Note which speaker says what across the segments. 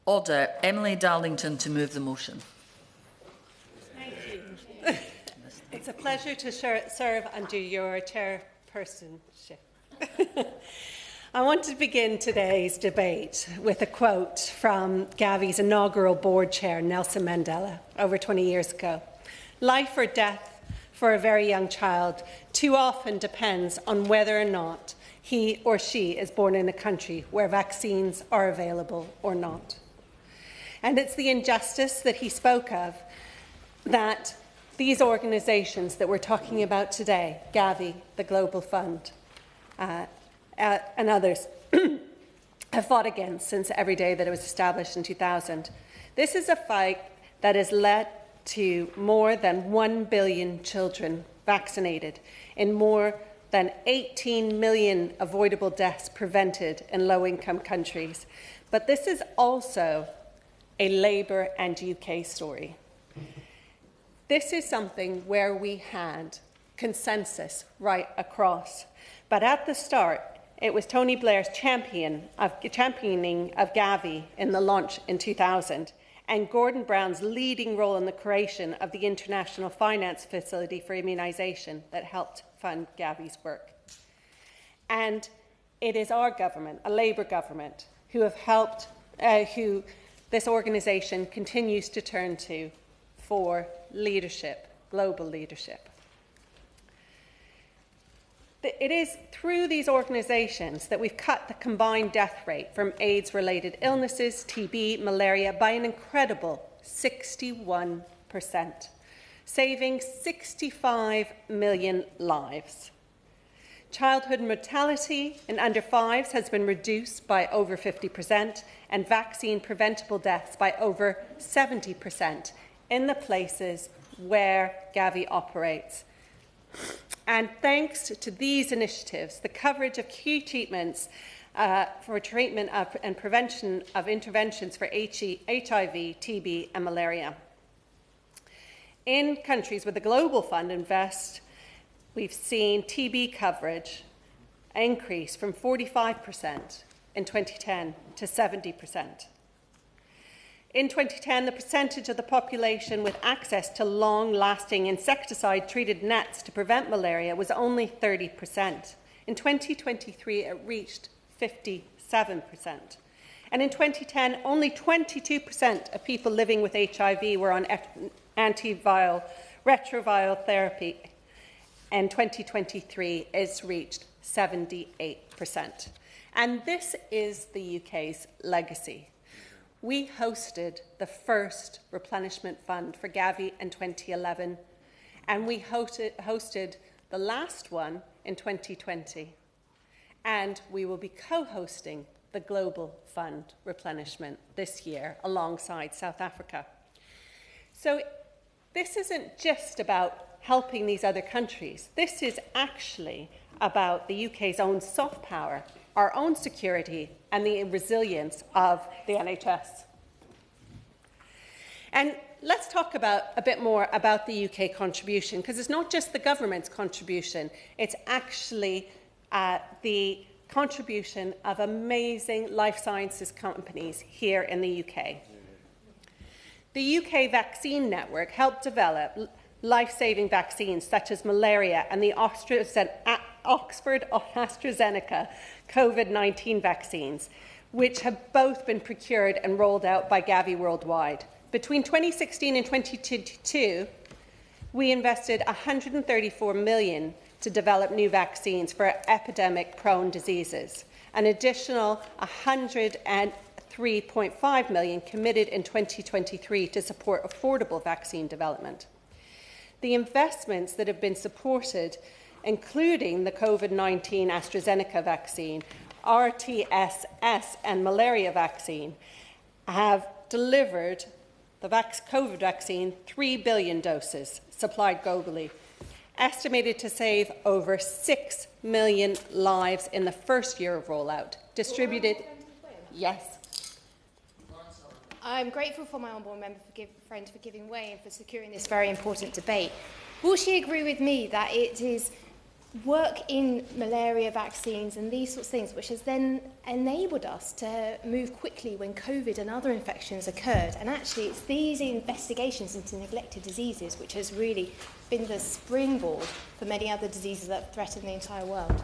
Speaker 1: Order. Emily Darlington to move the motion.
Speaker 2: Thank you. It's a pleasure to serve under your chairpersonship. I want to begin today's debate with a quote from Gavi's inaugural board chair, Nelson Mandela, over 20 years ago. Life or death for a very young child too often depends on whether or not he or she is born in a country where vaccines are available or not. And it's the injustice that he spoke of that these organisations that we're talking about today, Gavi, the Global Fund, and others, have fought against since every day that it was established in 2000. This is a fight that has led to more than 1 billion children vaccinated in more than 18 million avoidable deaths prevented in low-income countries. But this is also a Labour and UK story. This is something where we had consensus right across. But at the start, it was Tony Blair's championing of Gavi in the launch in 2000, and Gordon Brown's leading role in the creation of the International Finance Facility for Immunisation that helped fund Gavi's work. And it is our government, a Labour government, who have helped, who this organisation continues to turn to for leadership, global leadership. It is through these organisations that we've cut the combined death rate from AIDS-related illnesses, TB, malaria, by an incredible 61%, saving 65 million lives. Childhood mortality in under fives has been reduced by over 50%, and vaccine-preventable deaths by over 70% in the places where Gavi operates. And thanks to these initiatives, the coverage of key treatments for treatment of and prevention of interventions for HIV, TB and malaria. In countries where the Global Fund invests, we've seen TB coverage increase from 45% in 2010 to 70%. In 2010, the percentage of the population with access to long-lasting insecticide-treated nets to prevent malaria was only 30%. In 2023, it reached 57%. And in 2010, only 22% of people living with HIV were on antiviral retroviral therapy. In 2023, it's reached 78%. And this is the UK's legacy. We hosted the first replenishment fund for Gavi in 2011, and we hosted the last one in 2020. And we will be co-hosting the Global Fund replenishment this year alongside South Africa. So this isn't just about helping these other countries. This is actually about the UK's own soft power, our own security, and the resilience of the NHS. And let's talk a bit more about the UK contribution, because it's not just the government's contribution, it's actually the contribution of amazing life sciences companies here in the UK. The UK Vaccine Network helped develop life-saving vaccines such as malaria and the Oxford AstraZeneca COVID-19 vaccines, which have both been procured and rolled out by Gavi worldwide. Between 2016 and 2022, we invested £134 million to develop new vaccines for epidemic-prone diseases. An additional £103.5 million committed in 2023 to support affordable vaccine development. The investments that have been supported, including the COVID-19 AstraZeneca vaccine, RTSS and malaria vaccine, have delivered the COVID vaccine 3 billion doses supplied globally, estimated to save over 6 million lives in the first year of rollout, distributed... Yes.
Speaker 3: I'm grateful for my honourable member friend for giving way and for securing this very important debate. Will she agree with me that it is work in malaria vaccines and these sorts of things, which has then enabled us to move quickly when COVID and other infections occurred. And actually, it's these investigations into neglected diseases which has really been the springboard for many other diseases that threaten the entire world.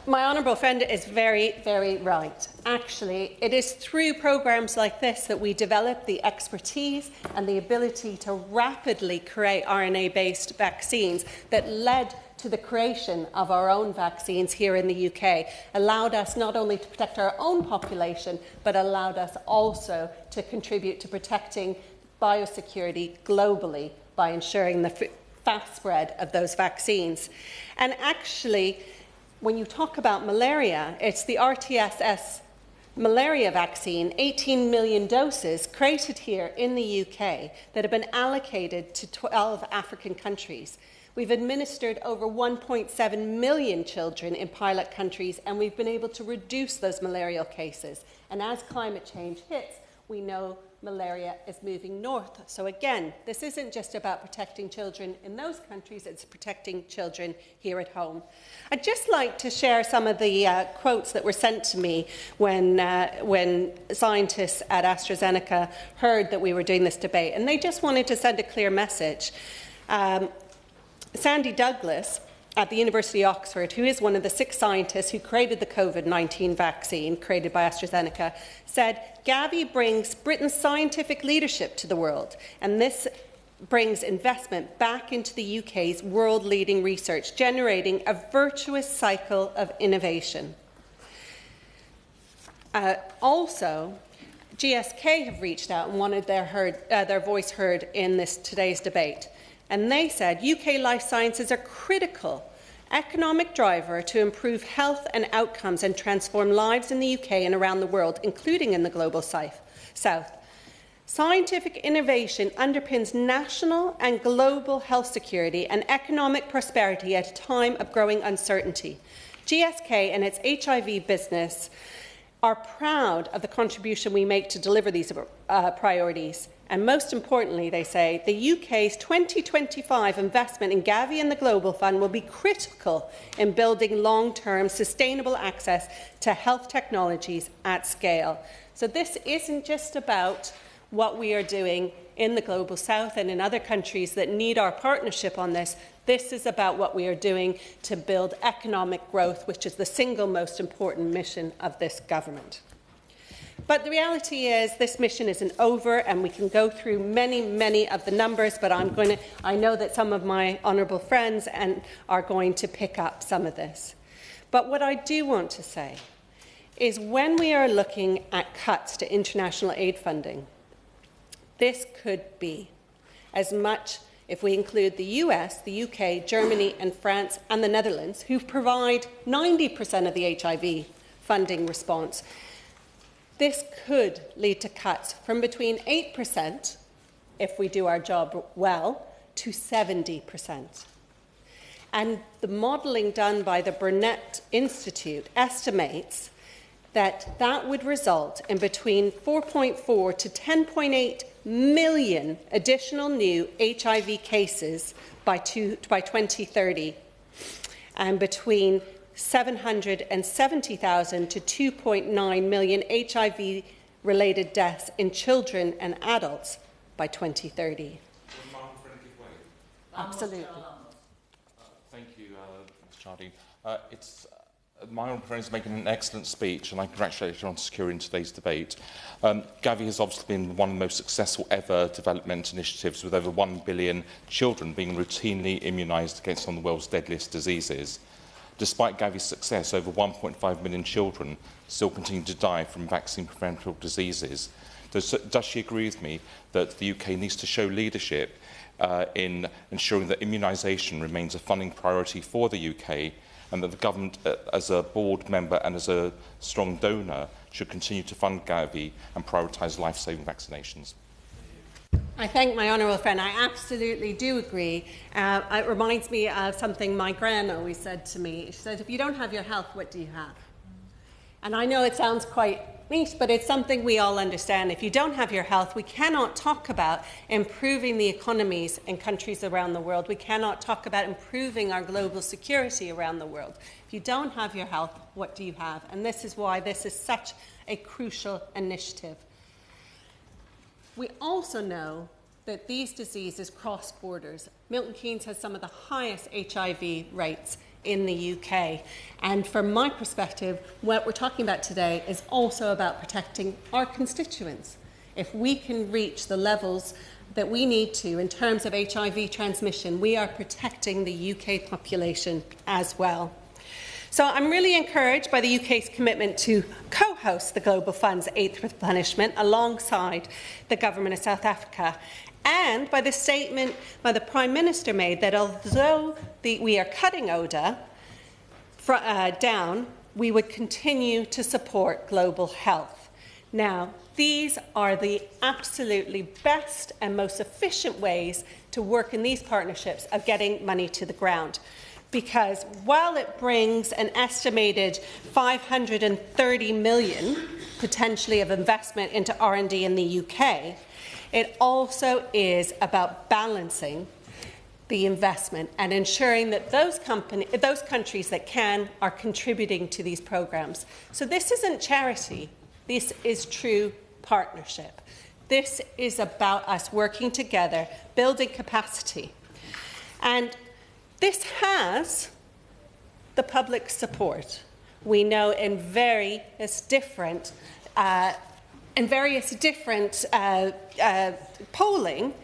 Speaker 2: My honourable friend is very, very right. Actually, it is through programmes like this that we develop the expertise and the ability to rapidly create RNA-based vaccines that led to the creation of our own vaccines here in the UK, allowed us not only to protect our own population, but allowed us also to contribute to protecting biosecurity globally by ensuring the fast spread of those vaccines. And actually, when you talk about malaria, it's the RTSS malaria vaccine, 18 million doses created here in the UK that have been allocated to 12 African countries. We've administered over 1.7 million children in pilot countries, and we've been able to reduce those malarial cases. And as climate change hits, we know malaria is moving north. So again, this isn't just about protecting children in those countries, it's protecting children here at home. I'd just like to share some of the quotes that were sent to me when scientists at AstraZeneca heard that we were doing this debate, and they just wanted to send a clear message. Sandy Douglas at the University of Oxford, who is one of the 6 scientists who created the COVID-19 vaccine created by AstraZeneca, said, "Gavi brings Britain's scientific leadership to the world, and this brings investment back into the UK's world-leading research, generating a virtuous cycle of innovation." Also, GSK have reached out and wanted their voice heard in today's debate. And they said, UK life sciences are critical economic driver to improve health and outcomes and transform lives in the UK and around the world, including in the global south. Scientific innovation underpins national and global health security and economic prosperity at a time of growing uncertainty. GSK and its HIV business are proud of the contribution we make to deliver these priorities. And most importantly, they say, the UK's 2025 investment in Gavi and the Global Fund will be critical in building long-term sustainable access to health technologies at scale. So this isn't just about what we are doing in the Global South and in other countries that need our partnership on this. This is about what we are doing to build economic growth, which is the single most important mission of this government. But the reality is this mission isn't over, and we can go through many of the numbers, but I know that some of my honourable friends are going to pick up some of this. But what I do want to say is when we are looking at cuts to international aid funding, this could be as much, if we include the US, the UK, Germany and France and the Netherlands, who provide 90% of the HIV funding response. This could lead to cuts from between 8%, if we do our job well, to 70%. And the modelling done by the Burnett Institute estimates that that would result in between 4.4 to 10.8 million additional new HIV cases by 2030, and between 770,000 to 2.9 million HIV-related deaths in children and adults by 2030. Absolutely.
Speaker 4: Thank you, Ms. Jardine. My honourable friend is making an excellent speech, and I congratulate her on securing today's debate. Gavi has obviously been one of the most successful ever development initiatives, with over 1 billion children being routinely immunised against some of the world's deadliest diseases. Despite Gavi's success, over 1.5 million children still continue to die from vaccine-preventable diseases. Does she agree with me that the UK needs to show leadership in ensuring that immunisation remains a funding priority for the UK, and that the government, as a board member and as a strong donor, should continue to fund Gavi and prioritise life-saving vaccinations?
Speaker 2: I thank my honourable friend. I absolutely do agree. It reminds me of something my gran always said to me. She said, if you don't have your health, what do you have? And I know it sounds quite meet, but it's something we all understand. If you don't have your health, we cannot talk about improving the economies in countries around the world. We cannot talk about improving our global security around the world. If you don't have your health, what do you have? And this is why this is such a crucial initiative. We also know that these diseases cross borders. Milton Keynes has some of the highest HIV rates in the UK. And from my perspective, what we're talking about today is also about protecting our constituents. If we can reach the levels that we need to in terms of HIV transmission, we are protecting the UK population as well. So I'm really encouraged by the UK's commitment to co-host the Global Fund's 8th replenishment alongside the Government of South Africa, and by the statement by the Prime Minister made that although we are cutting ODA down, we would continue to support global health. Now, these are the absolutely best and most efficient ways to work in these partnerships of getting money to the ground. Because while it brings an estimated 530 million potentially of investment into R&D in the UK, it also is about balancing the investment and ensuring that those countries that can are contributing to these programs. So this isn't charity, this is true partnership. This is about us working together, building capacity. And this has the public support. We know in various different polling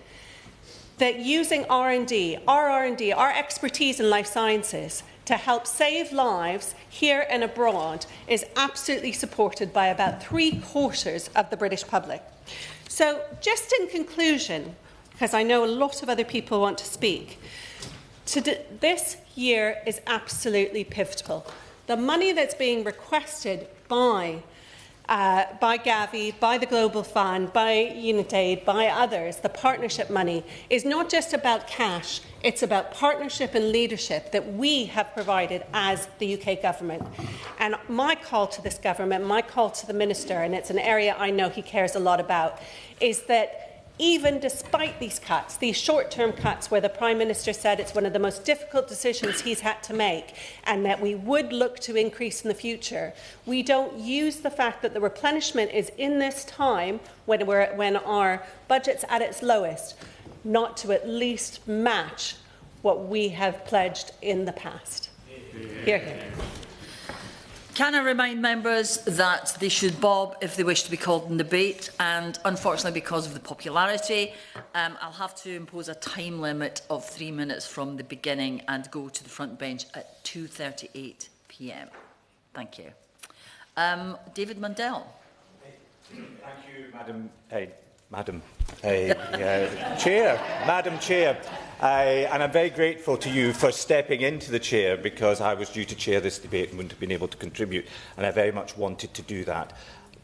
Speaker 2: that using R&D, our expertise in life sciences to help save lives here and abroad is absolutely supported by about 3/4 of the British public. So just in conclusion, because I know a lot of other people want to speak, this year is absolutely pivotal. The money that's being requested by Gavi, by the Global Fund, by UnitAid, by others, the partnership money, is not just about cash, it's about partnership and leadership that we have provided as the UK government. And my call to this government, my call to the Minister, and it's an area I know he cares a lot about, is that even despite these cuts, these short-term cuts where the Prime Minister said it's one of the most difficult decisions he's had to make and that we would look to increase in the future, we don't use the fact that the replenishment is in this time when our budget's at its lowest, not to at least match what we have pledged in the past. Hear, hear.
Speaker 1: Can I remind members that they should bob if they wish to be called in debate, and unfortunately because of the popularity, I'll have to impose a time limit of 3 minutes from the beginning and go to the front bench at 2:38 p.m. Thank you. David Mundell.
Speaker 5: Thank you, Madam Chair. And I'm very grateful to you for stepping into the chair, because I was due to chair this debate and wouldn't have been able to contribute, and I very much wanted to do that.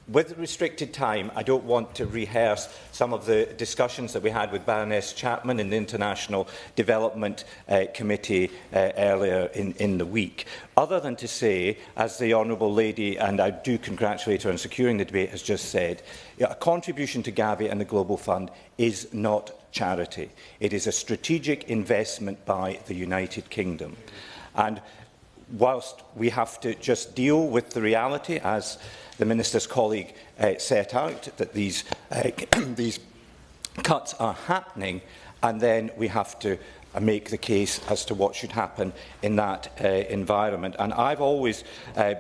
Speaker 5: With restricted time, I don't want to rehearse some of the discussions that we had with Baroness Chapman in the International Development Committee earlier in the week, other than to say, as the Honourable Lady, and I do congratulate her on securing the debate, has just said, a contribution to Gavi and the Global Fund is not charity. It is a strategic investment by the United Kingdom. And whilst we have to just deal with the reality, as the Minister's colleague set out, that these cuts are happening, and then we have to make the case as to what should happen in that environment. And I've always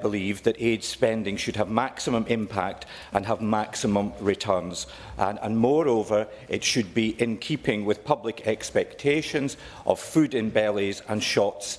Speaker 5: believed that aid spending should have maximum impact and have maximum returns. And moreover, it should be in keeping with public expectations of food in bellies and shots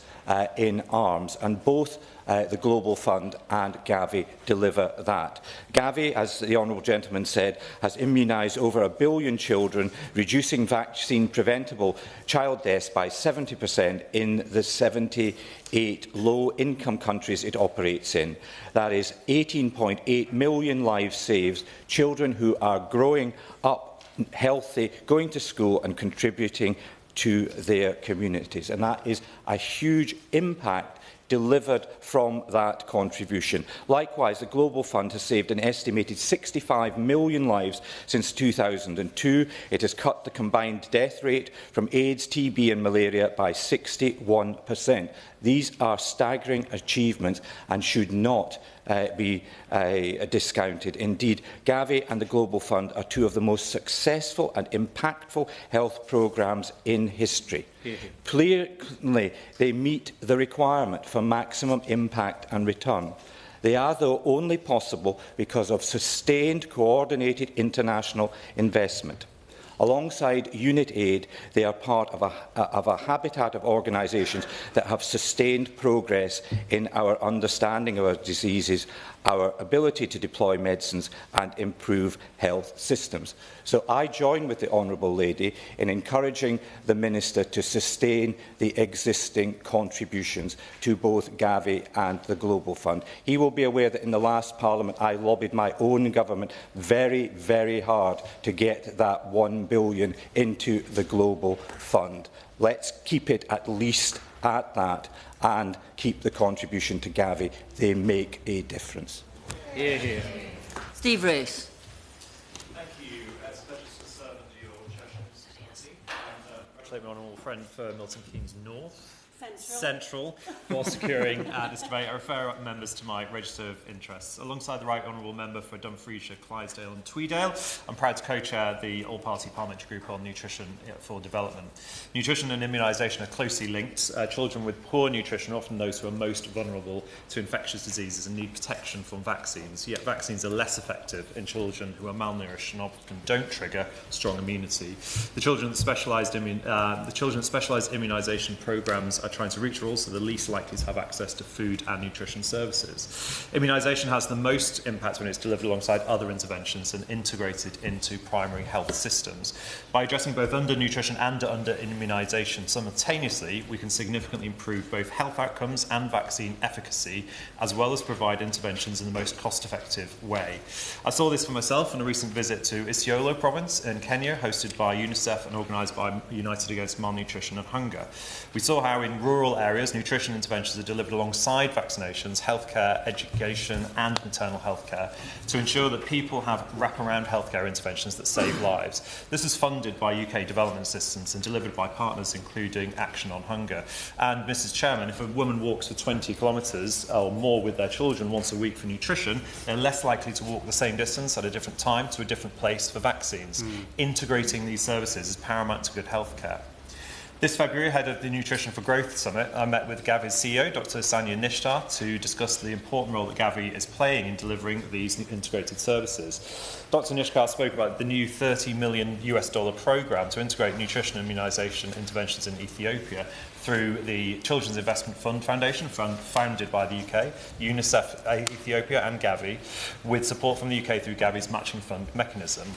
Speaker 5: in arms. And both the Global Fund and Gavi deliver that. Gavi, as the Honourable Gentleman said, has immunised over 1 billion children, reducing vaccine-preventable child deaths by 70% in the 78 low-income countries it operates in. That is 18.8 million lives saved, children who are growing up healthy, going to school and contributing to their communities. And that is a huge impact delivered from that contribution. Likewise, the Global Fund has saved an estimated 65 million lives since 2002. It has cut the combined death rate from AIDS, TB and malaria by 61%. These are staggering achievements and should not be discounted. Indeed, Gavi and the Global Fund are two of the most successful and impactful health programmes in history. Clearly, they meet the requirement for maximum impact and return. They are, though, only possible because of sustained, coordinated international investment. Alongside Unit Aid, they are part of a habitat of organisations that have sustained progress in our understanding of our diseases, our ability to deploy medicines and improve health systems. So I join with the Honourable Lady in encouraging the Minister to sustain the existing contributions to both Gavi and the Global Fund. He will be aware that in the last Parliament I lobbied my own government very, very hard to get that £1 billion into the Global Fund. Let's keep it at least at that and keep the contribution to Gavi. They make a difference.
Speaker 6: Hear, hear.
Speaker 1: Steve Race.
Speaker 7: Thank you. It's a pleasure to serve under your Cheshire and congratulate my honourable friend for Milton Keynes North. Central for securing this debate. I refer members to my register of interests. Alongside the Right Honourable Member for Dumfriesshire, Clydesdale and Tweedale, I'm proud to co-chair the All-Party Parliamentary Group on Nutrition for Development. Nutrition and immunisation are closely linked. Children with poor nutrition are often those who are most vulnerable to infectious diseases and need protection from vaccines, yet vaccines are less effective in children who are malnourished and often don't trigger strong immunity. The children that specialised immunisation programmes are trying to reach are also the least likely to have access to food and nutrition services. Immunisation has the most impact when it's delivered alongside other interventions and integrated into primary health systems. By addressing both undernutrition and under-immunisation simultaneously, we can significantly improve both health outcomes and vaccine efficacy, as well as provide interventions in the most cost-effective way. I saw this for myself on a recent visit to Isiolo province in Kenya, hosted by UNICEF and organised by United Against Malnutrition and Hunger. We saw how in rural areas, nutrition interventions are delivered alongside vaccinations, healthcare, education and maternal healthcare to ensure that people have wraparound healthcare interventions that save lives. This is funded by UK development assistance and delivered by partners including Action on Hunger. And Mrs Chairman, if a woman walks for 20 kilometres or more with their children once a week for nutrition, they're less likely to walk the same distance at a different time to a different place for vaccines. Integrating these services is paramount to good healthcare. This February, ahead of the Nutrition for Growth Summit, I met with Gavi's CEO, Dr. Sanya Nishtar, to discuss the important role that Gavi is playing in delivering these integrated services. Dr. Nishtar spoke about the new $30 million programme to integrate nutrition and immunisation interventions in Ethiopia through the Children's Investment Fund Foundation, founded by the UK, UNICEF Ethiopia and Gavi, with support from the UK through Gavi's matching fund mechanism.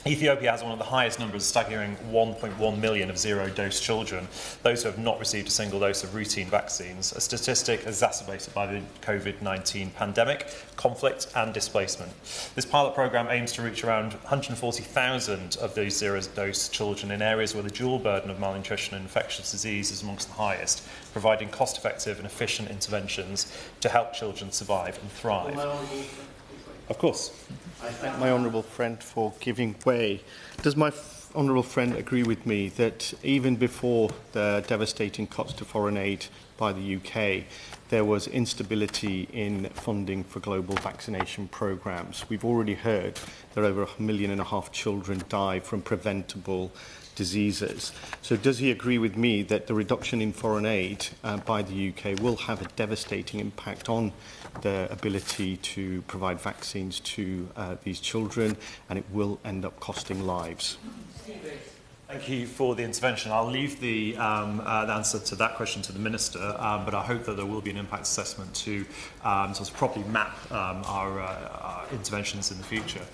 Speaker 7: Ethiopia has one of the highest numbers, staggering 1.1 million of zero-dose children, those who have not received a single dose of routine vaccines, a statistic exacerbated by the COVID-19 pandemic, conflict and displacement. This pilot programme aims to reach around 140,000 of these zero-dose children in areas where the dual burden of malnutrition and infectious disease is amongst the highest, providing cost-effective and efficient interventions to help children survive and thrive. Of course.
Speaker 6: I thank my honourable friend for giving way. Does my honourable friend agree with me that even before the devastating cuts to foreign aid by the UK, there was instability in funding for global vaccination programmes? We've already heard that over 1.5 million children die from preventable diseases. So does he agree with me that the reduction in foreign aid by the UK will have a devastating impact on the ability to provide vaccines to these children, and it will end up costing lives?
Speaker 7: Thank you for the intervention. I'll leave the answer to that question to the Minister, but I hope that there will be an impact assessment to sort of properly map our interventions in the future.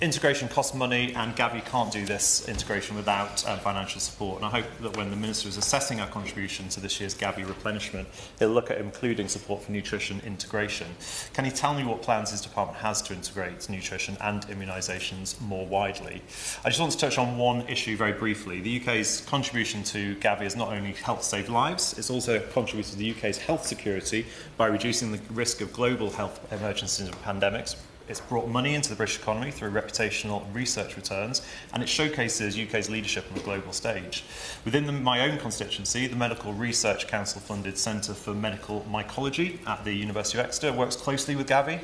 Speaker 7: Integration costs money, and Gavi can't do this integration without financial support. And I hope that when the Minister is assessing our contribution to this year's Gavi replenishment, he'll look at including support for nutrition integration. Can he tell me what plans his department has to integrate nutrition and immunisations more widely? I just want to touch on one issue very briefly. The UK's contribution to Gavi has not only helped save lives, it's also contributed to the UK's health security by reducing the risk of global health emergencies and pandemics. It's brought money into the British economy through reputational and research returns, and it showcases UK's leadership on the global stage. Within my own constituency, the Medical Research Council-funded Centre for Medical Mycology at the University of Exeter works closely with Gavi,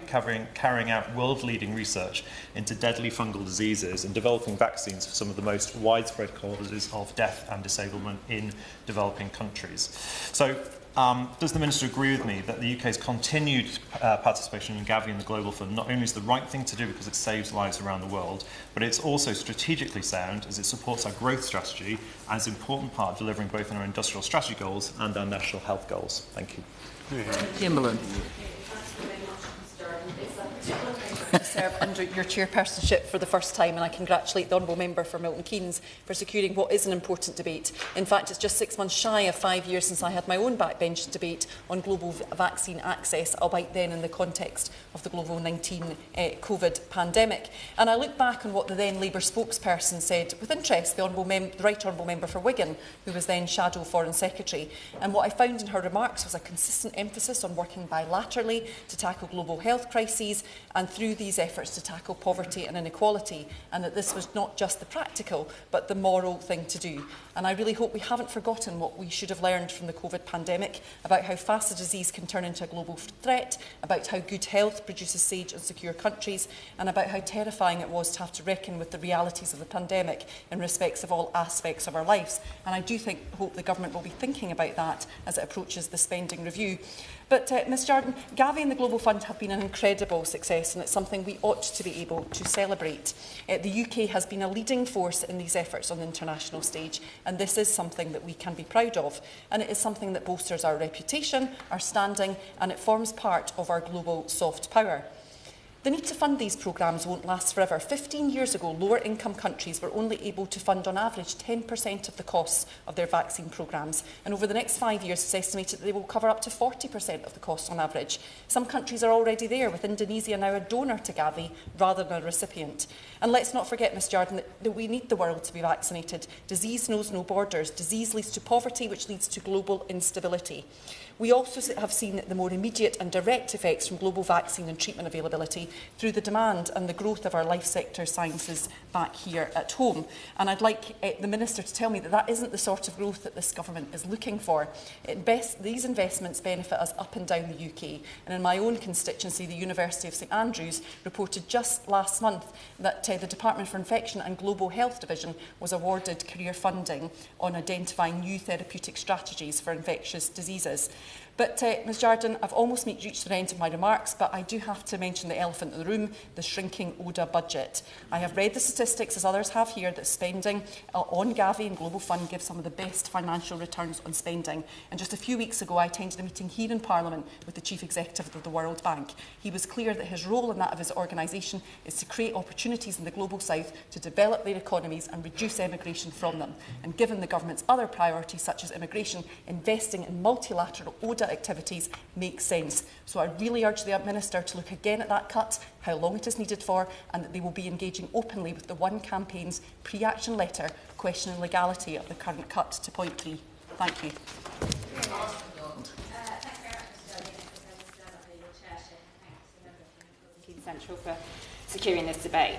Speaker 7: carrying out world-leading research into deadly fungal diseases and developing vaccines for some of the most widespread causes of death and disablement in developing countries. So, does the Minister agree with me that the UK's continued participation in Gavi and the Global Fund not only is the right thing to do because it saves lives around the world, but it's also strategically sound as it supports our growth strategy and is an important part of delivering both on our industrial strategy goals and our national health goals? Thank you.
Speaker 1: Kimberlin.
Speaker 8: To serve under your chairpersonship for the first time, and I congratulate the Honourable Member for Milton Keynes for securing what is an important debate. In fact, it's just 6 months shy of 5 years since I had my own backbench debate on global vaccine access, albeit then in the context of the global COVID pandemic. And I look back on what the then Labour spokesperson said with interest, the Right Honourable Member for Wigan, who was then Shadow Foreign Secretary. And what I found in her remarks was a consistent emphasis on working bilaterally to tackle global health crises and through these efforts to tackle poverty and inequality, and that this was not just the practical but the moral thing to do. And I really hope we haven't forgotten what we should have learned from the COVID pandemic about how fast a disease can turn into a global threat, about how good health produces safe and secure countries, and about how terrifying it was to have to reckon with the realities of the pandemic in respects of all aspects of our lives. And I do hope the Government will be thinking about that as it approaches the spending review. But, Ms Jardine, Gavi and the Global Fund have been an incredible success, and it's something we ought to be able to celebrate. The UK has been a leading force in these efforts on the international stage, and this is something that we can be proud of. And it is something that bolsters our reputation, our standing, and it forms part of our global soft power. The need to fund these programmes won't last forever. 15 years ago, lower income countries were only able to fund on average 10% of the costs of their vaccine programmes. And over the next 5 years, it's estimated that they will cover up to 40% of the costs on average. Some countries are already there, with Indonesia now a donor to Gavi rather than a recipient. And let's not forget, Ms Jardine, that we need the world to be vaccinated. Disease knows no borders. Disease leads to poverty, which leads to global instability. We also have seen the more immediate and direct effects from global vaccine and treatment availability through the demand and the growth of our life sector sciences back here at home. And I'd like the Minister to tell me that that isn't the sort of growth that this Government is looking for. These investments benefit us up and down the UK. And in my own constituency, the University of St Andrews reported just last month that the Department for Infection and Global Health Division was awarded career funding on identifying new therapeutic strategies for infectious diseases. But, Ms Jardine, I've almost reached the end of my remarks, but I do have to mention the elephant in the room, the shrinking ODA budget. I have read the statistics, as others have here, that spending on Gavi and Global Fund gives some of the best financial returns on spending. And just a few weeks ago, I attended a meeting here in Parliament with the Chief Executive of the World Bank. He was clear that his role and that of his organisation is to create opportunities in the Global South to develop their economies and reduce emigration from them. And given the Government's other priorities, such as immigration, investing in multilateral ODA activities makes sense. So I really urge the Minister to look again at that cut, how long it is needed for, and that they will be engaging openly with the One Campaign's pre-action letter questioning legality of the current cut to point 3. Thank you.
Speaker 9: Central for securing this debate.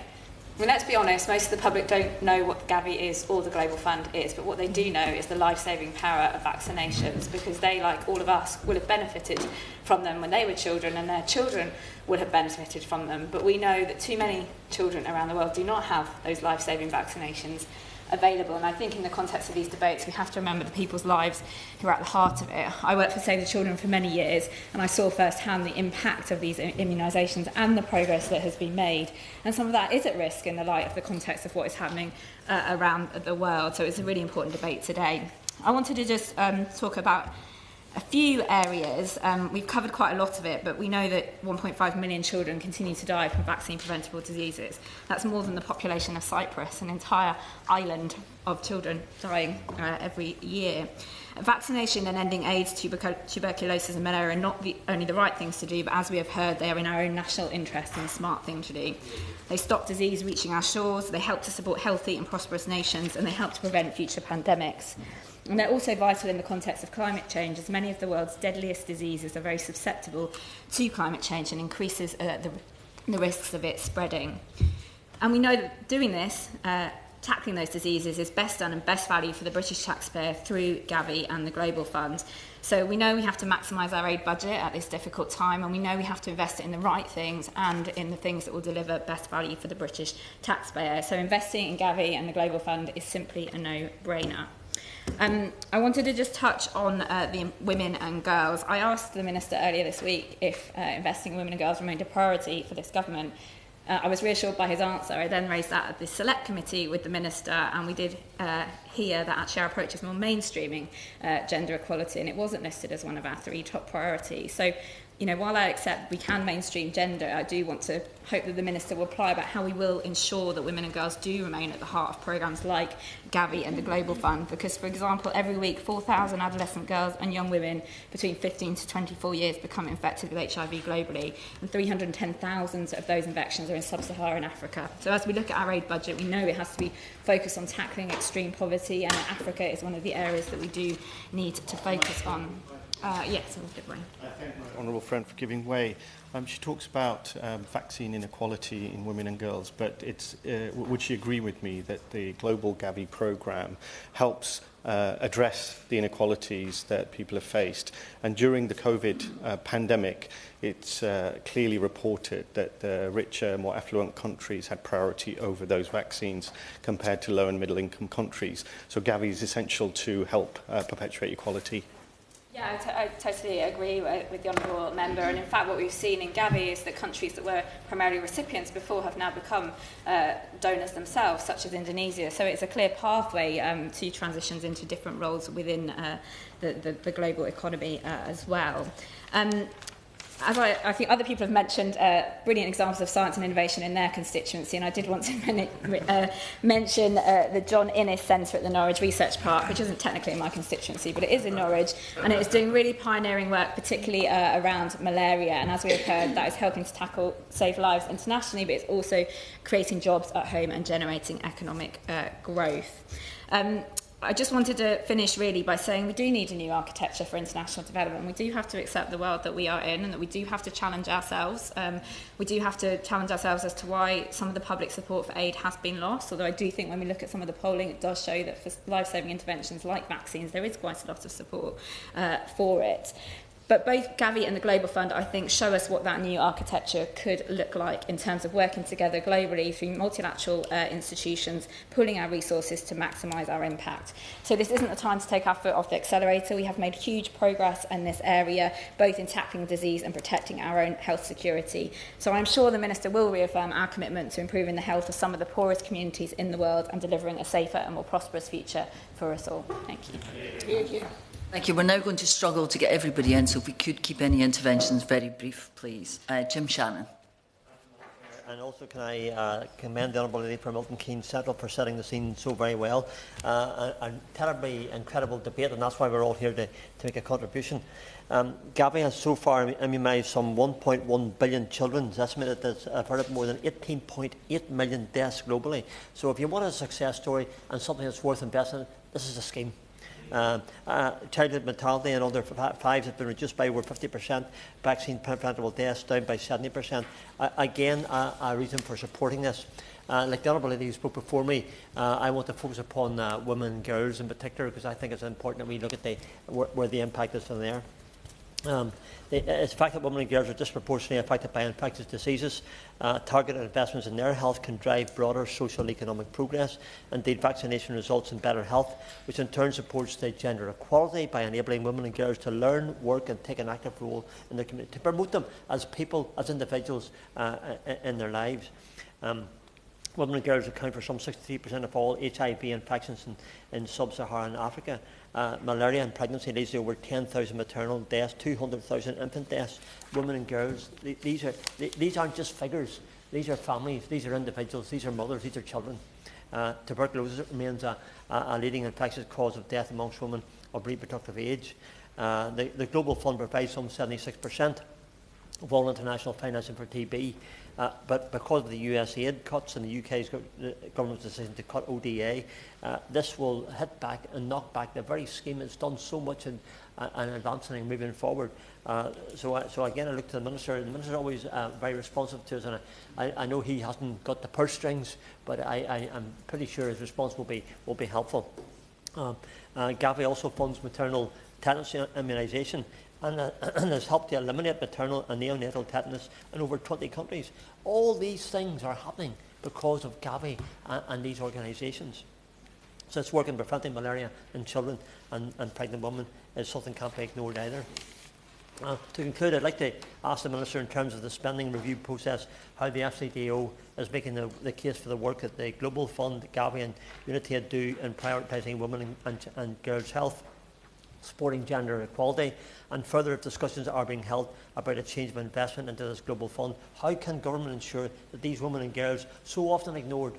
Speaker 9: I mean, let's be honest, most of the public don't know what the Gavi is or the Global Fund is, but what they do know is the life-saving power of vaccinations, because they, like all of us, will have benefited from them when they were children, and their children would have benefited from them. But we know that too many children around the world do not have those life-saving vaccinations available. And I think in the context of these debates, we have to remember the people's lives who are at the heart of it. I worked for Save the Children for many years, and I saw firsthand the impact of these immunisations and the progress that has been made. And some of that is at risk in the light of the context of what is happening around the world. So it's a really important debate today. I wanted to just talk about a few areas. We've covered quite a lot of it, but we know that 1.5 million children continue to die from vaccine-preventable diseases. That's more than the population of Cyprus, an entire island of children dying every year. Vaccination and ending AIDS, tuberculosis and malaria are not only the right things to do, but as we have heard, they are in our own national interest and a smart thing to do. They stop disease reaching our shores, they help to support healthy and prosperous nations, and they help to prevent future pandemics. And they're also vital in the context of climate change, as many of the world's deadliest diseases are very susceptible to climate change and increases the risks of it spreading. And we know that doing this, tackling those diseases, is best done and best value for the British taxpayer through Gavi and the Global Fund. So we know we have to maximise our aid budget at this difficult time, and we know we have to invest it in the right things and in the things that will deliver best value for the British taxpayer. So investing in Gavi and the Global Fund is simply a no-brainer. I wanted to just touch on the women and girls. I asked the Minister earlier this week if investing in women and girls remained a priority for this government. I was reassured by his answer. I then raised that at the Select Committee with the Minister, and we did hear that actually our approach is more mainstreaming gender equality, and it wasn't listed as one of our 3 top priorities. So, you know, while I accept we can mainstream gender, I do want to hope that the Minister will apply about how we will ensure that women and girls do remain at the heart of programmes like Gavi and the Global Fund. Because, for example, every week 4,000 adolescent girls and young women between 15 to 24 years become infected with HIV globally, and 310,000 of those infections are in sub-Saharan Africa. So as we look at our aid budget, we know it has to be focused on tackling extreme poverty, and Africa is one of the areas that we do need to focus on. Yes, in a good way.
Speaker 6: I thank my honourable friend for giving way. She talks about vaccine inequality in women and girls, but would she agree with me that the Global Gavi programme helps address the inequalities that people have faced? And during the COVID pandemic, it's clearly reported that the richer, more affluent countries had priority over those vaccines compared to low and middle income countries. So Gavi is essential to help perpetuate equality.
Speaker 9: Yeah, I totally agree with the honourable member, and in fact what we've seen in Gavi is that countries that were primarily recipients before have now become donors themselves, such as Indonesia. So it's a clear pathway to transitions into different roles within the global economy as well. As I think other people have mentioned, brilliant examples of science and innovation in their constituency, and I did want to mention the John Innes Centre at the Norwich Research Park, which isn't technically in my constituency, but it is in Norwich, and it is doing really pioneering work, particularly around malaria. And as we have heard, that is helping to save lives internationally, but it's also creating jobs at home and generating economic growth. I just wanted to finish really by saying we do need a new architecture for international development. We do have to accept the world that we are in, and that we do have to challenge ourselves. We do have to challenge ourselves as to why some of the public support for aid has been lost, although I do think when we look at some of the polling, it does show that for life-saving interventions like vaccines, there is quite a lot of support for it. But both Gavi and the Global Fund, I think, show us what that new architecture could look like in terms of working together globally through multilateral institutions, pooling our resources to maximise our impact. So this isn't the time to take our foot off the accelerator. We have made huge progress in this area, both in tackling disease and protecting our own health security. So I'm sure the Minister will reaffirm our commitment to improving the health of some of the poorest communities in the world and delivering a safer and more prosperous future for us all. Thank you.
Speaker 1: Thank you. Thank you. We're now going to struggle to get everybody in, so if we could keep any interventions very brief, please. Jim Shannon.
Speaker 10: And also can I commend the Honourable Lady from Milton Keynes Central for setting the scene so very well. A terribly incredible debate, and that's why we're all here to make a contribution. Gavi has so far immunised some 1.1 billion children. It's estimated that I've heard of more than 18.8 million deaths globally. So if you want a success story and something that's worth investing in, this is a scheme. Childhood mortality in under 5s has been reduced by over 50%, vaccine preventable deaths down by 70%. Again, a reason for supporting this. Like the Honourable Lady who spoke before me, I want to focus upon women and girls in particular, because I think it's important that we look at where the impact is from there. It's the fact that women and girls are disproportionately affected by infectious diseases. Targeted investments in their health can drive broader social and economic progress. Indeed, vaccination results in better health, which in turn supports the gender equality by enabling women and girls to learn, work and take an active role in their community, to promote them as people, as individuals in their lives. Women and girls account for some 63% of all HIV infections in sub-Saharan Africa. Malaria and pregnancy leads to over 10,000 maternal deaths, 200,000 infant deaths. Women and girls, these aren't just figures. These are families, these are individuals, these are mothers, these are children. Tuberculosis remains a leading infectious cause of death amongst women of reproductive age. The Global Fund provides some 76% of all international financing for TB, but because of the US aid cuts and the UK's government's decision to cut ODA, this will hit back and knock back the very scheme that's done so much in advancing and moving forward. So again, I look to the Minister. The Minister is always very responsive to us, and I know he hasn't got the purse strings, but I'm pretty sure his response will be helpful. Gavi also funds maternal tetanus immunisation and has helped to eliminate maternal and neonatal tetanus in over 20 countries. All these things are happening because of Gavi and these organisations. So it's work in preventing malaria in children and pregnant women is something can't be ignored either. To conclude, I'd like to ask the Minister, in terms of the spending review process, how the FCDO is making the case for the work that the Global Fund, Gavi and UNITAID do in prioritising women and girls' health, supporting gender equality, and further discussions are being held about a change of investment into this Global Fund. How can government ensure that these women and girls, so often ignored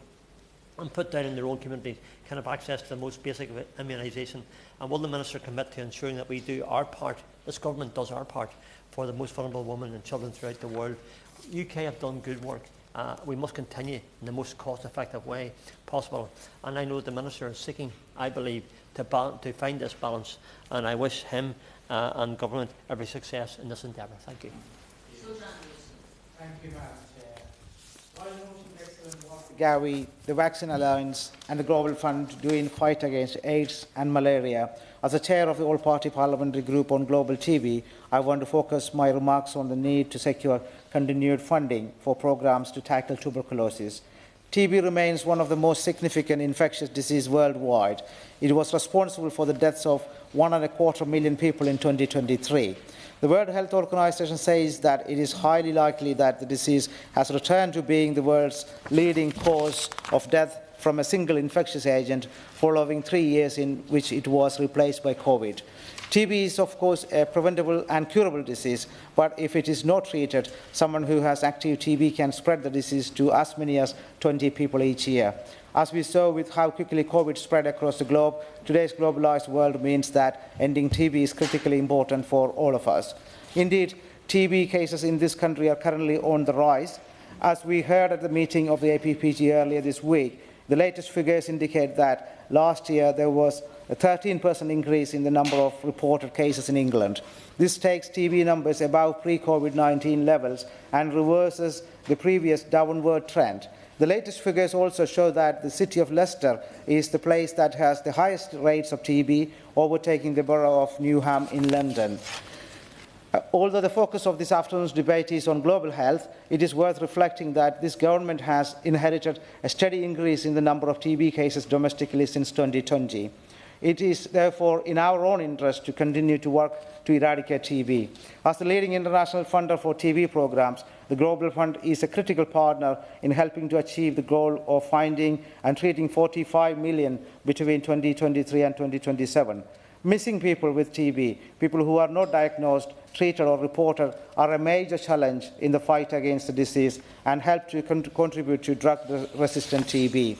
Speaker 10: and put down in their own communities, can have access to the most basic of immunisation? And will the Minister commit to ensuring that we do our part, this government does our part, for the most vulnerable women and children throughout the world? UK have done good work. We must continue in the most cost-effective way possible. And I know the Minister is seeking, I believe, to find this balance. And I wish him and government every success in this endeavour. Thank you.
Speaker 11: Thank you, Madam Chair. While noting the excellent work Gavi, the Vaccine Alliance and the Global Fund do in fight against AIDS and malaria, as the chair of the All-Party Parliamentary Group on Global TB, I want to focus my remarks on the need to secure continued funding for programmes to tackle tuberculosis. TB remains one of the most significant infectious diseases worldwide. It was responsible for the deaths of 1.25 million people in 2023. The World Health Organization says that it is highly likely that the disease has returned to being the world's leading cause of death from a single infectious agent, following 3 years in which it was replaced by COVID. TB is, of course, a preventable and curable disease, but if it is not treated, someone who has active TB can spread the disease to as many as 20 people each year. As we saw with how quickly COVID spread across the globe, today's globalized world means that ending TB is critically important for all of us. Indeed, TB cases in this country are currently on the rise. As we heard at the meeting of the APPG earlier this week, the latest figures indicate that last year there was a 13% increase in the number of reported cases in England. This takes TB numbers above pre-COVID-19 levels and reverses the previous downward trend. The latest figures also show that the city of Leicester is the place that has the highest rates of TB, overtaking the borough of Newham in London. Although the focus of this afternoon's debate is on global health, it is worth reflecting that this government has inherited a steady increase in the number of TB cases domestically since 2020. It is therefore in our own interest to continue to work to eradicate TB. As the leading international funder for TB programs, the Global Fund is a critical partner in helping to achieve the goal of finding and treating 45 million between 2023 and 2027. Missing people with TB, people who are not diagnosed, treated or reported, are a major challenge in the fight against the disease and help to contribute to drug-resistant TB.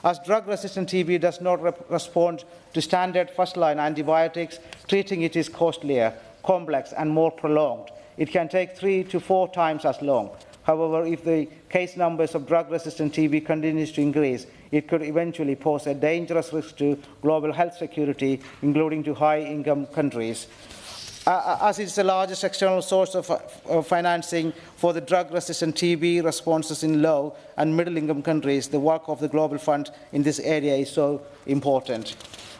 Speaker 11: As drug-resistant TB does not respond to standard first-line antibiotics, treating it is costlier, complex and more prolonged. It can take 3 to 4 times as long. However, if the case numbers of drug-resistant TB continues to increase, it could eventually pose a dangerous risk to global health security, including to high-income countries. As it is the largest external source of financing for the drug-resistant TB responses in low- and middle-income countries, the work of the Global Fund in this area is so important.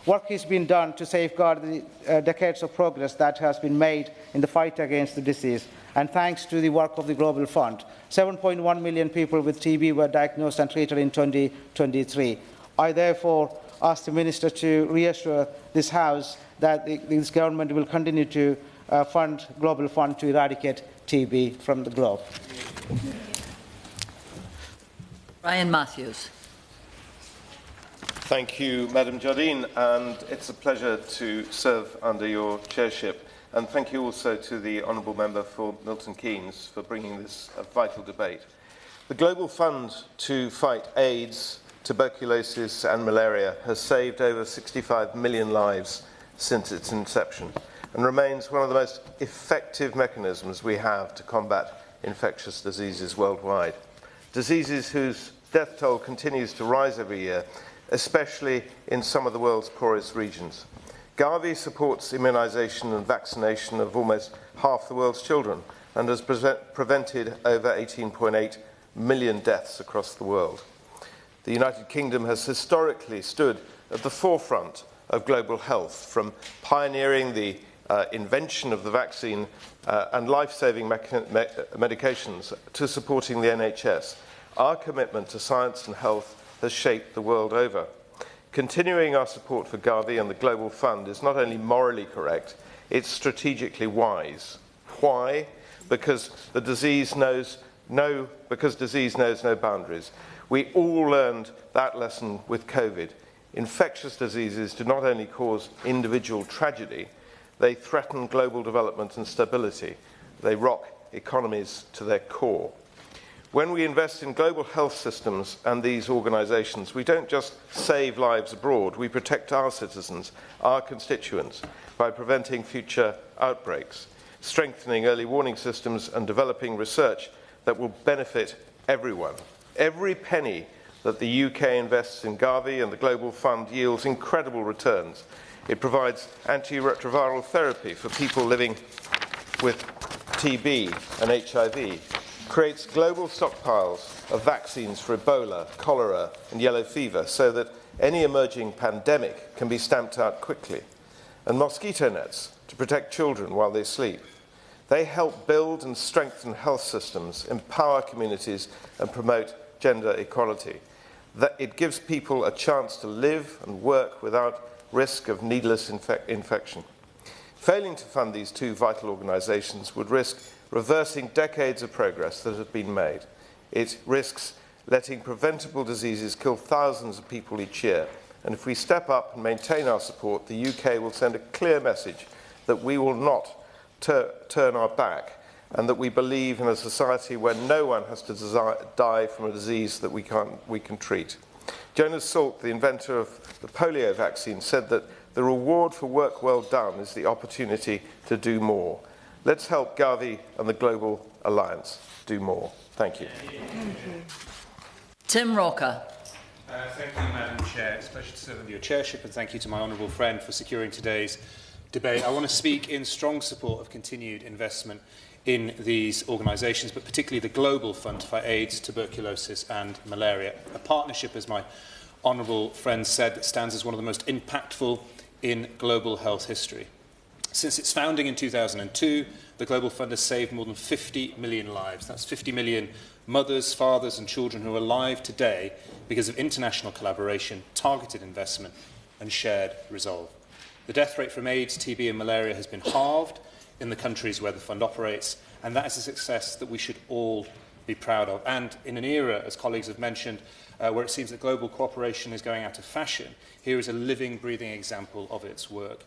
Speaker 11: Work has been done to safeguard the decades of progress that has been made in the fight against the disease. And thanks to the work of the Global Fund, 7.1 million people with TB were diagnosed and treated in 2023. I therefore ask the Minister to reassure this House that this government will continue to fund Global Fund to eradicate TB from the globe.
Speaker 1: Ryan Matthews.
Speaker 12: Thank you, Madam Jardine, and it's a pleasure to serve under your chairship. And thank you also to the Honourable Member for Milton Keynes for bringing this vital debate. The Global Fund to fight AIDS, tuberculosis and malaria has saved over 65 million lives since its inception and remains one of the most effective mechanisms we have to combat infectious diseases worldwide. Diseases whose death toll continues to rise every year, especially in some of the world's poorest regions. Gavi supports immunisation and vaccination of almost half the world's children and has prevented over 18.8 million deaths across the world. The United Kingdom has historically stood at the forefront of global health, from pioneering the invention of the vaccine and life-saving medications to supporting the NHS. Our commitment to science and health has shaped the world over. Continuing our support for Gavi and the Global Fund is not only morally correct, it's strategically wise. Why? Because disease knows no boundaries. We all learned that lesson with COVID. Infectious diseases do not only cause individual tragedy, they threaten global development and stability. They rock economies to their core. When we invest in global health systems and these organisations, we don't just save lives abroad, we protect our citizens, our constituents, by preventing future outbreaks, strengthening early warning systems and developing research that will benefit everyone. Every penny that the UK invests in Gavi and the Global Fund yields incredible returns. It provides antiretroviral therapy for people living with TB and HIV, creates global stockpiles of vaccines for Ebola, cholera and yellow fever so that any emerging pandemic can be stamped out quickly, and mosquito nets to protect children while they sleep. They help build and strengthen health systems, empower communities and promote gender equality. That it gives people a chance to live and work without risk of needless infection. Failing to fund these two vital organisations would risk reversing decades of progress that have been made. It risks letting preventable diseases kill thousands of people each year. And if we step up and maintain our support, the UK will send a clear message that we will not turn our back and that we believe in a society where no one has to die from a disease that we can treat. Jonas Salk, the inventor of the polio vaccine, said that the reward for work well done is the opportunity to do more. Let's help Gavi and the Global Alliance do more. Thank you.
Speaker 1: Tim Rocker.
Speaker 13: Thank you, Madam Chair. It's a pleasure to serve under your chairship, and thank you to my honourable friend for securing today's debate. I want to speak in strong support of continued investment in these organisations, but particularly the Global Fund to fight AIDS, tuberculosis and malaria. A partnership, as my honourable friend said, that stands as one of the most impactful in global health history. Since its founding in 2002, the Global Fund has saved more than 50 million lives. That's 50 million mothers, fathers and children who are alive today because of international collaboration, targeted investment and shared resolve. The death rate from AIDS, TB and malaria has been halved in the countries where the fund operates, and that is a success that we should all be proud of. And in an era, as colleagues have mentioned, where it seems that global cooperation is going out of fashion, here is a living, breathing example of its work.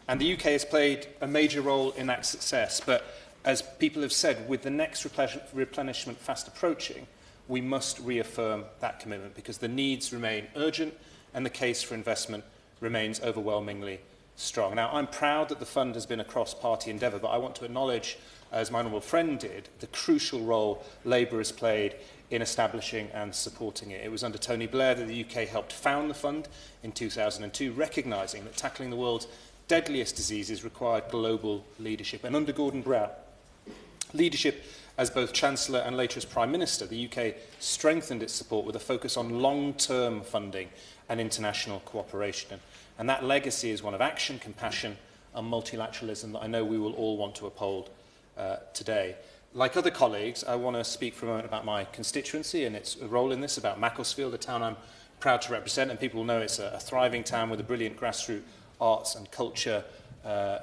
Speaker 13: And the UK has played a major role in that success, but as people have said, with the next replenishment fast approaching, we must reaffirm that commitment because the needs remain urgent and the case for investment remains overwhelmingly strong. Now, I'm proud that the fund has been a cross-party endeavour, but I want to acknowledge, as my honourable friend did, the crucial role Labour has played in establishing and supporting it. It was under Tony Blair that the UK helped found the fund in 2002, recognising that tackling the world's deadliest diseases required global leadership. And under Gordon Brown, leadership as both Chancellor and later as Prime Minister, the UK strengthened its support with a focus on long-term funding and international cooperation. And that legacy is one of action, compassion and multilateralism that I know we will all want to uphold today. Like other colleagues, I want to speak for a moment about my constituency and its role in this, about Macclesfield, a town I'm proud to represent, and people will know it's a thriving town with a brilliant grassroots arts and culture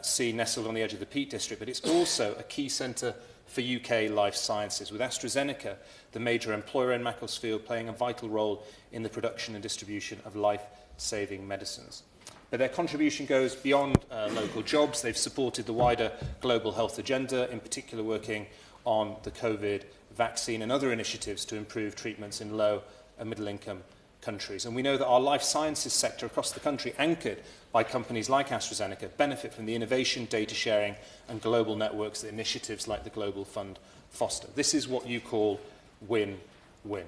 Speaker 13: scene nestled on the edge of the Peak District, but it's also a key centre for UK life sciences, with AstraZeneca, the major employer in Macclesfield, playing a vital role in the production and distribution of life-saving medicines. But their contribution goes beyond local jobs. They've supported the wider global health agenda, in particular working on the COVID vaccine and other initiatives to improve treatments in low and middle-income countries. And we know that our life sciences sector across the country, anchored by companies like AstraZeneca, benefit from the innovation, data sharing and global networks that initiatives like the Global Fund foster. This is what you call win-win.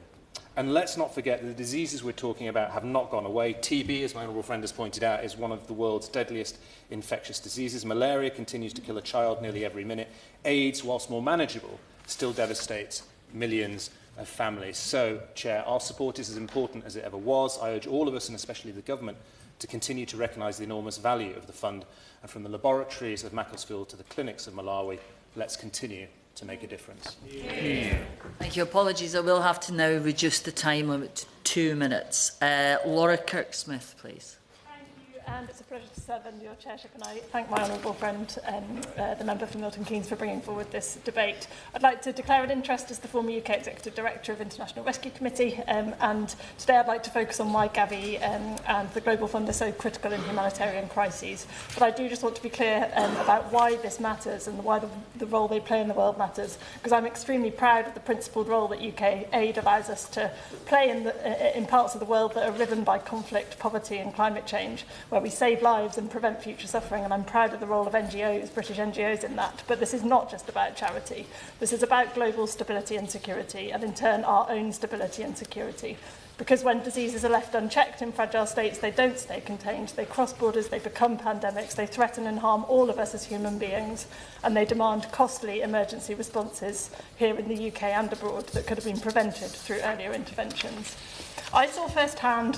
Speaker 13: And let's not forget that the diseases we're talking about have not gone away. TB, as my honourable friend has pointed out, is one of the world's deadliest infectious diseases. Malaria continues to kill a child nearly every minute. AIDS, whilst more manageable, still devastates millions of families. So, Chair, our support is as important as it ever was. I urge all of us, and especially the Government, to continue to recognise the enormous value of the fund. And from the laboratories of Macclesfield to the clinics of Malawi, let's continue to make a difference.
Speaker 1: Yeah. Thank you. Apologies, I will have to now reduce the time limit to 2 minutes. Laura Kirk-Smith, please.
Speaker 14: And it's a pleasure to serve under your chairship, and I thank my honourable friend, the member for Milton Keynes, for bringing forward this debate. I'd like to declare an interest as the former UK Executive Director of International Rescue Committee, and today I'd like to focus on why Gavi and the Global Fund are so critical in humanitarian crises. But I do just want to be clear about why this matters and why the role they play in the world matters, because I'm extremely proud of the principled role that UK aid allows us to play in parts of the world that are riven by conflict, poverty and climate change, where we save lives and prevent future suffering, and I'm proud of the role of NGOs, British NGOs in that. But this is not just about charity. This is about global stability and security, and in turn our own stability and security. Because when diseases are left unchecked in fragile states, they don't stay contained. They cross borders, they become pandemics, they threaten and harm all of us as human beings, and they demand costly emergency responses here in the UK and abroad that could have been prevented through earlier interventions. I saw firsthand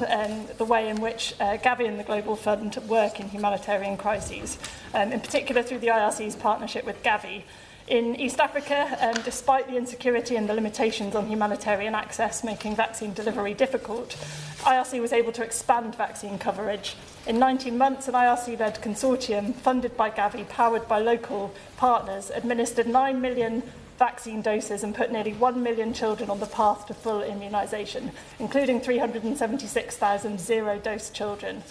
Speaker 14: the way in which Gavi and the Global Fund work in humanitarian crises, in particular through the IRC's partnership with Gavi. In East Africa, despite the insecurity and the limitations on humanitarian access making vaccine delivery difficult, IRC was able to expand vaccine coverage. In 19 months, an IRC-led consortium funded by Gavi, powered by local partners, administered 9 million vaccine doses and put nearly 1 million children on the path to full immunisation, including 376,000 zero-dose children.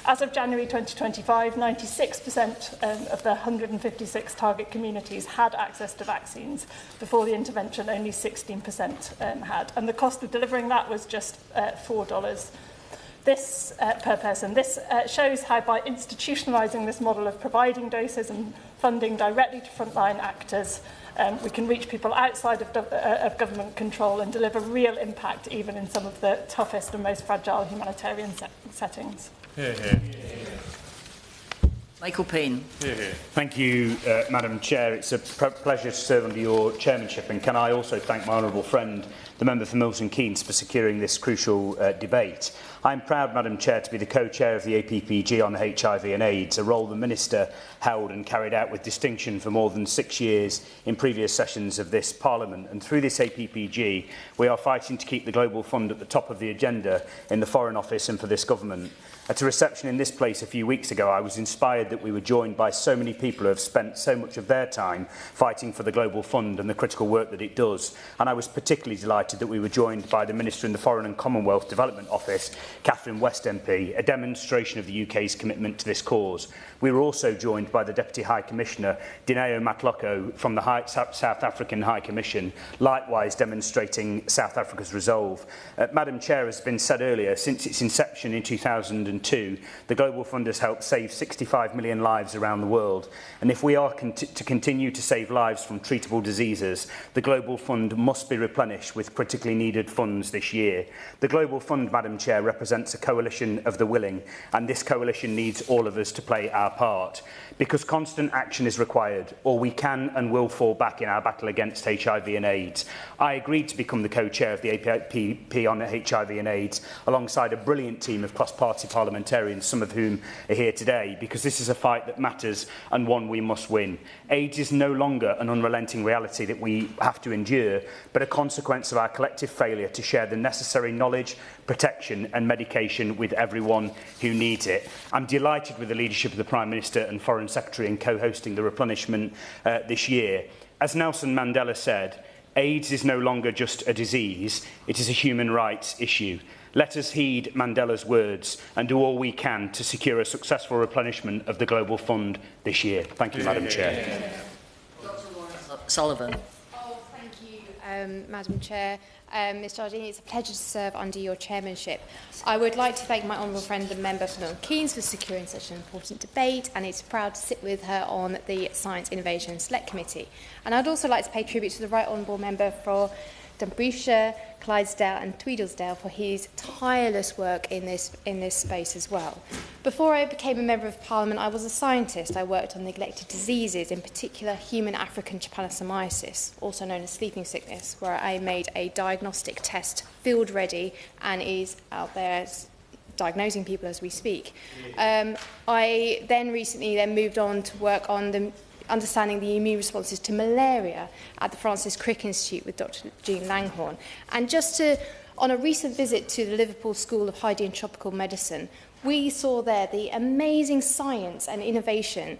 Speaker 14: As of January 2025, 96% of the 156 target communities had access to vaccines. Before the intervention, only 16% had. And the cost of delivering that was just $4 per person. This shows how by institutionalising this model of providing doses and funding directly to frontline actors, we can reach people outside of government control and deliver real impact even in some of the toughest and most fragile humanitarian settings.
Speaker 15: Hear, hear.
Speaker 1: Michael Payne.
Speaker 15: Hear, hear. Thank you, Madam Chair. It's a pleasure to serve under your chairmanship, and can I also thank my honourable friend, the member for Milton Keynes, for securing this crucial debate. I'm proud, Madam Chair, to be the co-chair of the APPG on HIV and AIDS, a role the Minister held and carried out with distinction for more than 6 years in previous sessions of this Parliament. And through this APPG, we are fighting to keep the Global Fund at the top of the agenda in the Foreign Office and for this Government. At a reception in this place a few weeks ago, I was inspired that we were joined by so many people who have spent so much of their time fighting for the Global Fund and the critical work that it does. And I was particularly delighted that we were joined by the Minister in the Foreign and Commonwealth Development Office, Catherine West MP, a demonstration of the UK's commitment to this cause. We were also joined by the Deputy High Commissioner, Dineo Matloko, from the South African High Commission, likewise demonstrating South Africa's resolve. Madam Chair, as has been said earlier, since its inception in 2002, the Global Fund has helped save 65 million lives around the world. And if we are to continue to save lives from treatable diseases, the Global Fund must be replenished with critically needed funds this year. The Global Fund, Madam Chair, represents a coalition of the willing, and this coalition needs all of us to play our part. Because constant action is required, or we can and will fall back in our battle against HIV and AIDS. I agreed to become the co-chair of the APP on HIV and AIDS, alongside a brilliant team of cross-party parliamentarians, some of whom are here today, because this is a fight that matters and one we must win. AIDS is no longer an unrelenting reality that we have to endure, but a consequence of our collective failure to share the necessary knowledge, protection and medication with everyone who needs it. I'm delighted with the leadership of the Prime Minister and Foreign Secretary in co-hosting the replenishment this year. As Nelson Mandela said, AIDS is no longer just a disease, it is a human rights issue. Let us heed Mandela's words and do all we can to secure a successful replenishment of the Global Fund this year. Thank you, Madam Chair.
Speaker 1: Sullivan.
Speaker 3: Oh, thank you, Madam Chair. Ms Jardine, it's a pleasure to serve under your chairmanship. I would like to thank my honourable friend, the member for Milton Keynes, for securing such an important debate, and it's proud to sit with her on the Science Innovation Select Committee. And I'd also like to pay tribute to the right honourable member for Dumbriefshire, Clydesdale and Tweedledale for his tireless work in this space as well. Before I became a Member of Parliament, I was a scientist. I worked on neglected diseases, in particular human African trypanosomiasis, also known as sleeping sickness, where I made a diagnostic test field ready and is out there diagnosing people as we speak. I then recently moved on to work on understanding the immune responses to malaria at the Francis Crick Institute with Dr. Jean Langhorne. And on a recent visit to the Liverpool School of Hygiene and Tropical Medicine, we saw there the amazing science and innovation,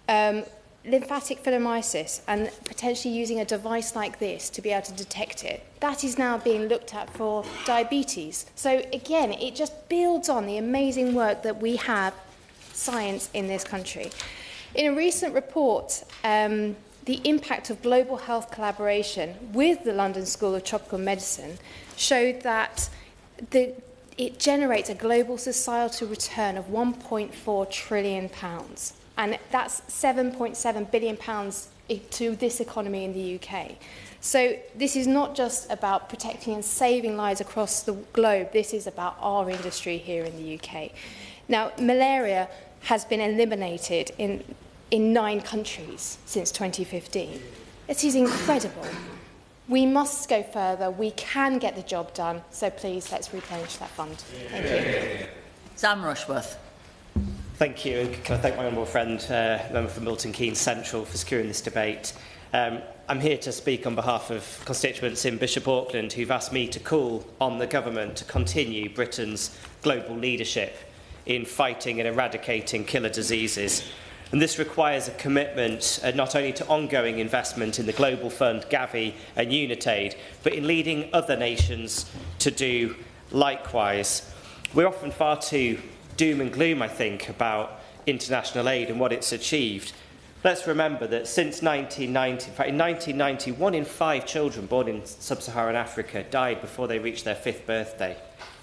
Speaker 3: lymphatic filomyces, and potentially using a device like this to be able to detect it. That is now being looked at for diabetes. So again, it just builds on the amazing work that we have science in this country. In a recent report, the impact of global health collaboration with the London School of Tropical Medicine showed that it generates a global societal return of £1.4 trillion. And that's £7.7 billion to this economy in the UK. So this is not just about protecting and saving lives across the globe. This is about our industry here in the UK. Now, malaria has been eliminated in 9 countries since 2015. It is incredible. We must go further. We can get the job done. So please, let's replenish that fund. Thank you.
Speaker 1: Sam Rushworth.
Speaker 16: Thank you. And can I thank my honourable friend, member for Milton Keynes Central, for securing this debate. I'm here to speak on behalf of constituents in Bishop Auckland who've asked me to call on the government to continue Britain's global leadership in fighting and eradicating killer diseases. And this requires a commitment not only to ongoing investment in the Global Fund, Gavi and Unitaid, but in leading other nations to do likewise. We're often far too doom and gloom, I think, about international aid and what it's achieved. Let's remember that since 1990, in fact in 1990, 1 in 5 children born in sub-Saharan Africa died before they reached their 5th birthday.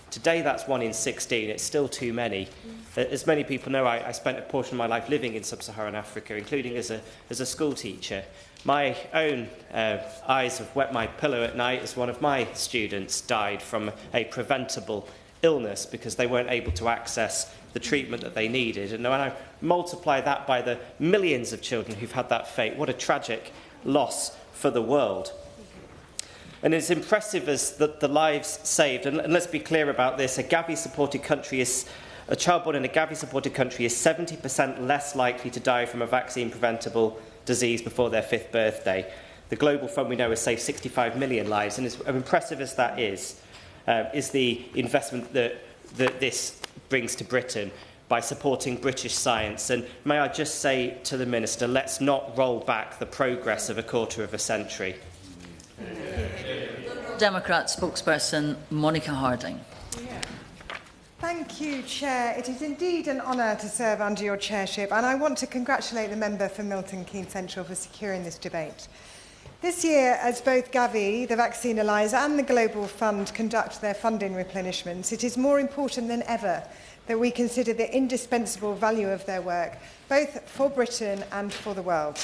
Speaker 16: Today that's 1 in 16, it's still too many. As many people know, I spent a portion of my life living in sub-Saharan Africa, including as a school teacher. My own eyes have wet my pillow at night as one of my students died from a preventable illness because they weren't able to access the treatment that they needed. And when I multiply that by the millions of children who've had that fate, what a tragic loss for the world. And as impressive as the lives saved, and let's be clear about this, a Gavi-supported country a child born in a Gavi-supported country is 70% less likely to die from a vaccine-preventable disease before their 5th birthday. The Global Fund, we know, has saved 65 million lives, and as impressive as that is the investment that this brings to Britain by supporting British science. And may I just say to the Minister, let's not roll back the progress of a quarter of a century.
Speaker 1: Democrat spokesperson Monica Harding.
Speaker 17: Thank you, Chair. It is indeed an honour to serve under your chairship, and I want to congratulate the member for Milton Keynes Central for securing this debate. This year, as both Gavi, the Vaccine Alliance and the Global Fund conduct their funding replenishments, it is more important than ever that we consider the indispensable value of their work, both for Britain and for the world.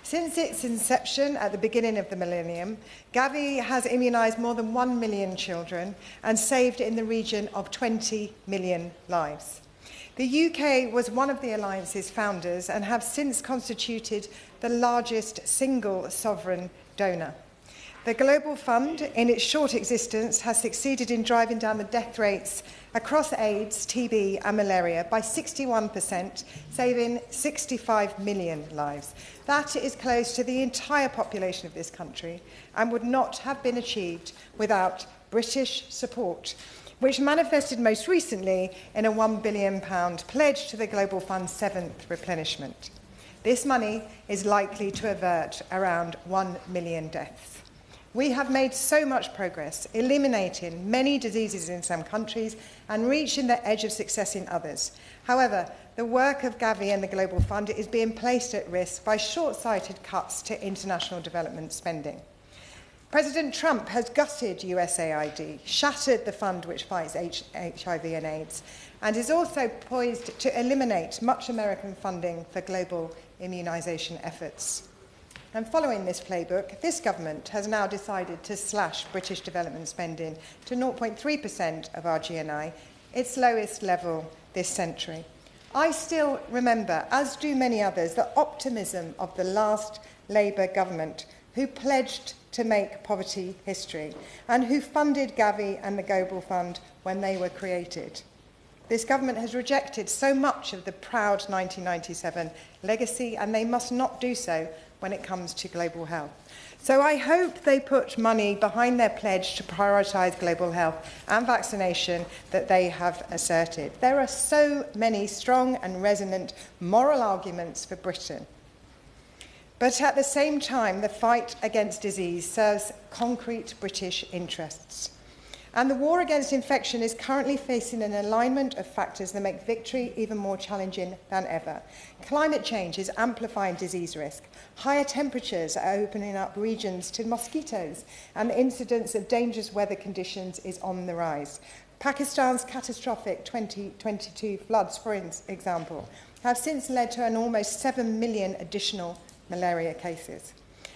Speaker 17: Since its inception at the beginning of the millennium, Gavi has immunised more than 1 million children and saved in the region of 20 million lives. The UK was one of the Alliance's founders and have since constituted the largest single sovereign donor. The Global Fund, in its short existence, has succeeded in driving down the death rates across AIDS, TB and malaria by 61%, saving 65 million lives. That is close to the entire population of this country and would not have been achieved without British support, which manifested most recently in a £1 billion pledge to the Global Fund's 7th replenishment. This money is likely to avert around 1 million deaths. We have made so much progress, eliminating many diseases in some countries and reaching the edge of success in others. However, the work of Gavi and the Global Fund is being placed at risk by short-sighted cuts to international development spending. President Trump has gutted USAID, shattered the fund which fights HIV and AIDS, and is also poised to eliminate much American funding for global immunisation efforts. And following this playbook, this government has now decided to slash British development spending to 0.3% of our GNI, its lowest level this century. I still remember, as do many others, the optimism of the last Labour government who pledged to make poverty history and who funded Gavi and the Global Fund when they were created. This government has rejected so much of the proud 1997 legacy, and they must not do so when it comes to global health. So I hope they put money behind their pledge to prioritise global health and vaccination that they have asserted. There are so many strong and resonant moral arguments for Britain. But at the same time, the fight against disease serves concrete British interests. And the war against infection is currently facing an alignment of factors that make victory even more challenging than ever. Climate change is amplifying disease risk. Higher temperatures are opening up regions to mosquitoes, and the incidence of dangerous weather conditions is on the rise. Pakistan's catastrophic 2022 floods, for example, have since led to an almost 7 million additional malaria cases.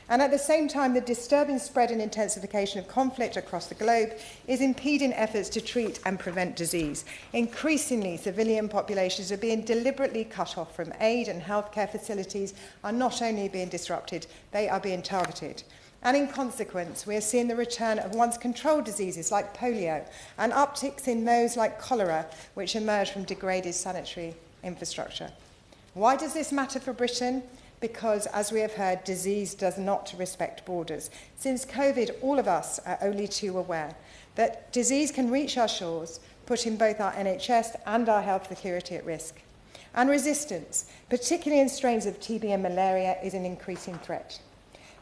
Speaker 17: And at the same time, the disturbing spread and intensification of conflict across the globe is impeding efforts to treat and prevent disease. Increasingly, civilian populations are being deliberately cut off from aid, and healthcare facilities are not only being disrupted, they are being targeted. And in consequence, we are seeing the return of once controlled diseases like polio and upticks in those like cholera, which emerge from degraded sanitary infrastructure. Why does this matter for Britain? Because, as we have heard, disease does not respect borders. Since COVID, all of us are only too aware that disease can reach our shores, putting both our NHS and our health security at risk. And resistance, particularly in strains of TB and malaria, is an increasing threat.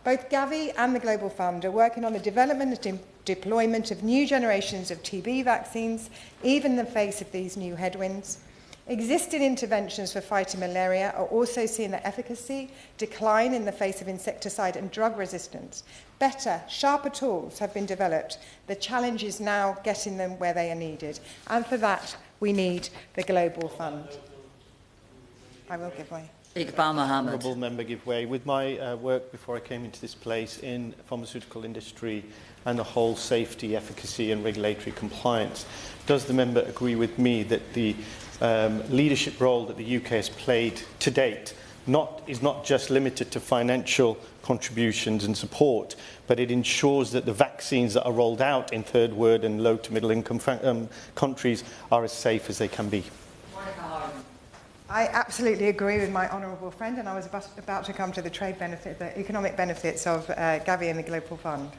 Speaker 17: Both Gavi and the Global Fund are working on the development and deployment of new generations of TB vaccines, even in the face of these new headwinds. Existing interventions for fighting malaria are also seeing their efficacy decline in the face of insecticide and drug resistance. Better, sharper tools have been developed. The challenge is now getting them where they are needed. And for that, we need the Global Fund. I will give way.
Speaker 1: Iqbal Mohammed.
Speaker 6: Honourable member give way. With my work before I came into this place in pharmaceutical industry and the whole safety, efficacy and regulatory compliance, does the member agree with me that the leadership role that the UK has played to date is not just limited to financial contributions and support, but it ensures that the vaccines that are rolled out in third world and low to middle income countries are as safe as they can be?
Speaker 17: I absolutely agree with my honourable friend, and I was about to come to the trade benefit, the economic benefits of Gavi and the Global Fund.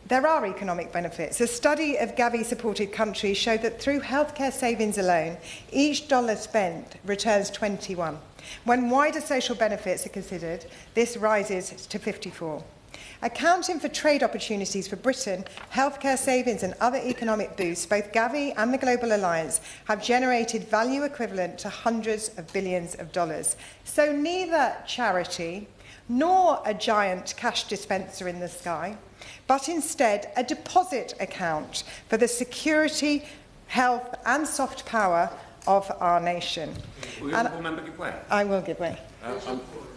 Speaker 17: There are economic benefits. A study of Gavi-supported countries showed that through healthcare savings alone, each dollar spent returns 21. When wider social benefits are considered, this rises to 54. Accounting for trade opportunities for Britain, healthcare savings and other economic boosts, both Gavi and the Global Alliance have generated value equivalent to hundreds of billions of dollars. So neither charity nor a giant cash dispenser in the sky, but instead a deposit account for the security, health and soft power of our nation.
Speaker 18: Will the honourable member give way?
Speaker 17: I will give way.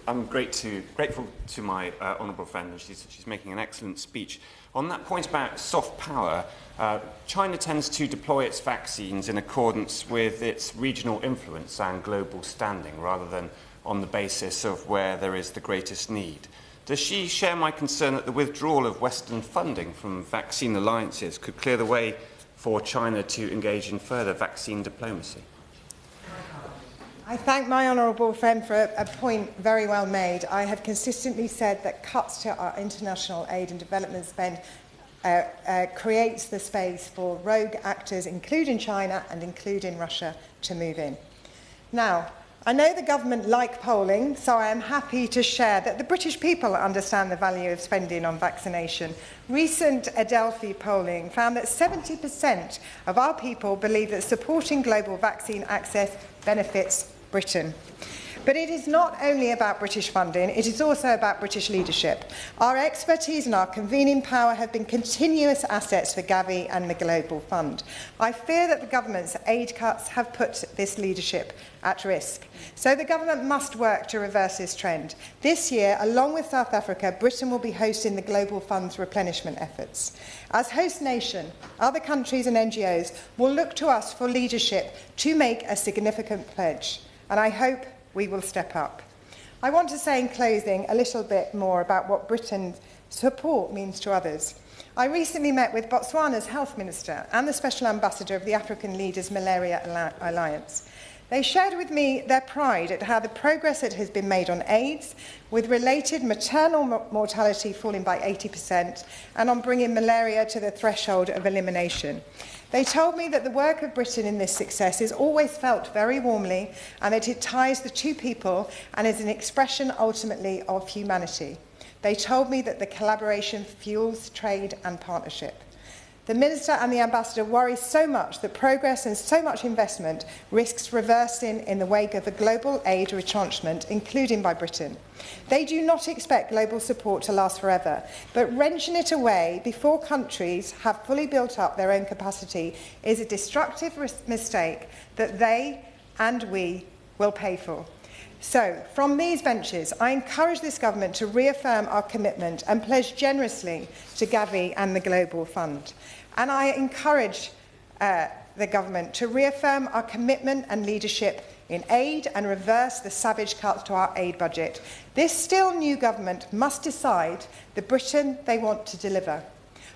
Speaker 18: I'm grateful to my honourable friend, and she's making an excellent speech. On that point about soft power, China tends to deploy its vaccines in accordance with its regional influence and global standing, rather than on the basis of where there is the greatest need. Does she share my concern that the withdrawal of Western funding from vaccine alliances could clear the way for China to engage in further vaccine diplomacy?
Speaker 17: I thank my honourable friend for a point very well made. I have consistently said that cuts to our international aid and development spend creates the space for rogue actors, including China and including Russia, to move in. Now, I know the government like polling, so I am happy to share that the British people understand the value of spending on vaccination. Recent Adelphi polling found that 70% of our people believe that supporting global vaccine access benefits Britain. But it is not only about British funding, it is also about British leadership. Our expertise and our convening power have been continuous assets for Gavi and the Global Fund. I fear that the government's aid cuts have put this leadership at risk. So the government must work to reverse this trend. This year, along with South Africa, Britain will be hosting the Global Fund's replenishment efforts. As host nation, other countries and NGOs will look to us for leadership to make a significant pledge, and I hope we will step up. I want to say in closing a little bit more about what Britain's support means to others. I recently met with Botswana's Health Minister and the Special Ambassador of the African Leaders Malaria Alliance. They shared with me their pride at how the progress that has been made on AIDS, with related maternal mortality falling by 80%, and on bringing malaria to the threshold of elimination. They told me that the work of Britain in this success is always felt very warmly, and that it ties the two people and is an expression ultimately of humanity. They told me that the collaboration fuels trade and partnership. The Minister and the Ambassador worry so much that progress and so much investment risks reversing in the wake of a global aid retrenchment, including by Britain. They do not expect global support to last forever, but wrenching it away before countries have fully built up their own capacity is a destructive mistake that they and we will pay for. So, from these benches, I encourage this government to reaffirm our commitment and pledge generously to Gavi and the Global Fund. And I encourage the government to reaffirm our commitment and leadership in aid and reverse the savage cuts to our aid budget. This still new government must decide the Britain they want to deliver.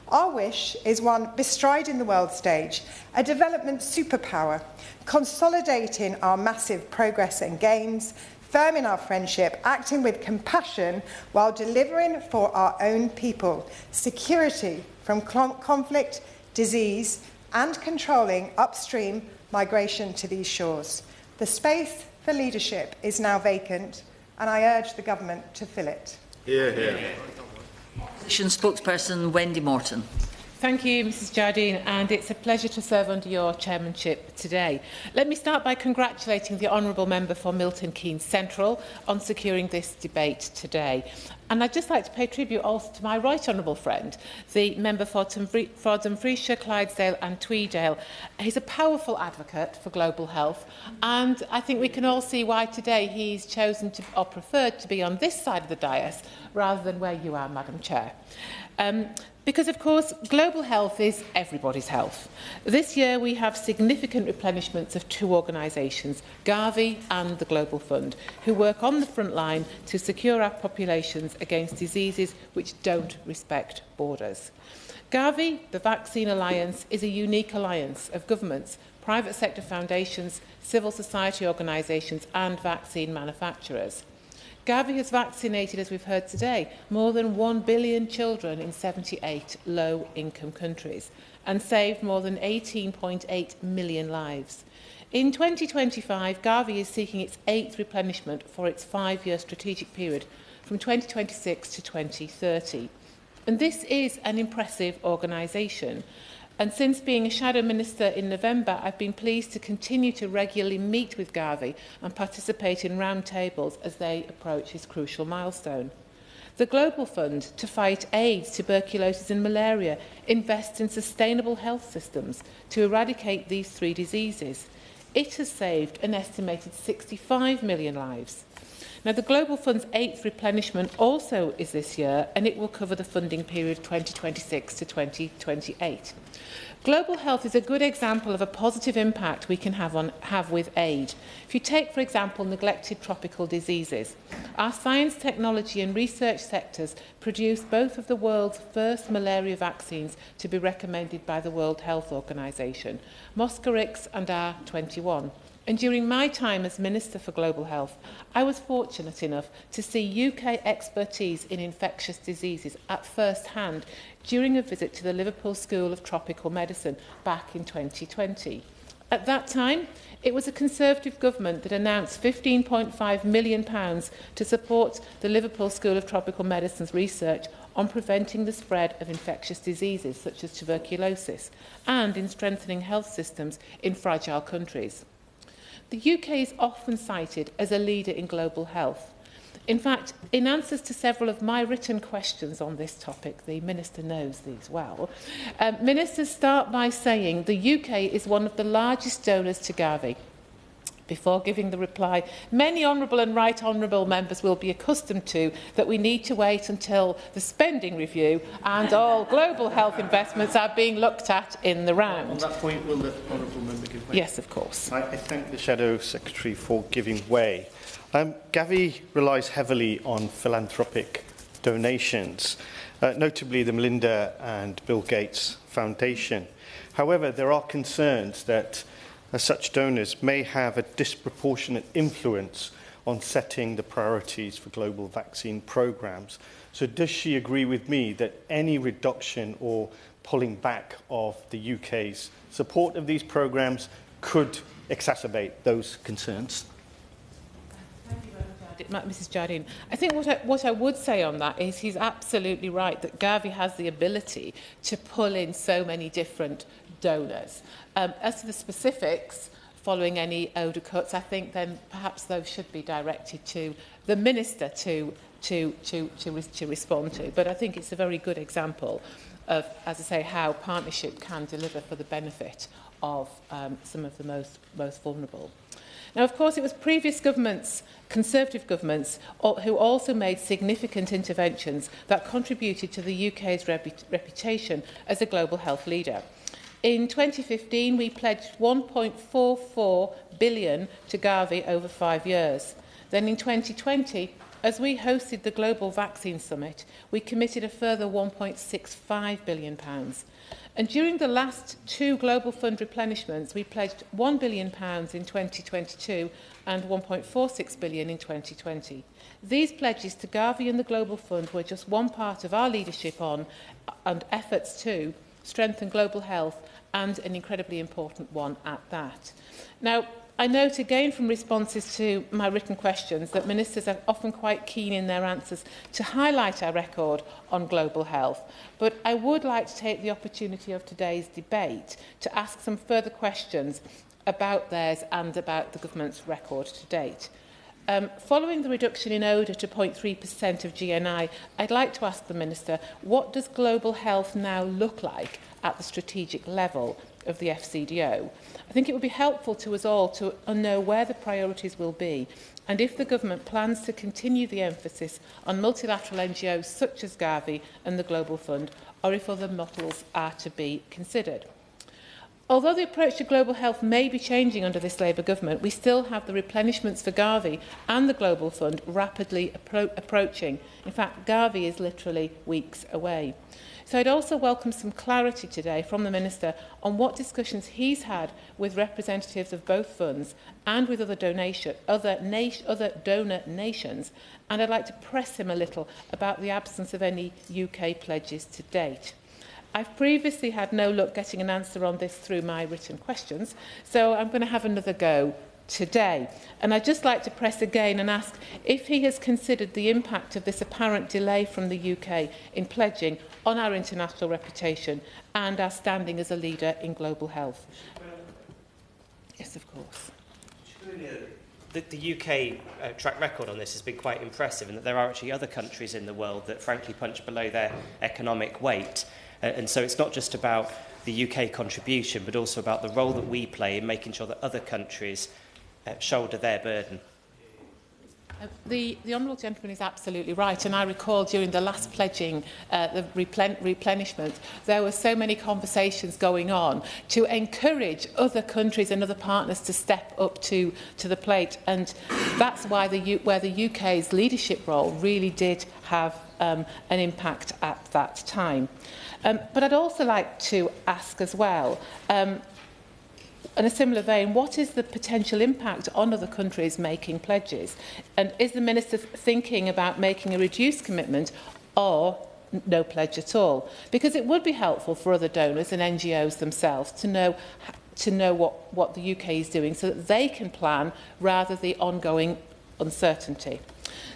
Speaker 17: Our wish is one bestriding the world stage, a development superpower, consolidating our massive progress and gains, firming our friendship, acting with compassion while delivering for our own people, security from conflict, disease, and controlling upstream migration to these shores. The space for leadership is now vacant, and I urge the government to fill it.
Speaker 12: Hear, hear.
Speaker 1: Opposition spokesperson Wendy Morton.
Speaker 19: Thank you, Mrs Jardine, and it's a pleasure to serve under your chairmanship today. Let me start by congratulating the Honourable Member for Milton Keynes Central on securing this debate today. And I'd just like to pay tribute also to my right honourable friend, the member for Dumfriesshire, Clydesdale and Tweedale. He's a powerful advocate for global health, and I think we can all see why today he's chosen to, or preferred to be on this side of the dais rather than where you are, Madam Chair. Because, of course, global health is everybody's health. This year we have significant replenishments of two organisations, Gavi and the Global Fund, who work on the front line to secure our populations against diseases which don't respect borders. Gavi, the Vaccine Alliance, is a unique alliance of governments, private sector foundations, civil society organisations and vaccine manufacturers. Gavi has vaccinated, as we've heard today, more than 1 billion children in 78 low-income countries and saved more than 18.8 million lives. In 2025, Gavi is seeking its 8th replenishment for its 5-year strategic period from 2026 to 2030. And this is an impressive organisation. And since being a Shadow Minister in November, I've been pleased to continue to regularly meet with Gavi and participate in roundtables as they approach this crucial milestone. The Global Fund, to fight AIDS, tuberculosis and malaria, invests in sustainable health systems to eradicate these 3 diseases. It has saved an estimated 65 million lives. Now, the Global Fund's 8th replenishment also is this year, and it will cover the funding period 2026 to 2028. Global health is a good example of a positive impact we can have with aid. If you take, for example, neglected tropical diseases, our science, technology and research sectors produce both of the world's first malaria vaccines to be recommended by the World Health Organization, Mosquirix and R21. And during my time as Minister for Global Health, I was fortunate enough to see UK expertise in infectious diseases at first hand during a visit to the Liverpool School of Tropical Medicine back in 2020. At that time, it was a Conservative government that announced £15.5 million to support the Liverpool School of Tropical Medicine's research on preventing the spread of infectious diseases such as tuberculosis and in strengthening health systems in fragile countries. The UK is often cited as a leader in global health. In fact, in answers to several of my written questions on this topic, the Minister knows these well, ministers start by saying the UK is one of the largest donors to Gavi. Before giving the reply, many honourable and right honourable members will be accustomed to that we need to wait until the spending review and all global health investments are being looked at in the round.
Speaker 6: On that point, will the honourable member give way?
Speaker 19: Yes, of course.
Speaker 6: I thank the Shadow Secretary for giving way. Gavi relies heavily on philanthropic donations, notably the Melinda and Bill Gates Foundation. However, there are concerns that such donors may have a disproportionate influence on setting the priorities for global vaccine programs. So does she agree with me that any reduction or pulling back of the UK's support of these programs could exacerbate those concerns?
Speaker 19: Mrs Jardine, I think what I would say on that is he's absolutely right that Gavi has the ability to pull in so many different donors. As to the specifics, following any ODA cuts, I think then perhaps those should be directed to the Minister to respond to. But I think it's a very good example of, as I say, how partnership can deliver for the benefit of some of the most vulnerable. Now, of course, it was previous governments, Conservative governments, who also made significant interventions that contributed to the UK's reputation as a global health leader. In 2015, we pledged £1.44 billion to Gavi over 5 years. Then in 2020, as we hosted the Global Vaccine Summit, we committed a further £1.65 billion. And during the last 2 Global Fund replenishments, we pledged £1 billion in 2022 and £1.46 billion in 2020. These pledges to Gavi and the Global Fund were just one part of our leadership on and efforts to strengthen global health, and an incredibly important one at that. Now, I note again from responses to my written questions that ministers are often quite keen in their answers to highlight our record on global health, but I would like to take the opportunity of today's debate to ask some further questions about theirs and about the government's record to date. Following the reduction in ODA to 0.3% of GNI, I'd like to ask the Minister, what does global health now look like at the strategic level of the FCDO? I think it would be helpful to us all to know where the priorities will be and if the government plans to continue the emphasis on multilateral NGOs such as Gavi and the Global Fund, or if other models are to be considered. Although the approach to global health may be changing under this Labour government, we still have the replenishments for Gavi and the Global Fund rapidly approaching. In fact, Gavi is literally weeks away. So I'd also welcome some clarity today from the Minister on what discussions he's had with representatives of both funds and with other donor nations, and I'd like to press him a little about the absence of any UK pledges to date. I've previously had no luck getting an answer on this through my written questions, so I'm going to have another go today. And I'd just like to press again and ask if he has considered the impact of this apparent delay from the UK in pledging on our international reputation and our standing as a leader in global health. Yes, of course.
Speaker 16: The UK track record on this has been quite impressive, in that there are actually other countries in the world that frankly punch below their economic weight. And so it's not just about the UK contribution, but also about the role that we play in making sure that other countries shoulder their burden.
Speaker 19: The honourable gentleman is absolutely right, and I recall during the last pledging, the replenishment, there were so many conversations going on to encourage other countries and other partners to step up to the plate, and that's why where the UK's leadership role really did have an impact at that time. But I'd also like to ask as well, in a similar vein, what is the potential impact on other countries making pledges? And is the Minister thinking about making a reduced commitment or no pledge at all? Because it would be helpful for other donors and NGOs themselves to know to know what the UK is doing so that they can plan rather than the ongoing uncertainty.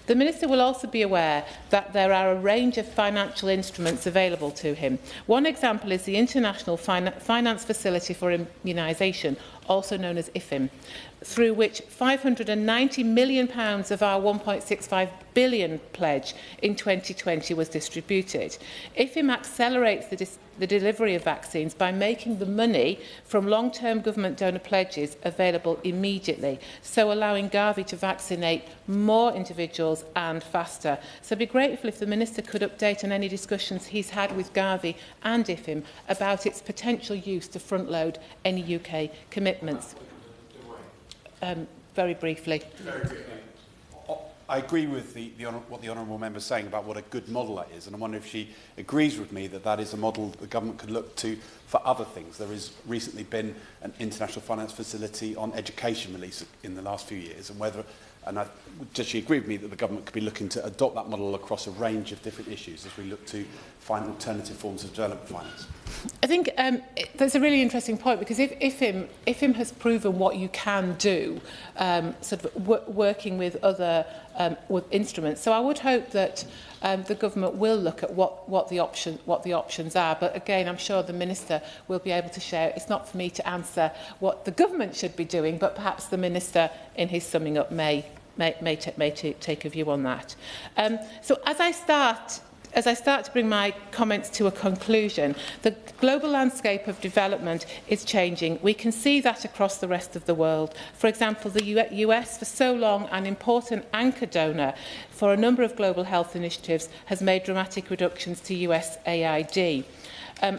Speaker 19: The Minister will also be aware that there are a range of financial instruments available to him. One example is the International Finance Facility for Immunisation, also known as IFIM, through which £590 million of our £1.65 billion pledge in 2020 was distributed. IFIM accelerates the delivery of vaccines by making the money from long-term government donor pledges available immediately, so allowing Gavi to vaccinate more individuals and faster. So I'd be grateful if the Minister could update on any discussions he's had with Gavi and IFIM about its potential use to front-load any UK commitments. Very briefly.
Speaker 20: I agree with what the Honourable Member is saying about what a good model that is, and I wonder if she agrees with me that that is a model the government could look to for other things. There has recently been an international finance facility on education release in the last few years, and does she agree with me that the government could be looking to adopt that model across a range of different issues as we look to find alternative forms of development finance?
Speaker 19: I think that's a really interesting point, because if IFIM has proven what you can do, sort of working with other with instruments, so I would hope that the government will look at what the options are. But again, I'm sure the Minister will be able to share. It's not for me to answer what the government should be doing, but perhaps the Minister, in his summing up, may take a view on that. So as I start to bring my comments to a conclusion, the global landscape of development is changing. We can see that across the rest of the world. For example, the US, for so long an important anchor donor for a number of global health initiatives, has made dramatic reductions to US AID.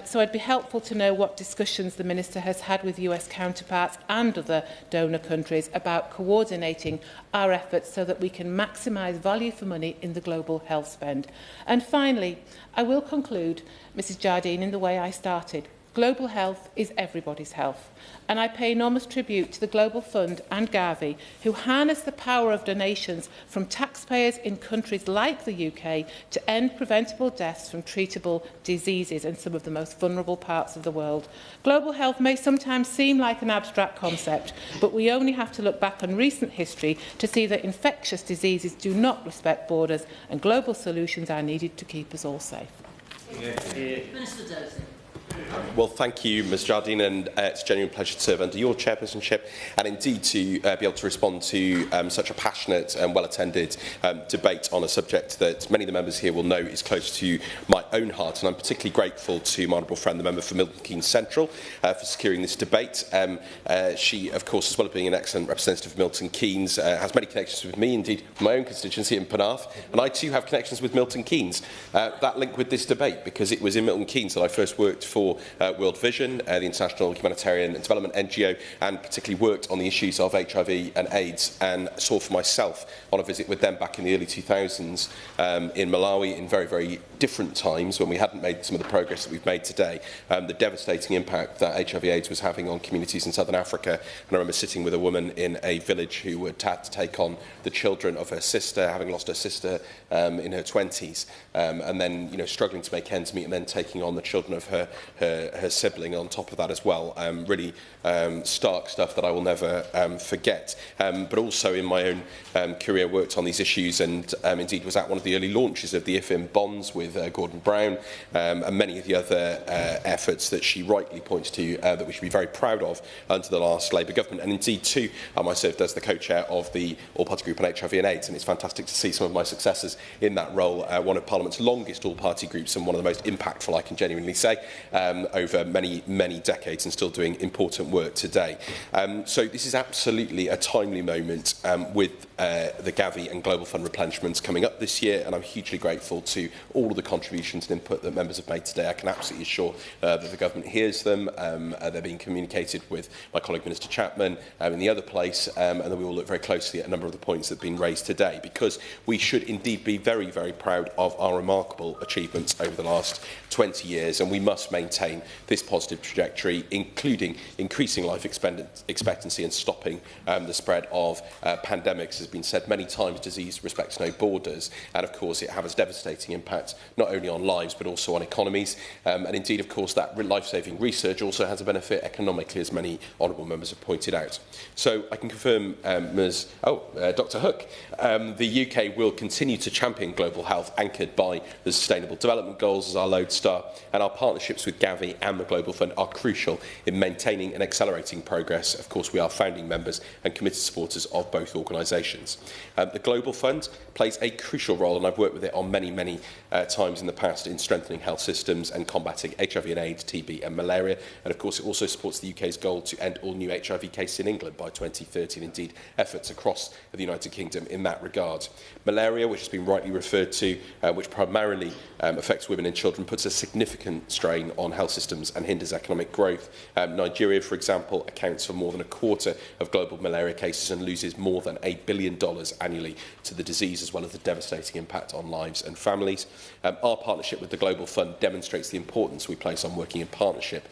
Speaker 19: So I'd be helpful to know what discussions the Minister has had with US counterparts and other donor countries about coordinating our efforts so that we can maximise value for money in the global health spend. And finally, I will conclude, Mrs Jardine, in the way I started. Global health is everybody's health, and I pay enormous tribute to the Global Fund and Gavi, who harness the power of donations from taxpayers in countries like the UK to end preventable deaths from treatable diseases in some of the most vulnerable parts of the world. Global health may sometimes seem like an abstract concept, but we only have to look back on recent history to see that infectious diseases do not respect borders, and global solutions are needed to keep us all safe.
Speaker 1: Minister Dozy.
Speaker 21: Well, thank you, Ms Jardine, and it's a genuine pleasure to serve under your chairpersonship, and indeed to be able to respond to such a passionate and well-attended debate on a subject that many of the members here will know is close to my own heart. And I'm particularly grateful to my honourable friend, the member for Milton Keynes Central, for securing this debate. She, of course, as well as being an excellent representative of Milton Keynes, has many connections with me, indeed my own constituency in Penarth, and I too have connections with Milton Keynes. That link with this debate, because it was in Milton Keynes that I first worked for World Vision, the international humanitarian and development NGO, and particularly worked on the issues of HIV and AIDS, and saw for myself on a visit with them back in the early 2000s in Malawi, in very, very different times when we hadn't made some of the progress that we've made today, the devastating impact that HIV AIDS was having on communities in southern Africa. And I remember sitting with a woman in a village who had had to take on the children of her sister, having lost her sister in her 20s, and then struggling to make ends meet, and then taking on the children of her sibling on top of that as well. Really stark stuff that I will never forget. But also in my own career worked on these issues, and indeed was at one of the early launches of the IFIM bonds with Gordon Brown, and many of the other efforts that she rightly points to that we should be very proud of under the last Labour government. And indeed too, I served as the co-chair of the All-Party Group on HIV and AIDS, and it's fantastic to see some of my successors in that role. One of Parliament's longest all-party groups, and one of the most impactful, I can genuinely say, over many, many decades, and still doing important work today. So this is absolutely a timely moment with the Gavi and Global Fund replenishments coming up this year, and I'm hugely grateful to all of the contributions and input that members have made today. I can absolutely assure that the government hears them. They're being communicated with my colleague Minister Chapman in the other place, and then we will look very closely at a number of the points that have been raised today, because we should indeed be very, very proud of our remarkable achievements over the last 20 years, and we must maintain maintain this positive trajectory, including increasing life expectancy and stopping the spread of pandemics. Has been said many times, disease respects no borders, and of course it has a devastating impact not only on lives but also on economies. And indeed, of course, that life-saving research also has a benefit economically, as many honourable members have pointed out. So I can confirm, Dr Hook, the UK will continue to champion global health anchored by the Sustainable Development Goals as our lodestar, and our partnerships with Gavi and the Global Fund are crucial in maintaining and accelerating progress. Of course, we are founding members and committed supporters of both organisations. The Global Fund plays a crucial role, and I've worked with it on many times in the past in strengthening health systems and combating HIV and AIDS, TB and malaria. And of course, it also supports the UK's goal to end all new HIV cases in England by 2030, and indeed efforts across the United Kingdom in that regard. Malaria, which has been rightly referred to, which primarily affects women and children, puts a significant strain on health systems and hinders economic growth. Nigeria, for example, accounts for more than a quarter of global malaria cases and loses more than $8 billion annually to the disease, as well as the devastating impact on lives and families. Our partnership with the Global Fund demonstrates the importance we place on working in partnership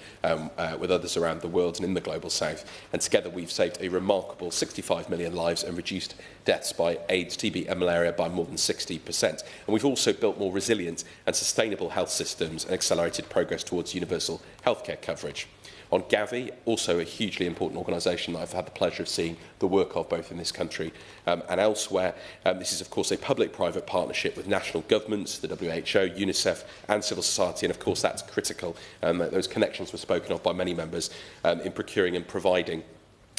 Speaker 21: with others around the world and in the Global South. And together we've saved a remarkable 65 million lives and reduced deaths by AIDS, TB and malaria by more than 60%. And we've also built more resilient and sustainable health systems and accelerated progress towards universal healthcare coverage. On Gavi, also a hugely important organisation that I've had the pleasure of seeing the work of both in this country and elsewhere. This is, of course, a public-private partnership with national governments, the WHO, UNICEF and civil society, and of course that's critical. Those connections were spoken of by many members in procuring and providing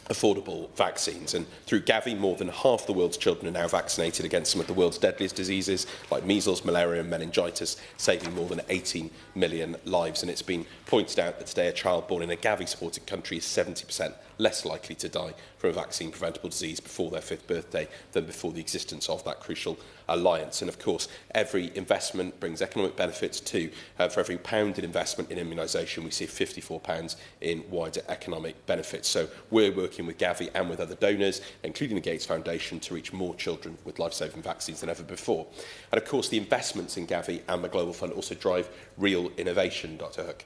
Speaker 21: affordable vaccines. And through Gavi, more than half the world's children are now vaccinated against some of the world's deadliest diseases like measles, malaria and meningitis, saving more than 18 million lives. And it's been pointed out that today a child born in a Gavi-supported country is 70% less likely to die from a vaccine-preventable disease before their 5th birthday than before the existence of that crucial alliance. And of course, every investment brings economic benefits too. For every pound in investment in immunisation, we see £54 in wider economic benefits. So we're working with Gavi and with other donors, including the Gates Foundation, to reach more children with life-saving vaccines than ever before. And of course, the investments in Gavi and the Global Fund also drive real innovation, Dr Hook.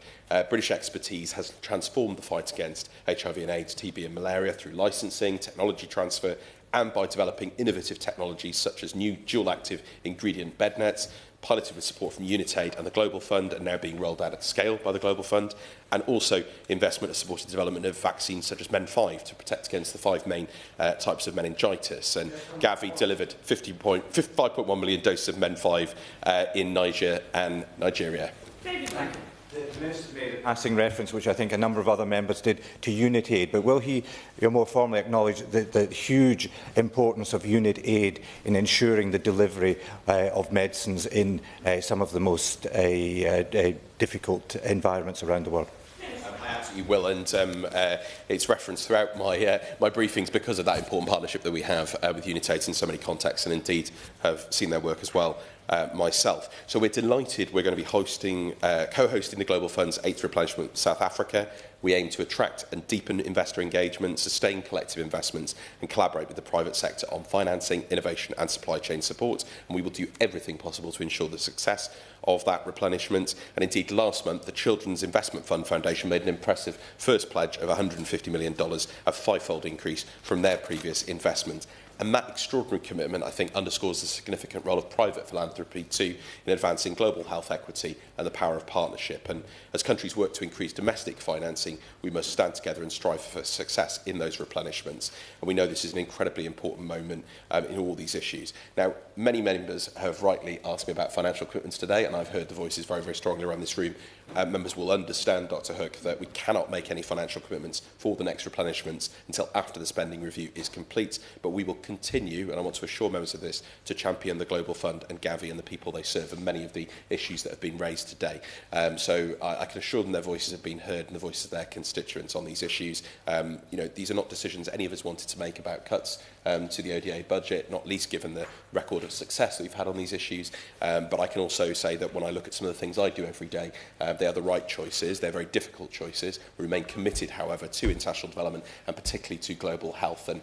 Speaker 21: British expertise has transformed the fight against HIV and AIDS, TB and malaria through licensing, technology transfer, and by developing innovative technologies such as new dual-active ingredient bed nets, piloted with support from Unitaid and the Global Fund, and now being rolled out at scale by the Global Fund, and also investment has supported the development of vaccines such as Men5 to protect against the 5 main types of meningitis. And Gavi delivered 5.1 million doses of Men5 in Niger and Nigeria.
Speaker 5: The Minister made a passing reference, which I think a number of other members did, to Unitaid, but will he more formally acknowledge the huge importance of Unitaid in ensuring the delivery of medicines in some of the most difficult environments around the world?
Speaker 21: I absolutely will, and it's referenced throughout my briefings because of that important partnership that we have with Unitaid in so many contexts, and indeed have seen their work as well myself. So we're delighted we're going to be co-hosting the Global Fund's 8th replenishment with South Africa. We aim to attract and deepen investor engagement, sustain collective investments and collaborate with the private sector on financing, innovation and supply chain support. And we will do everything possible to ensure the success of that replenishment. And indeed, last month, the Children's Investment Fund Foundation made an impressive first pledge of $150 million, a 5-fold increase from their previous investment. And that extraordinary commitment, I think, underscores the significant role of private philanthropy too in advancing global health equity and the power of partnership. And as countries work to increase domestic financing, we must stand together and strive for success in those replenishments. And we know this is an incredibly important moment in all these issues. Now, many members have rightly asked me about financial commitments today, and I've heard the voices very, very strongly around this room. Members will understand, Dr Hook, that we cannot make any financial commitments for the next replenishments until after the spending review is complete. But we will continue, and I want to assure members of this, to champion the Global Fund and Gavi and the people they serve and many of the issues that have been raised today. So I can assure them their voices have been heard and the voices of their constituents on these issues. These are not decisions any of us wanted to make about cuts to the ODA budget, not least given the record of success that we've had on these issues. But I can also say that when I look at some of the things I do every day, they are the right choices. They're very difficult choices. We remain committed, however, to international development and particularly to global health. And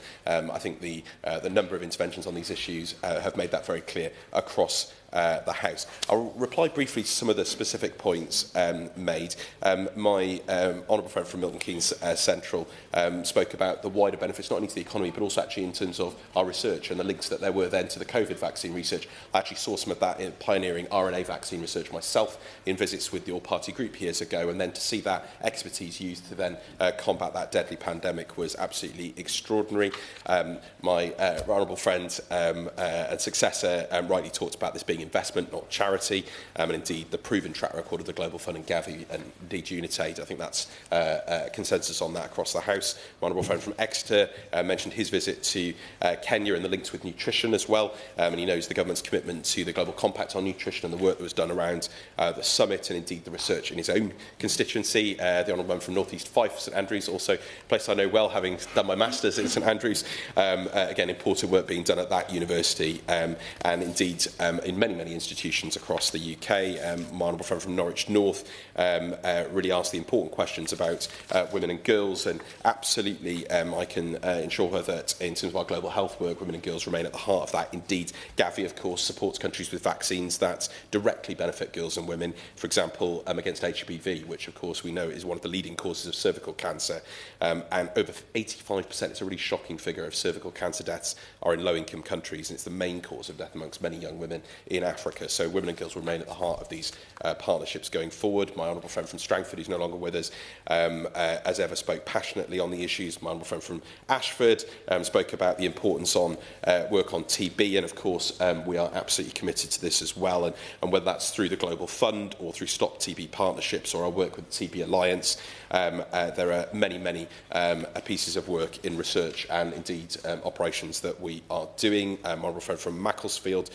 Speaker 21: I think the number of interventions on these issues have made that very clear across the House. I'll reply briefly to some of the specific points made. My honourable friend from Milton Keynes Central spoke about the wider benefits, not only to the economy, but also actually in terms of our research and the links that there were then to the COVID vaccine research. I actually saw some of that in pioneering RNA vaccine research myself in visits with the all-party group years ago, and then to see that expertise used to then combat that deadly pandemic was absolutely extraordinary. My honourable friend and successor rightly talked about this being investment, not charity, and indeed the proven track record of the Global Fund and Gavi and indeed Unitaid. I think that's consensus on that across the House. My honourable friend from Exeter mentioned his visit to Kenya and the links with nutrition as well, and he knows the government's commitment to the Global Compact on nutrition and the work that was done around the summit and indeed the research in his own constituency. The honourable member from North East Fife, St Andrews, also a place I know well, having done my masters in St Andrews. Again, important work being done at that university, and indeed in many institutions across the UK. My honourable friend from Norwich North really asked the important questions about women and girls, and absolutely I can ensure her that in terms of our global health work, women and girls remain at the heart of that. Indeed, Gavi, of course, supports countries with vaccines that directly benefit girls and women, for example, against HPV, which of course we know is one of the leading causes of cervical cancer, and over 85%, it's a really shocking figure, of cervical cancer deaths are in low-income countries, and it's the main cause of death amongst many young women in Africa. So women and girls remain at the heart of these partnerships going forward. My honourable friend from Strangford, who's no longer with us, as ever spoke passionately on the issues. My honourable friend from Ashford spoke about the importance on work on TB, and of course we are absolutely committed to this as well, and whether that's through the Global Fund or through Stop TB partnerships or our work with the TB Alliance, there are many pieces of work in research and indeed operations that we are doing. My honourable friend from Macclesfield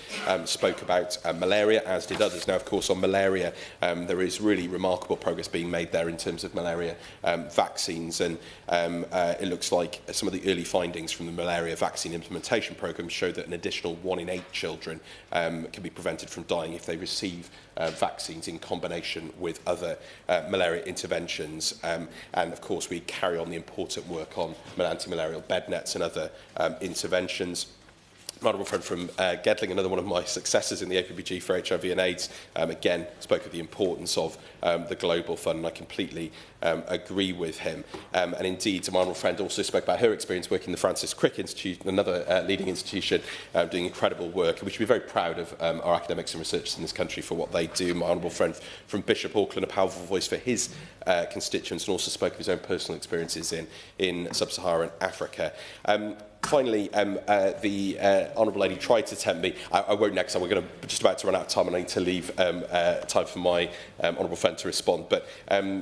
Speaker 21: spoke about malaria, as did others. Now, of course, on malaria, there is really remarkable progress being made there in terms of malaria vaccines, and it looks like some of the early findings from the malaria vaccine implementation programme show that an additional 1 in 8 children can be prevented from dying if they receive vaccines in combination with other malaria interventions. And of course, we carry on the important work on anti-malarial bed nets and other interventions. My honourable friend from Gedling, another one of my successors in the APBG for HIV and AIDS, again spoke of the importance of the Global Fund, and I completely agree with him. And indeed, my honourable friend also spoke about her experience working in the Francis Crick Institute, another leading institution, doing incredible work, and we should be very proud of our academics and researchers in this country for what they do. My honourable friend from Bishop Auckland, a powerful voice for his constituents, and also spoke of his own personal experiences in sub-Saharan Africa. Finally, the honourable lady tried to tempt me. I won't next time. We're just about to run out of time, and I need to leave time for my honourable friend to respond. But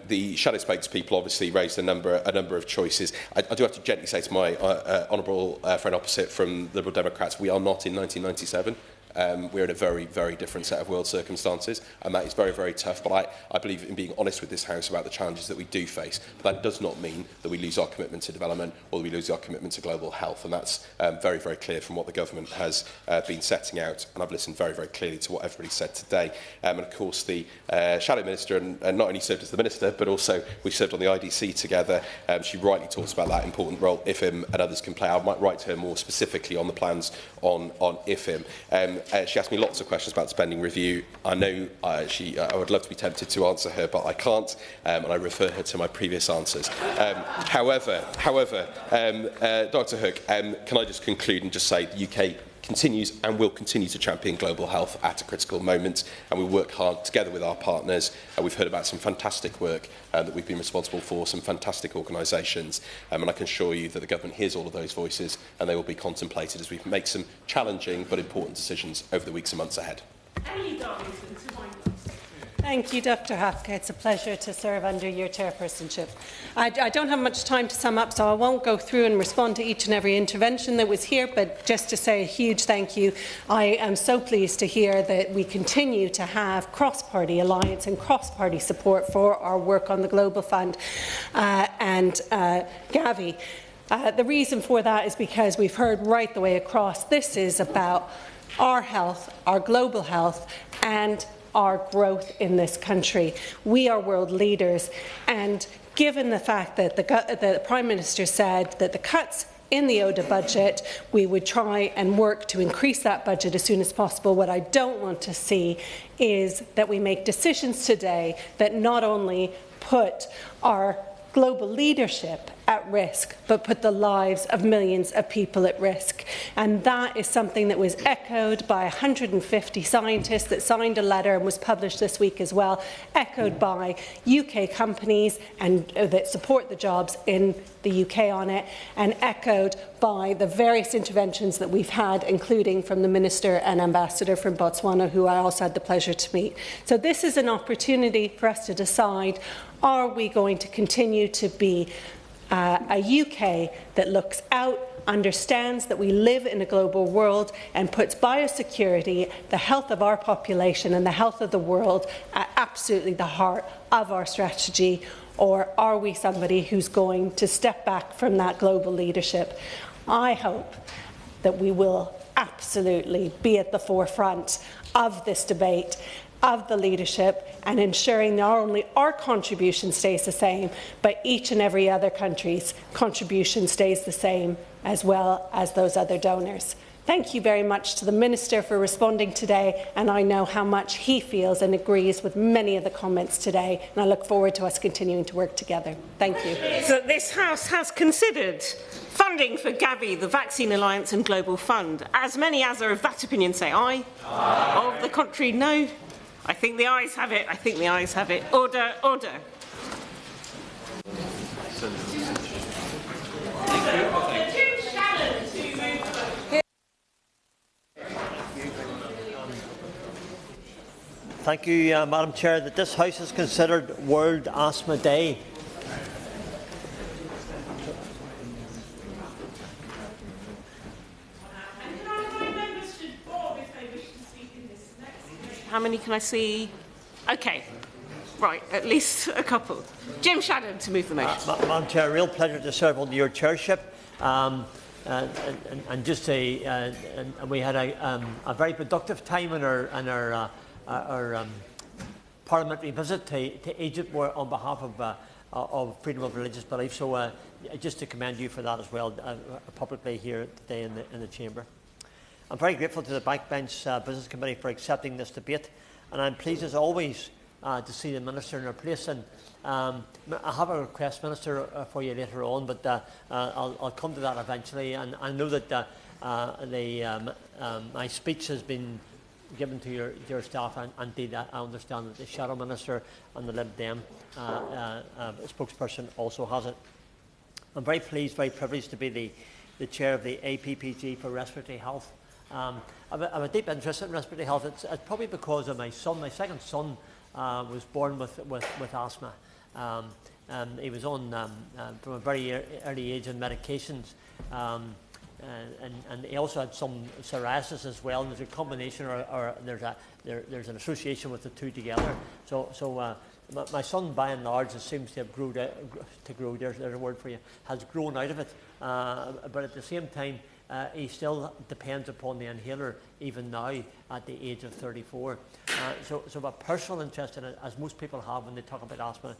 Speaker 21: the shadow spokespeople obviously raised a number of choices. I do have to gently say to my honourable friend opposite from the Liberal Democrats, we are not in 1997. We're in a very different set of world circumstances, and that is very tough. But I believe in being honest with this House about the challenges that we do face. But that does not mean that we lose our commitment to development or that we lose our commitment to global health, and that's very clear from what the government has been setting out. And I've listened very clearly to what everybody said today. And of course, the Shadow Minister, and not only served as the Minister, but also we served on the IDC together. She rightly talks about that important role IFIM and others can play. I might write to her more specifically on the plans on IFIM. She asked me lots of questions about spending review. I know I would love to be tempted to answer her, but I can't, and I refer her to my previous answers. However, Dr Hook, can I just conclude and just say the UK continues and will continue to champion global health at a critical moment, and we work hard together with our partners. We've heard about some fantastic work that we've been responsible for, some fantastic organisations, and I can assure you that the government hears all of those voices, and they will be contemplated as we make some challenging but important decisions over the weeks and months ahead.
Speaker 2: Thank you, Dr Hafka. It's a pleasure to serve under your chairpersonship. I don't have much time to sum up, so I won't go through and respond to each and every intervention that was here, but just to say a huge thank you. I am so pleased to hear that we continue to have cross-party alliance and cross-party support for our work on the Global Fund and Gavi. The reason for that is because we've heard right the way across, this is about our health, our global health, and our growth in this country. We are world leaders, and given the fact that the Prime Minister said that the cuts in the ODA budget, we would try and work to increase that budget as soon as possible. What I don't want to see is that we make decisions today that not only put our global leadership at risk, but put the lives of millions of people at risk. And that is something that was echoed by 150 scientists that signed a letter and was published this week as well, echoed by UK companies and that support the jobs in the UK on it, and echoed by the various interventions that we've had, including from the Minister and Ambassador from Botswana, who I also had the pleasure to meet. So this is an opportunity for us to decide, are we going to continue to be a UK that looks out, understands that we live in a global world and puts biosecurity, the health of our population and the health of the world at absolutely the heart of our strategy, or are we somebody who's going to step back from that global leadership? I hope that we will absolutely be at the forefront of this debate, of the leadership, and ensuring not only our contribution stays the same, but each and every other country's contribution stays the same, as well as those other donors. Thank you very much to the Minister for responding today, and I know how much he feels and agrees with many of the comments today, and I look forward to us continuing to work together. Thank you.
Speaker 4: So this House has considered funding for Gavi, the Vaccine Alliance and Global Fund. As many as are of that opinion say aye. Aye. Of the contrary, no. I think the ayes have it. I think the ayes have it. Order, order.
Speaker 10: Thank you, Madam Chair. That this House has considered World Asthma Day.
Speaker 4: How many can I see? Okay, right, at least a couple. Jim Shadden to move the motion.
Speaker 10: Madam Chair, a real pleasure to serve under your chairship. And just and we had a very productive time in our parliamentary visit to Egypt, where, on behalf of freedom of religious belief. So just to commend you for that as well, publicly here today in the chamber. I'm very grateful to the Backbench Business Committee for accepting this debate, and I'm pleased as always to see the Minister in her place. And I have a request, Minister, for you later on, but I'll come to that eventually. And I know that my speech has been given to your staff, and indeed I understand that the Shadow Minister and the Lib Dem spokesperson also has it. I'm very pleased, very privileged to be the chair of the APPG for respiratory health. I have a deep interest in respiratory health. It's probably because of my son. My second son was born with asthma. He was on, from a very early age, on medications. And he also had some psoriasis as well. And there's a combination, or there's an association with the two together. So my son, by and large, it seems to have there's a word for you, has grown out of it. But at the same time, he still depends upon the inhaler even now at the age of 34. So a personal interest in it, as most people have when they talk about asthma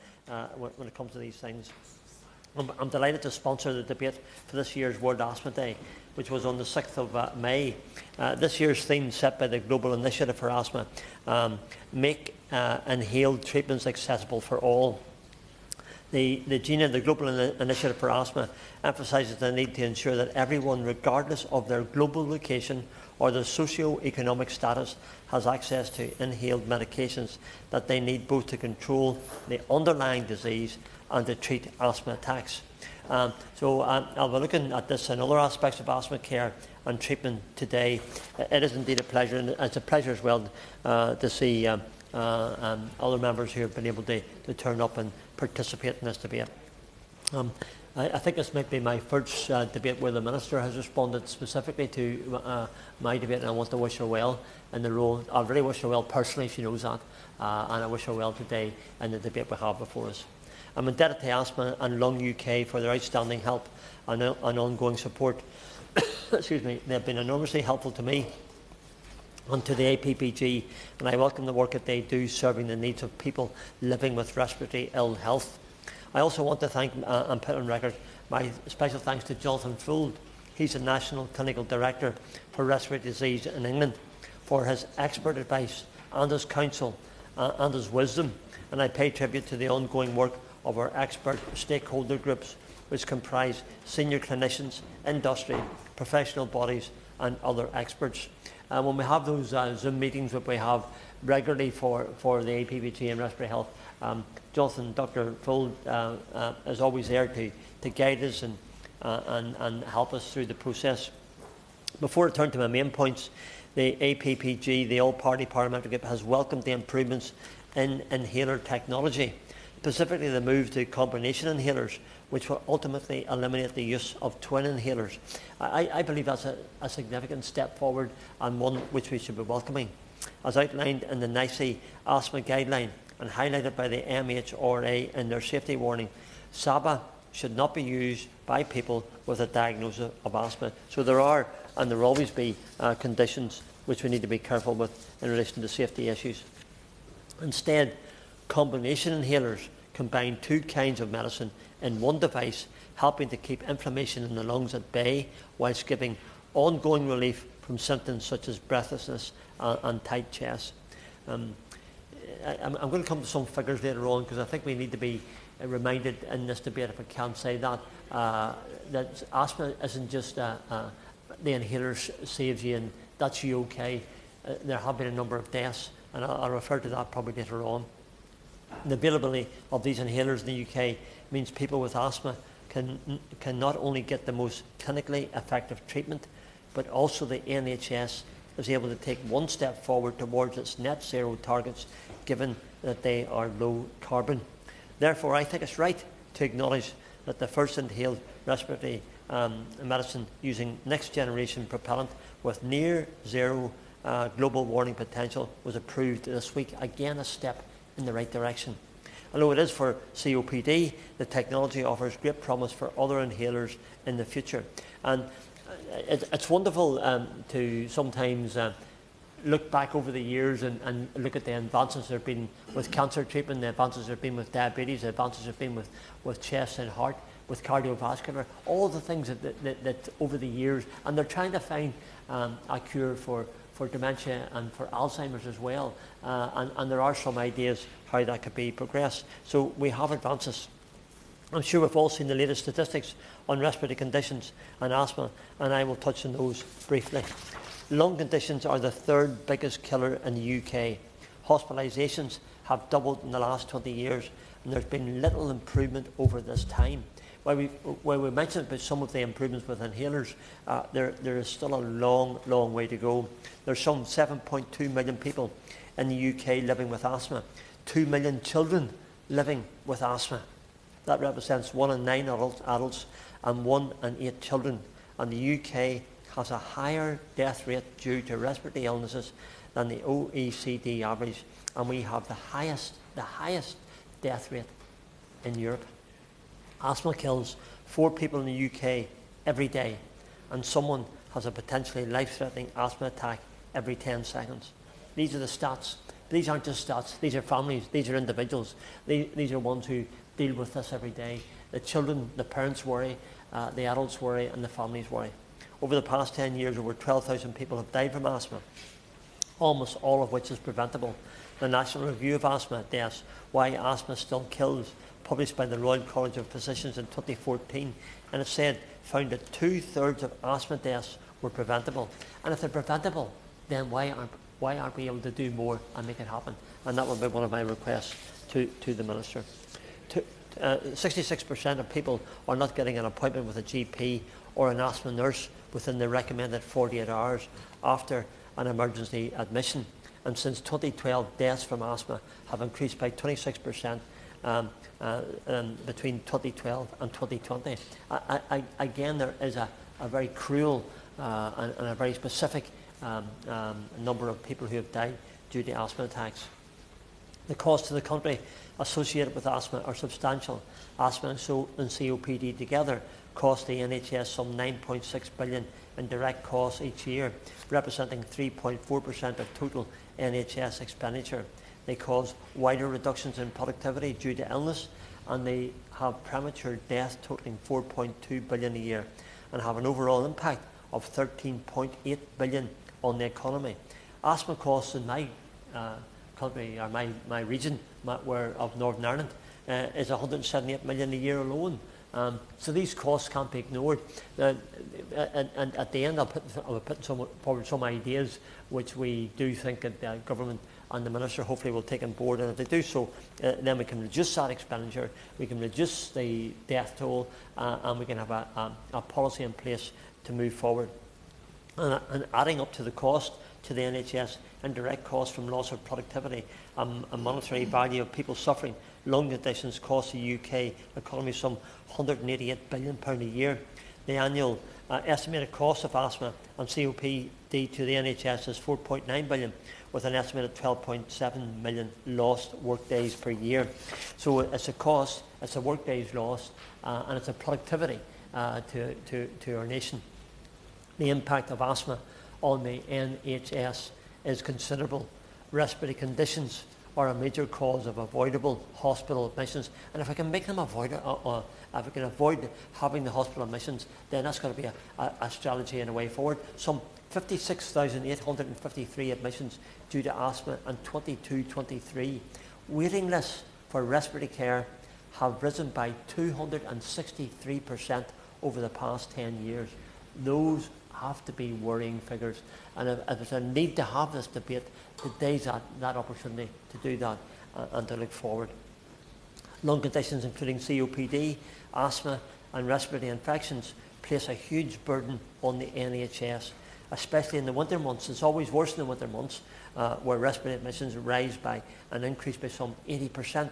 Speaker 10: when it comes to these things. I'm delighted to sponsor the debate for this year's World Asthma Day, which was on the 6th of May. This year's theme, set by the Global Initiative for Asthma, make inhaled treatments accessible for all. The GINA, the Global Initiative for Asthma, emphasises the need to ensure that everyone, regardless of their global location or their socio-economic status, has access to inhaled medications that they need both to control the underlying disease and to treat asthma attacks. So I'll be looking at this and other aspects of asthma care and treatment today. It is indeed a pleasure, and it's a pleasure as well to see other members who have been able to turn up and participate in this debate. I think this might be my first debate where the Minister has responded specifically to my debate, and I want to wish her well in the role. I really wish her well personally, she knows that, and I wish her well today in the debate we have before us. I'm indebted to Asthma and Lung UK for their outstanding help and ongoing support. Excuse me, they have been enormously helpful to me and to the APPG, and I welcome the work that they do serving the needs of people living with respiratory ill health. I also want to thank and put on record My special thanks to Jonathan Fould. He's the National Clinical Director for Respiratory Disease in England, for his expert advice and his counsel and his wisdom. And I pay tribute to the ongoing work of our expert stakeholder groups, which comprise senior clinicians, industry, professional bodies and other experts. When we have those Zoom meetings that we have regularly for the APVG and respiratory health, Jonathan, Dr. Fould is always there to guide us and help us through the process. Before I turn to my main points, the APPG, the All-Party Parliamentary Group, has welcomed the improvements in inhaler technology, specifically the move to combination inhalers, which will ultimately eliminate the use of twin inhalers. I believe that's a significant step forward and one which we should be welcoming. As outlined in the NICE asthma guideline and highlighted by the MHRA in their safety warning, SABA should not be used by people with a diagnosis of asthma. So there are, and there will always be, conditions which we need to be careful with in relation to safety issues. Instead, combination inhalers combine two kinds of medicine in one device, helping to keep inflammation in the lungs at bay whilst giving ongoing relief from symptoms such as breathlessness and tight chest. I'm going to come to some figures later on, because I think we need to be reminded in this debate, if I can say that, that asthma isn't just the inhaler saves you and that's you okay. There have been a number of deaths, and I'll refer to that probably later on. The availability of these inhalers in the UK means people with asthma can not only get the most clinically effective treatment, but also the NHS is able to take one step forward towards its net zero targets, given that they are low carbon. Therefore, I think it's right to acknowledge that the first inhaled respiratory medicine using next generation propellant with near zero global warming potential was approved this week. Again, a step in the right direction. Although it is for COPD, the technology offers great promise for other inhalers in the future. And it's wonderful to sometimes look back over the years and look at the advances there have been with cancer treatment, the advances there have been with diabetes, the advances there have been with chest and heart, with cardiovascular, all the things that over the years, and they're trying to find a cure for dementia and for Alzheimer's as well. And there are some ideas how that could be progressed. So we have advances. I'm sure we've all seen the latest statistics on respiratory conditions and asthma, and I will touch on those briefly. Lung conditions are the third biggest killer in the UK. Hospitalisations have doubled in the last 20 years, and there's been little improvement over this time. While we mentioned about some of the improvements with inhalers, there is still a long way to go. There's some 7.2 million people in the UK living with asthma, 2 million children living with asthma. That represents 1 in 9 adults and 1 in 8 children. And the UK has a higher death rate due to respiratory illnesses than the OECD average, and we have the highest death rate in Europe. Asthma kills 4 people in the UK every day, and someone has a potentially life-threatening asthma attack every 10 seconds. These are the stats. These aren't just stats. These are families. These are individuals. These are ones who deal with this every day. The children, the parents worry, the adults worry, and the families worry. Over the past 10 years, over 12,000 people have died from asthma, almost all of which is preventable. The National Review of Asthma Deaths, Why Asthma Still Kills, published by the Royal College of Physicians in 2014, and it found that 2/3 of asthma deaths were preventable. And if they're preventable, then why aren't we able to do more and make it happen? And that would be one of my requests to the Minister. 66% of people are not getting an appointment with a GP or an asthma nurse within the recommended 48 hours after an emergency admission. And since 2012, deaths from asthma have increased by 26% between 2012 and 2020. Again, there is a very cruel and a very specific number of people who have died due to asthma attacks. The costs to the country associated with asthma are substantial. Asthma and COPD together cost the NHS some 9.6 billion in direct costs each year, representing 3.4% of total NHS expenditure. they cause wider reductions in productivity due to illness, and they have premature death totaling 4.2 billion a year, and have an overall impact of 13.8 billion on the economy. Asthma costs in my country, or my region of Northern Ireland, is 178 million a year alone. So these costs can't be ignored. And at the end, I'll put forward some ideas which we do think that the government and the Minister hopefully will take on board. And if they do so, then we can reduce that expenditure, we can reduce the death toll, and we can have a policy in place to move forward. And adding up to the cost to the NHS, indirect costs from loss of productivity, a monetary value of people suffering lung conditions cost the UK economy some £188 billion a year. The annual estimated cost of asthma and COPD to the NHS is £4.9 billion, with an estimated 12.7 million lost work days per year. So it's a cost, it's a work days lost, and it's a productivity to our nation. The impact of asthma on the NHS is considerable. Respiratory conditions are a major cause of avoidable hospital admissions, and if I can make them if I can avoid having the hospital admissions, then that's going to be a strategy and a way forward. Some 56,853 admissions due to asthma in 22-23. Waiting lists for respiratory care have risen by 263% over the past 10 years. Those have to be worrying figures, and if there's a need to have this debate, today's that opportunity to do that and to look forward. Lung conditions including COPD, asthma and respiratory infections place a huge burden on the NHS, especially in the winter months. It's always worse in the winter months, where respiratory admissions rise by an increase by some 80%.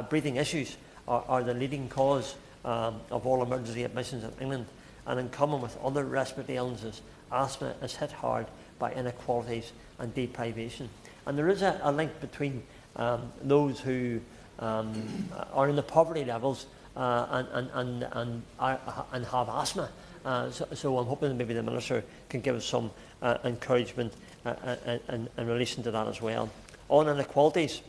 Speaker 10: Breathing issues are the leading cause of all emergency admissions in England, and in common with other respiratory illnesses, asthma is hit hard by inequalities and deprivation. And there is a link between those who are in the poverty levels and have asthma. So I'm hoping that maybe the Minister can give us some encouragement in relation to that as well. On inequalities,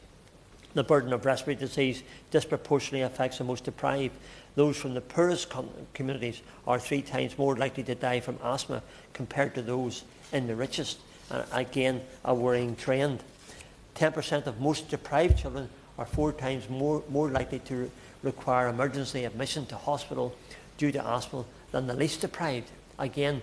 Speaker 10: the burden of respiratory disease disproportionately affects the most deprived. Those from the poorest communities are 3 times more likely to die from asthma compared to those in the richest. Again, a worrying trend. 10% of most deprived children are 4 times more likely to require emergency admission to hospital due to asthma than the least deprived. Again,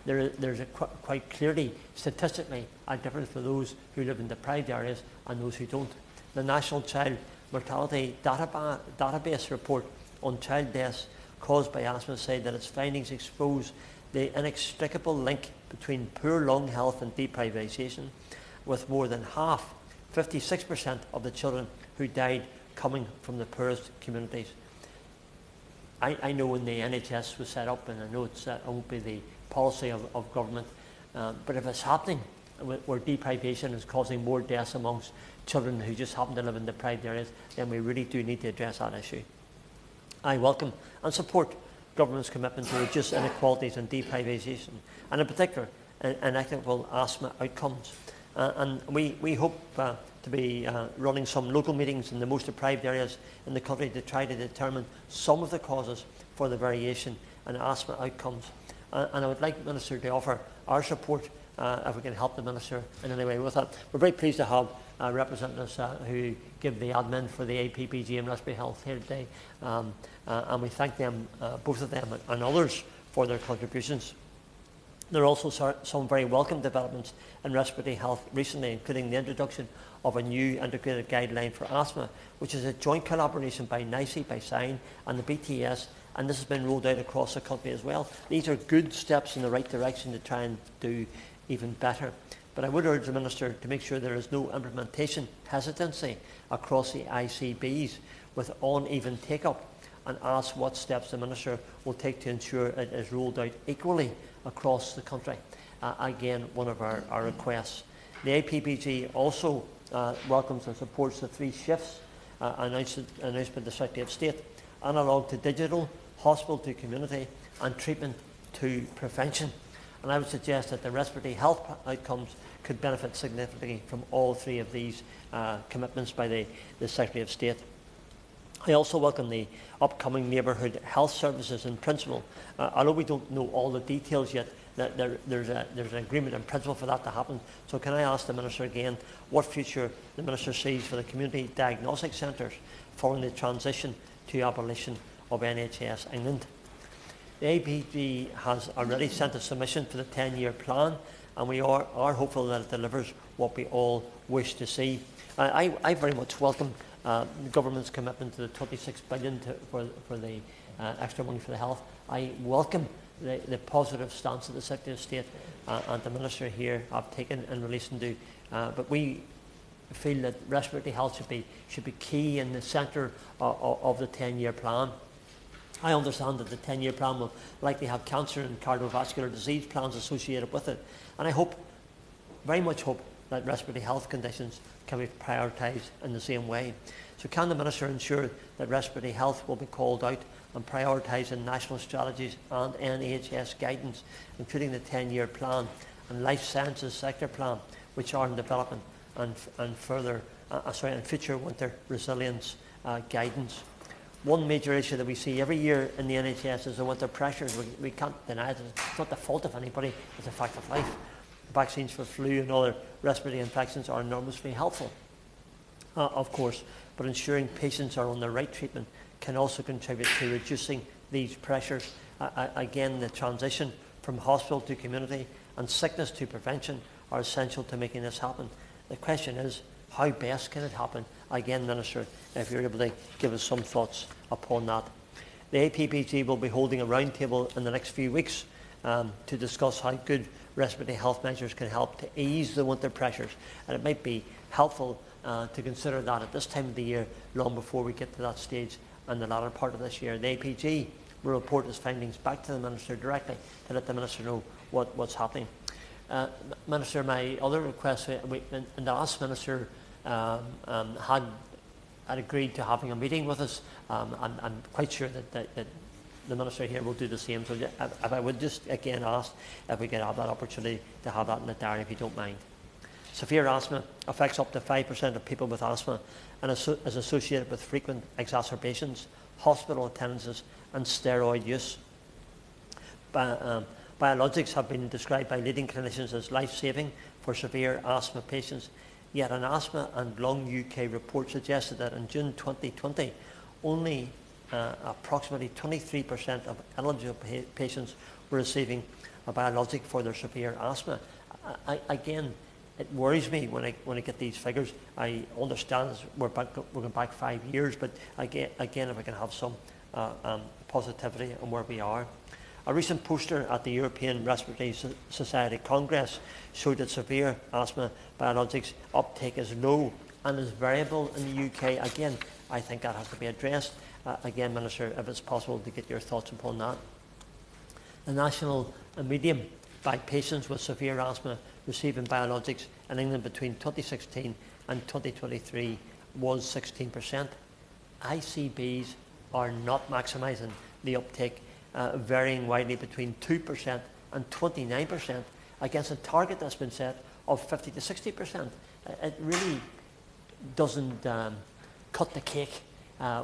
Speaker 10: there's quite clearly, statistically, a difference for those who live in deprived areas and those who don't. The National Child Mortality Database report on child deaths caused by asthma say that its findings expose the inextricable link between poor lung health and deprivation, with more than half, 56% of the children who died coming from the poorest communities. I know when the NHS was set up, and I know it won't be the policy of government, but if it's happening where deprivation is causing more deaths amongst children who just happen to live in deprived areas, then we really do need to address that issue. I welcome and support government's commitment to reduce inequalities and deprivation, and in particular inequitable asthma outcomes. And we hope to be running some local meetings in the most deprived areas in the country to try to determine some of the causes for the variation in asthma outcomes. And I would like the Minister to offer our support if we can help the Minister in any way with that. We're very pleased to have representatives who give the admin for the APPG and respiratory health here today, and we thank them, both of them and others, for their contributions. There are also some very welcome developments in respiratory health recently, including the introduction of a new integrated guideline for asthma, which is a joint collaboration by NICE, by SIGN and the BTS, and this has been rolled out across the country as well. These are good steps in the right direction to try and do even better. But I would urge the Minister to make sure there is no implementation hesitancy across the ICBs with uneven take-up, and ask what steps the Minister will take to ensure it is rolled out equally across the country. Again, one of our requests. The APPG also welcomes and supports the 3 shifts announced by the Secretary of State: analog to digital, hospital to community, and treatment to prevention. And I would suggest that the respiratory health outcomes could benefit significantly from all three of these commitments by the Secretary of State. I also welcome the upcoming neighbourhood health services in principle. Although we don't know all the details yet, there's an agreement in principle for that to happen. So can I ask the Minister again what future the Minister sees for the community diagnostic centres following the transition to abolition of NHS England? The APG has already sent a submission for the 10-year plan, and we are hopeful that it delivers what we all wish to see. I very much welcome the government's commitment to the 26 billion for the extra money for the health. I welcome the positive stance that the Secretary of State and the Minister here have taken in relation to, but we feel that respiratory health should be key in the centre of the 10-year plan. I understand that the 10-year plan will likely have cancer and cardiovascular disease plans associated with it, and I hope, very much hope, that respiratory health conditions can be prioritised in the same way. So can the Minister ensure that respiratory health will be called out and prioritised in national strategies and NHS guidance, including the 10-year plan and life sciences sector plan, which are in development, and future winter resilience guidance? One major issue that we see every year in the NHS is the winter pressures. We can't deny it. It's not the fault of anybody. It's a fact of life. Vaccines for flu and other respiratory infections are enormously helpful, of course, but ensuring patients are on the right treatment can also contribute to reducing these pressures. Again, the transition from hospital to community and sickness to prevention are essential to making this happen. The question is, how best can it happen? Again, Minister, if you're able to give us some thoughts upon that. The APPG will be holding a roundtable in the next few weeks to discuss how good respiratory health measures can help to ease the winter pressures. And it might be helpful to consider that at this time of the year, long before we get to that stage in the latter part of this year. The APG will report its findings back to the Minister directly to let the Minister know what's happening. Minister, my other request, and the last Minister had agreed to having a meeting with us. I'm quite sure that the Minister here will do the same. So if I would just again ask if we could have that opportunity to have that in the diary, if you don't mind. Severe asthma affects up to 5% of people with asthma and is associated with frequent exacerbations, hospital attendances and steroid use. Biologics have been described by leading clinicians as life-saving for severe asthma patients, yet an Asthma and Lung UK report suggested that in June 2020, only approximately 23% of eligible patients were receiving a biologic for their severe asthma. Again, it worries me when I get these figures. I understand we're going back 5 years, but again, if I can have some positivity on where we are. A recent poster at the European Respiratory Society Congress showed that severe asthma biologics uptake is low and is variable in the UK. Again, I think that has to be addressed. Again, Minister, if it's possible to get your thoughts upon that. The national median by patients with severe asthma receiving biologics in England between 2016 and 2023 was 16%. ICBs are not maximising the uptake, varying widely between 2% and 29% against a target that's been set of 50 to 60%. It really doesn't cut the cake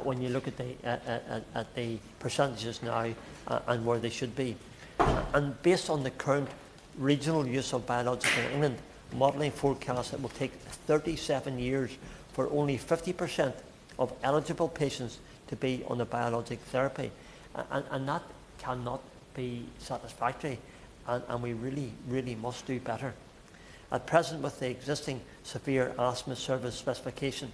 Speaker 10: when you look at the percentages now and where they should be. And based on the current regional use of biologics in England, modelling forecasts it will take 37 years for only 50% of eligible patients to be on the biologic therapy. And that cannot be satisfactory, and we really must do better. At present, with the existing severe asthma service specification,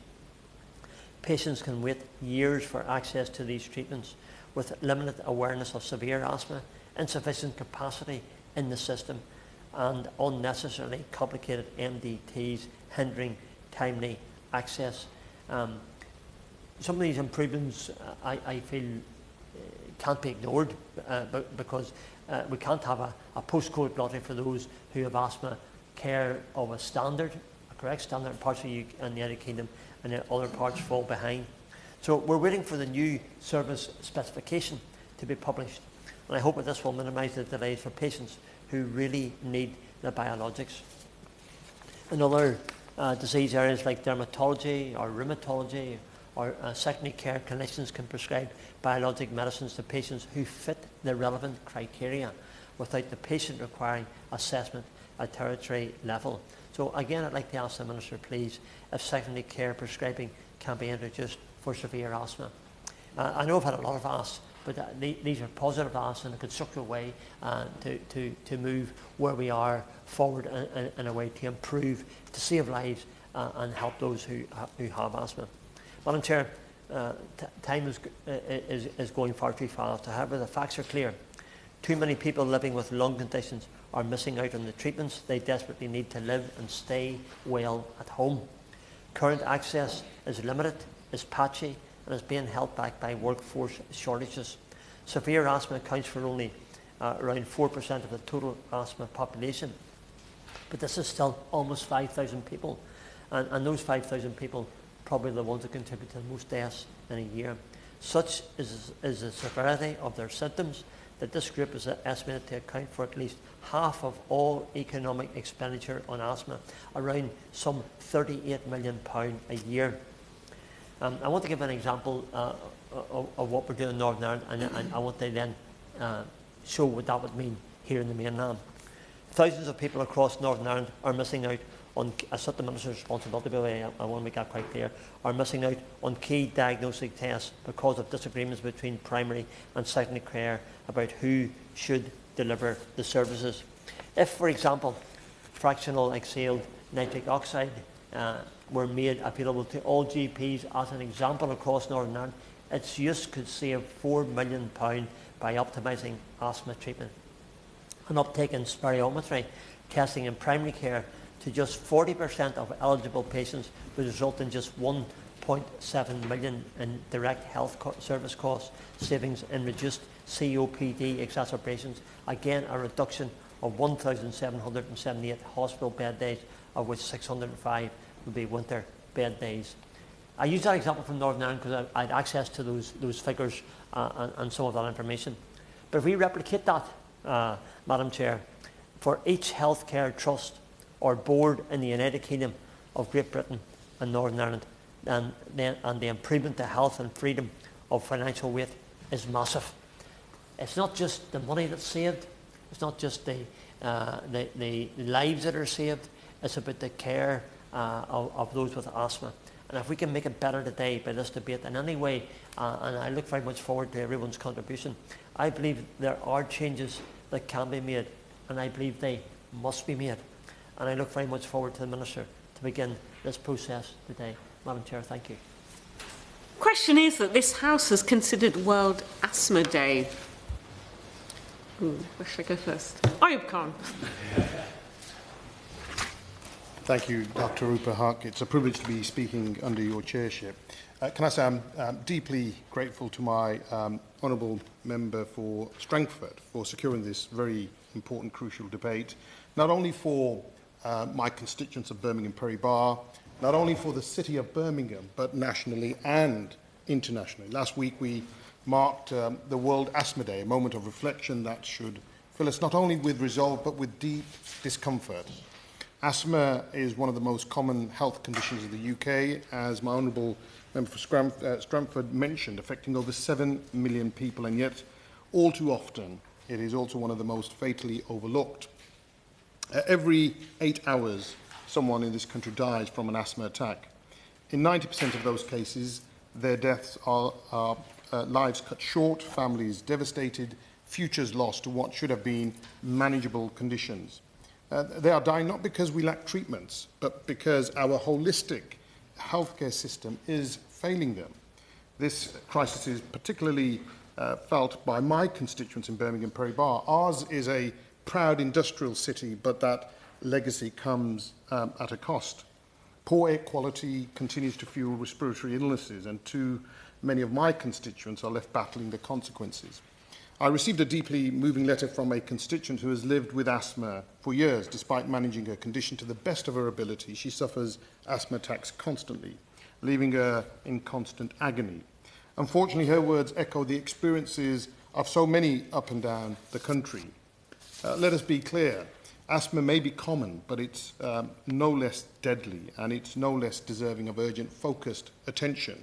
Speaker 10: patients can wait years for access to these treatments, with limited awareness of severe asthma, insufficient capacity in the system, and unnecessarily complicated MDTs hindering timely access. Some of these improvements, I feel, can't be ignored because we can't have a postcode lottery for those who have asthma care of a standard, a correct standard in parts of the UK and the United Kingdom, and then other parts fall behind. So we're waiting for the new service specification to be published. And I hope that this will minimise the delays for patients who really need the biologics. In other disease areas like dermatology or rheumatology or secondary care, clinicians can prescribe biologic medicines to patients who fit the relevant criteria without the patient requiring assessment at territory level. So again, I'd like to ask the Minister, please, if secondary care prescribing can be introduced for severe asthma. I know I've had a lot of asks, but these are positive asks in a constructive way to move where we are forward in a way to improve, to save lives and help those who have asthma. Madam Chair, time is going far too fast. However, the facts are clear. Too many people living with lung conditions are missing out on the treatments they desperately need to live and stay well at home. Current access is limited, is patchy, and is being held back by workforce shortages. Severe asthma accounts for only around 4% of the total asthma population, but this is still almost 5,000 people, and those 5,000 people probably the ones that contribute to the most deaths in a year. Such is the severity of their symptoms that this group is estimated to account for at least half of all economic expenditure on asthma, around some £38 million a year. I want to give an example of what we're doing in Northern Ireland, and I want to then show what that would mean here in the mainland. Thousands of people across Northern Ireland are missing out on, as the Minister's responsibility, by the way, I want to make that quite clear, are missing out on key diagnostic tests because of disagreements between primary and secondary care about who should deliver the services. If, for example, fractional exhaled nitric oxide were made available to all GPs as an example across Northern Ireland, its use could save £4 million by optimising asthma treatment. An uptake in spirometry testing in primary care to just 40% of eligible patients would result in just £1.7 million in direct health service costs, savings in reduced COPD exacerbations, again a reduction of 1,778 hospital bed days, of which 605 would be winter bed days. I use that example from Northern Ireland because I had access to those figures and some of that information. But if we replicate that, Madam Chair, for each healthcare trust or board in the United Kingdom of Great Britain and Northern Ireland, and the improvement to health and freedom of financial weight is massive. It's not just the money that's saved, it's not just the lives that are saved, it's about the care of those with asthma. And if we can make it better today by this debate in any way, and I look very much forward to everyone's contribution, I believe there are changes that can be made, and I believe they must be made. And I look very much forward to the Minister to begin this process today. Madam Chair, thank you.
Speaker 4: Question is that this House has considered World Asthma Day. Where should I go first? Ayub Khan.
Speaker 6: Thank you, Dr. Rupa Haq. It's a privilege to be speaking under your chairship. Can I say I'm deeply grateful to my honourable member for Strangford for securing this very important, crucial debate, not only for my constituents of Birmingham Perry Bar, not only for the city of Birmingham, but nationally and internationally. Last week we marked the World Asthma Day, a moment of reflection that should fill us not only with resolve but with deep discomfort. Asthma is one of the most common health conditions of the UK, as my honourable member for Strangford mentioned, affecting over 7 million people, and yet all too often it is also one of the most fatally overlooked. Every 8 hours, someone in this country dies from an asthma attack. In 90% of those cases, their deaths are lives cut short, families devastated, futures lost to what should have been manageable conditions. They are dying not because we lack treatments, but because our holistic healthcare system is failing them. This crisis is particularly felt by my constituents in Birmingham Perry Bar. Ours is a proud industrial city, but that legacy comes at a cost. Poor air quality continues to fuel respiratory illnesses, and too many of my constituents are left battling the consequences. I received a deeply moving letter from a constituent who has lived with asthma for years. Despite managing her condition to the best of her ability, she suffers asthma attacks constantly, leaving her in constant agony. Unfortunately, her words echo the experiences of so many up and down the country. Let us be clear. Asthma may be common, but it's no less deadly, and it's no less deserving of urgent, focused attention.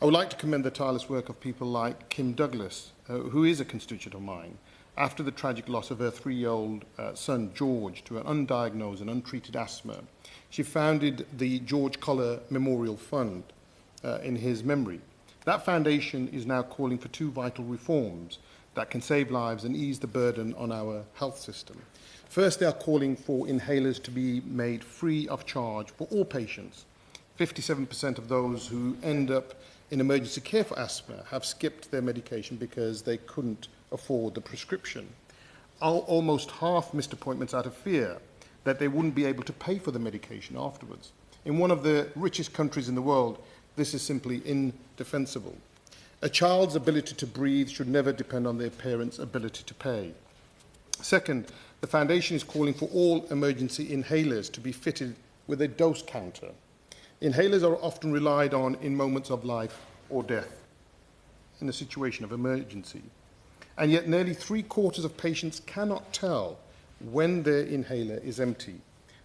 Speaker 6: I would like to commend the tireless work of people like Kim Douglas, who is a constituent of mine, after the tragic loss of her 3-year-old son, George, to an undiagnosed and untreated asthma. She founded the George Collar Memorial Fund in his memory. That foundation is now calling for 2 vital reforms that can save lives and ease the burden on our health system. First, they are calling for inhalers to be made free of charge for all patients. 57% of those who end up in emergency care for asthma have skipped their medication because they couldn't afford the prescription. Almost half missed appointments out of fear that they wouldn't be able to pay for the medication afterwards. In one of the richest countries in the world, this is simply indefensible. A child's ability to breathe should never depend on their parents' ability to pay. Second, the Foundation is calling for all emergency inhalers to be fitted with a dose counter. Inhalers are often relied on in moments of life or death, in a situation of emergency. And yet nearly 3/4 of patients cannot tell when their inhaler is empty.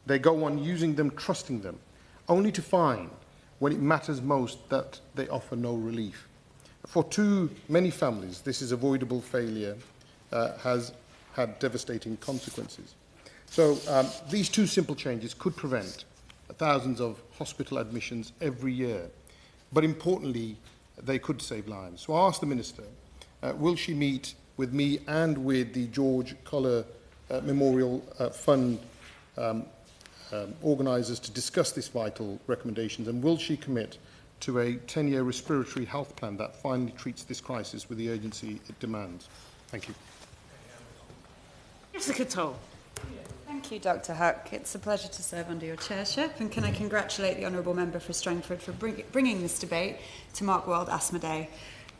Speaker 6: They go on using them, trusting them, only to find, when it matters most, that they offer no relief. For too many families, this is avoidable failure has had devastating consequences. So these 2 simple changes could prevent thousands of hospital admissions every year. But importantly, they could save lives. So I ask the Minister, will she meet with me and with the George Collar Memorial Fund organisers to discuss these vital recommendations, and will she commit to a 10-year respiratory health plan that finally treats this crisis with the urgency it demands? Thank you.
Speaker 4: Jessica Toll.
Speaker 7: Thank you, Dr Huck. It's a pleasure to serve under your chairship, and can I congratulate the Honourable Member for Strangford for bringing this debate to mark World Asthma Day.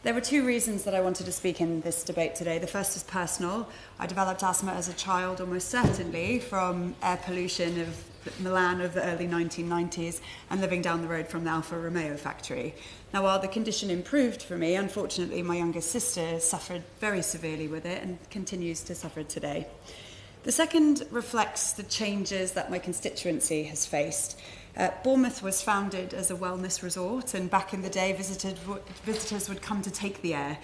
Speaker 7: There were 2 reasons that I wanted to speak in this debate today. The first is personal. I developed asthma as a child, almost certainly, from air pollution of Milan of the early 1990s and living down the road from the Alfa Romeo factory. Now, while the condition improved for me, unfortunately, my youngest sister suffered very severely with it and continues to suffer today. The second reflects the changes that my constituency has faced. Bournemouth was founded as a wellness resort, and back in the day, visitors would come to take the air.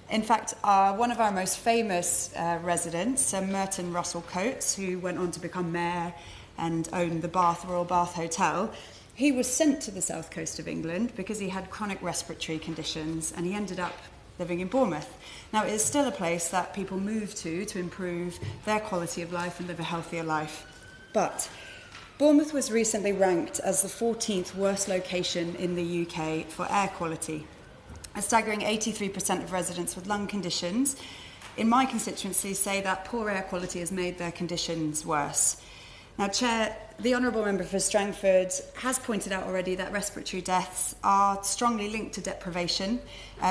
Speaker 7: In fact, one of our most famous residents, Sir Merton Russell Coates, who went on to become mayor and own the Royal Bath Hotel, he was sent to the south coast of England because he had chronic respiratory conditions, and he ended up living in Bournemouth. Now, it is still a place that people move to improve their quality of life and live a healthier life. But Bournemouth was recently ranked as the 14th worst location in the UK for air quality. A staggering 83% of residents with lung conditions in my constituency say that poor air quality has made their conditions worse. Now, Chair, the Honourable Member for Strangford has pointed out already that respiratory deaths are strongly linked to deprivation,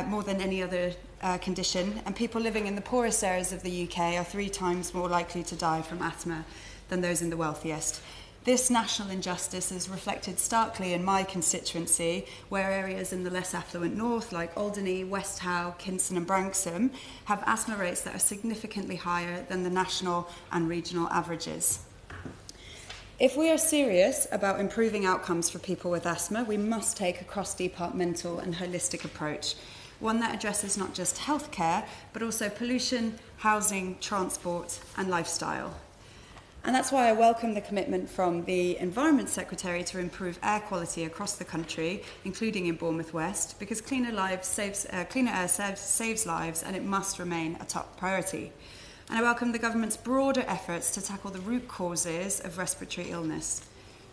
Speaker 7: more than any other condition, and people living in the poorest areas of the UK are 3 times more likely to die from asthma than those in the wealthiest. This national injustice is reflected starkly in my constituency, where areas in the less affluent north, like Alderney, West Howe, Kinston and Branksome, have asthma rates that are significantly higher than the national and regional averages. If we are serious about improving outcomes for people with asthma, we must take a cross-departmental and holistic approach, one that addresses not just healthcare, but also pollution, housing, transport and lifestyle. And that's why I welcome the commitment from the Environment Secretary to improve air quality across the country, including in Bournemouth West, because cleaner air saves lives, and it must remain a top priority. And I welcome the government's broader efforts to tackle the root causes of respiratory illness,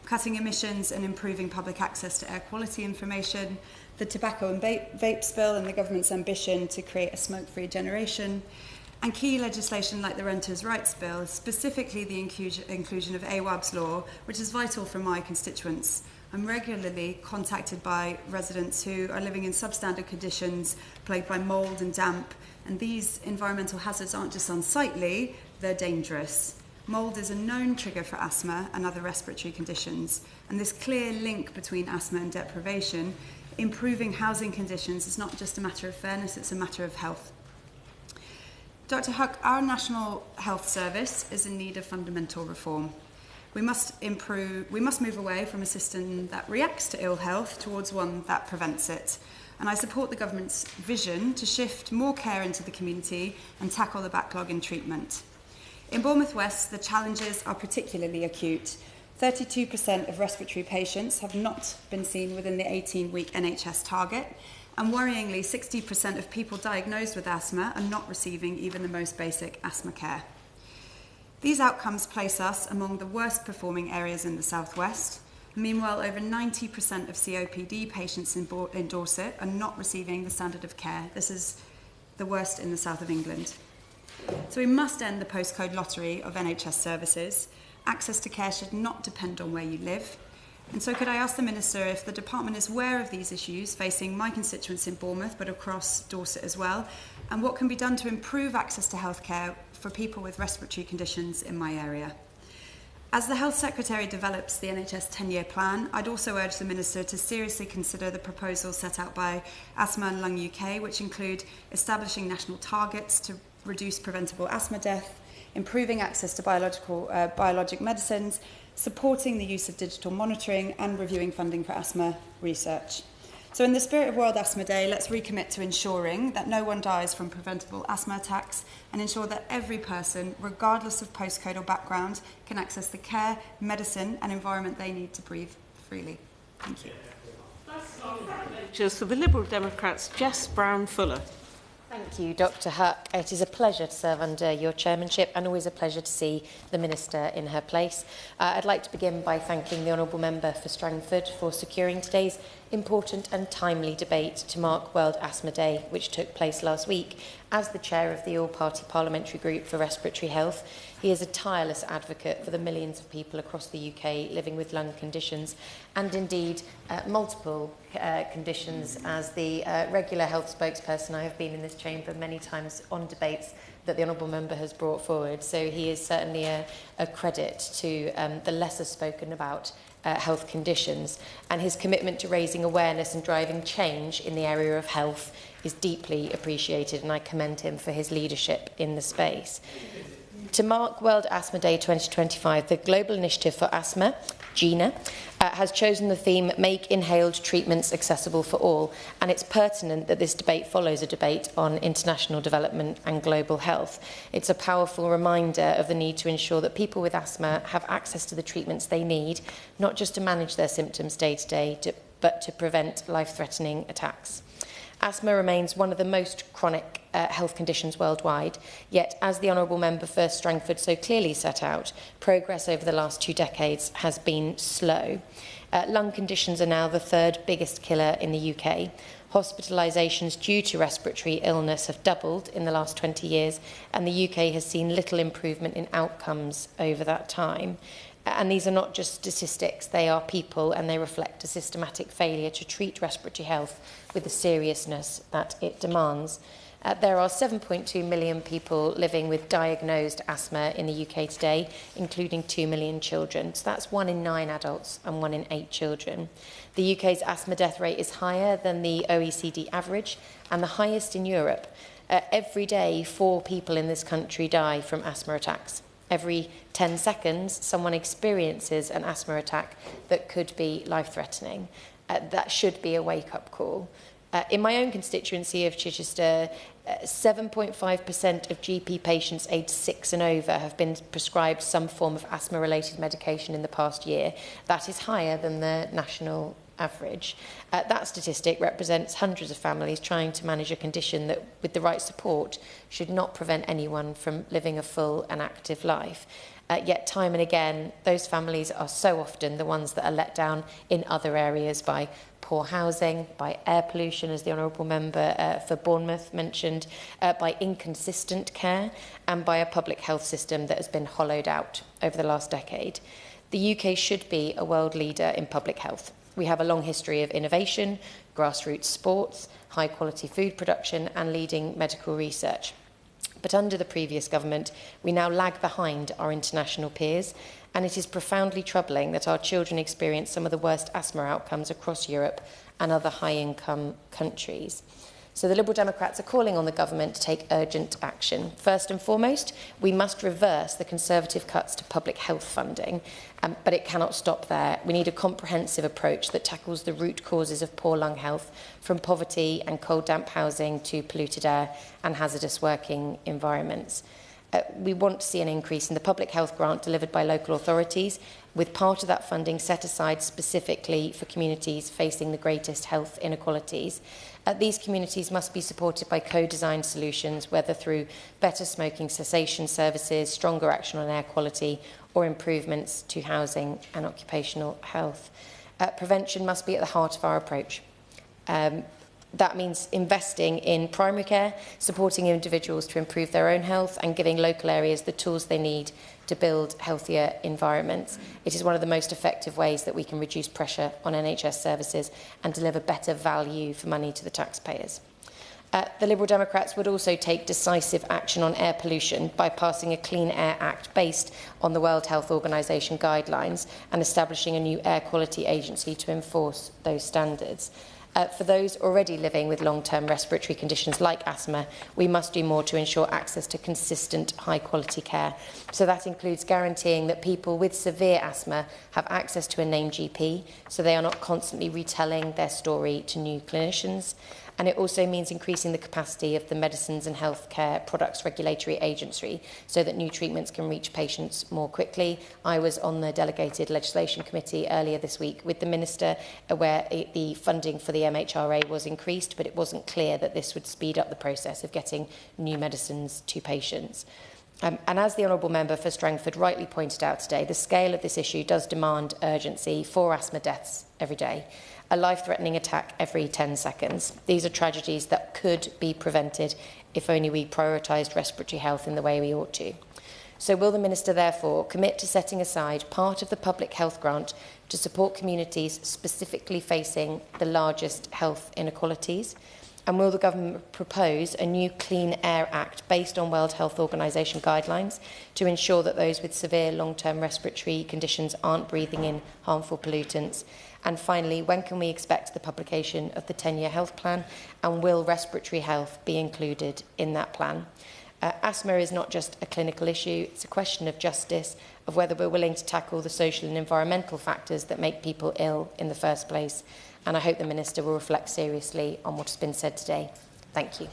Speaker 7: cutting emissions and improving public access to air quality information, the tobacco and vape spill and the government's ambition to create a smoke-free generation, and key legislation like the Renters' Rights Bill, specifically the inclusion of AWAB's law, which is vital for my constituents. I'm regularly contacted by residents who are living in substandard conditions, plagued by mould and damp, and these environmental hazards aren't just unsightly, they're dangerous. Mould is a known trigger for asthma and other respiratory conditions, and this clear link between asthma and deprivation, improving housing conditions, is not just a matter of fairness, it's a matter of health. Dr. Huck, our National Health Service is in need of fundamental reform. We must move away from a system that reacts to ill health towards one that prevents it. And I support the government's vision to shift more care into the community and tackle the backlog in treatment. In Bournemouth West, the challenges are particularly acute. 32% of respiratory patients have not been seen within the 18-week NHS target, and worryingly, 60% of people diagnosed with asthma are not receiving even the most basic asthma care. These outcomes place us among the worst performing areas in the South West. Meanwhile, over 90% of COPD patients in Dorset are not receiving the standard of care. This is the worst in the south of England. So we must end the postcode lottery of NHS services. Access to care should not depend on where you live. And so could I ask the Minister if the Department is aware of these issues facing my constituents in Bournemouth, but across Dorset as well, and what can be done to improve access to healthcare for people with respiratory conditions in my area? As the Health Secretary develops the NHS 10-year plan, I'd also urge the Minister to seriously consider the proposals set out by Asthma and Lung UK, which include establishing national targets to reduce preventable asthma death, improving access to biologic medicines, supporting the use of digital monitoring, and reviewing funding for asthma research. So in the spirit of World Asthma Day, let's recommit to ensuring that no one dies from preventable asthma attacks and ensure that every person, regardless of postcode or background, can access the care, medicine and environment they need to breathe freely. Thank you.
Speaker 4: Just for the Liberal Democrats, Jess Brown-Fuller.
Speaker 8: Thank you, Dr. Huck. It is a pleasure to serve under your chairmanship and always a pleasure to see the Minister in her place. I'd like to begin by thanking the Honourable Member for Strangford for securing today's important and timely debate to mark World Asthma Day, which took place last week. As the chair of the All-Party Parliamentary Group for Respiratory Health, he is a tireless advocate for the millions of people across the UK living with lung conditions and indeed multiple conditions. As the regular health spokesperson, I have been in this chamber many times on debates that the Honourable Member has brought forward, so he is certainly a credit to the lesser spoken about health conditions, and his commitment to raising awareness and driving change in the area of health is deeply appreciated, and I commend him for his leadership in the space. To mark World Asthma Day 2025, the Global Initiative for Asthma, GINA, has chosen the theme Make Inhaled Treatments Accessible for All, and it's pertinent that this debate follows a debate on international development and global health. It's a powerful reminder of the need to ensure that people with asthma have access to the treatments they need, not just to manage their symptoms day to day, but to prevent life-threatening attacks. Asthma remains one of the most chronic health conditions worldwide, yet as the Honourable Member for Strangford so clearly set out, progress over the last 2 decades has been slow. Lung conditions are now the third biggest killer in the UK. Hospitalisations due to respiratory illness have doubled in the last 20 years, and the UK has seen little improvement in outcomes over that time. And these are not just statistics, they are people, and they reflect a systematic failure to treat respiratory health with the seriousness that it demands. There are 7.2 million people living with diagnosed asthma in the UK today, including 2 million children. So that's 1 in 9 adults and 1 in 8 children. The UK's asthma death rate is higher than the OECD average and the highest in Europe. Every day, 4 people in this country die from asthma attacks. Every 10 seconds, someone experiences an asthma attack that could be life-threatening. That should be a wake-up call. In my own constituency of Chichester, 7.5% of GP patients aged 6 and over have been prescribed some form of asthma-related medication in the past year. That is higher than the national average. That statistic represents hundreds of families trying to manage a condition that, with the right support, should not prevent anyone from living a full and active life. Yet time and again, those families are so often the ones that are let down in other areas by poor housing, by air pollution, as the Honourable Member for Bournemouth mentioned, by inconsistent care, and by a public health system that has been hollowed out over the last decade. The UK should be a world leader in public health. We have a long history of innovation, grassroots sports, high-quality food production and leading medical research. But under the previous government, we now lag behind our international peers, and it is profoundly troubling that our children experience some of the worst asthma outcomes across Europe and other high-income countries. So the Liberal Democrats are calling on the government to take urgent action. First and foremost, we must reverse the Conservative cuts to public health funding, but it cannot stop there. We need a comprehensive approach that tackles the root causes of poor lung health, from poverty and cold damp housing to polluted air and hazardous working environments. We want to see an increase in the public health grant delivered by local authorities, with part of that funding set aside specifically for communities facing the greatest health inequalities. These communities must be supported by co-designed solutions, whether through better smoking cessation services, stronger action on air quality, or improvements to housing and occupational health. Prevention must be at the heart of our approach. That means investing in primary care, supporting individuals to improve their own health, and giving local areas the tools they need to build healthier environments. It is one of the most effective ways that we can reduce pressure on NHS services and deliver better value for money to the taxpayers. The Liberal Democrats would also take decisive action on air pollution by passing a Clean Air Act based on the World Health Organization guidelines and establishing a new air quality agency to enforce those standards. For those already living with long-term respiratory conditions like asthma, we must do more to ensure access to consistent, high-quality care. So that includes guaranteeing that people with severe asthma have access to a named GP, so they are not constantly retelling their story to new clinicians. And it also means increasing the capacity of the Medicines and Healthcare Products Regulatory Agency so that new treatments can reach patients more quickly. I was on the Delegated Legislation Committee earlier this week with the Minister, where the funding for the MHRA was increased, but it wasn't clear that this would speed up the process of getting new medicines to patients. And as the Honourable Member for Strangford rightly pointed out today, the scale of this issue does demand urgency. 4 asthma deaths every day. A life-threatening attack every 10 seconds. These are tragedies that could be prevented if only we prioritised respiratory health in the way we ought to. So will the Minister therefore commit to setting aside part of the public health grant to support communities specifically facing the largest health inequalities? And will the government propose a new Clean Air Act based on World Health Organization guidelines to ensure that those with severe long-term respiratory conditions aren't breathing in harmful pollutants? And finally, when can we expect the publication of the 10-year health plan, and will respiratory health be included in that plan? Asthma is not just a clinical issue, it's a question of justice, of whether we're willing to tackle the social and environmental factors that make people ill in the first place. And I hope the Minister will reflect seriously on what has been said today. Thank you.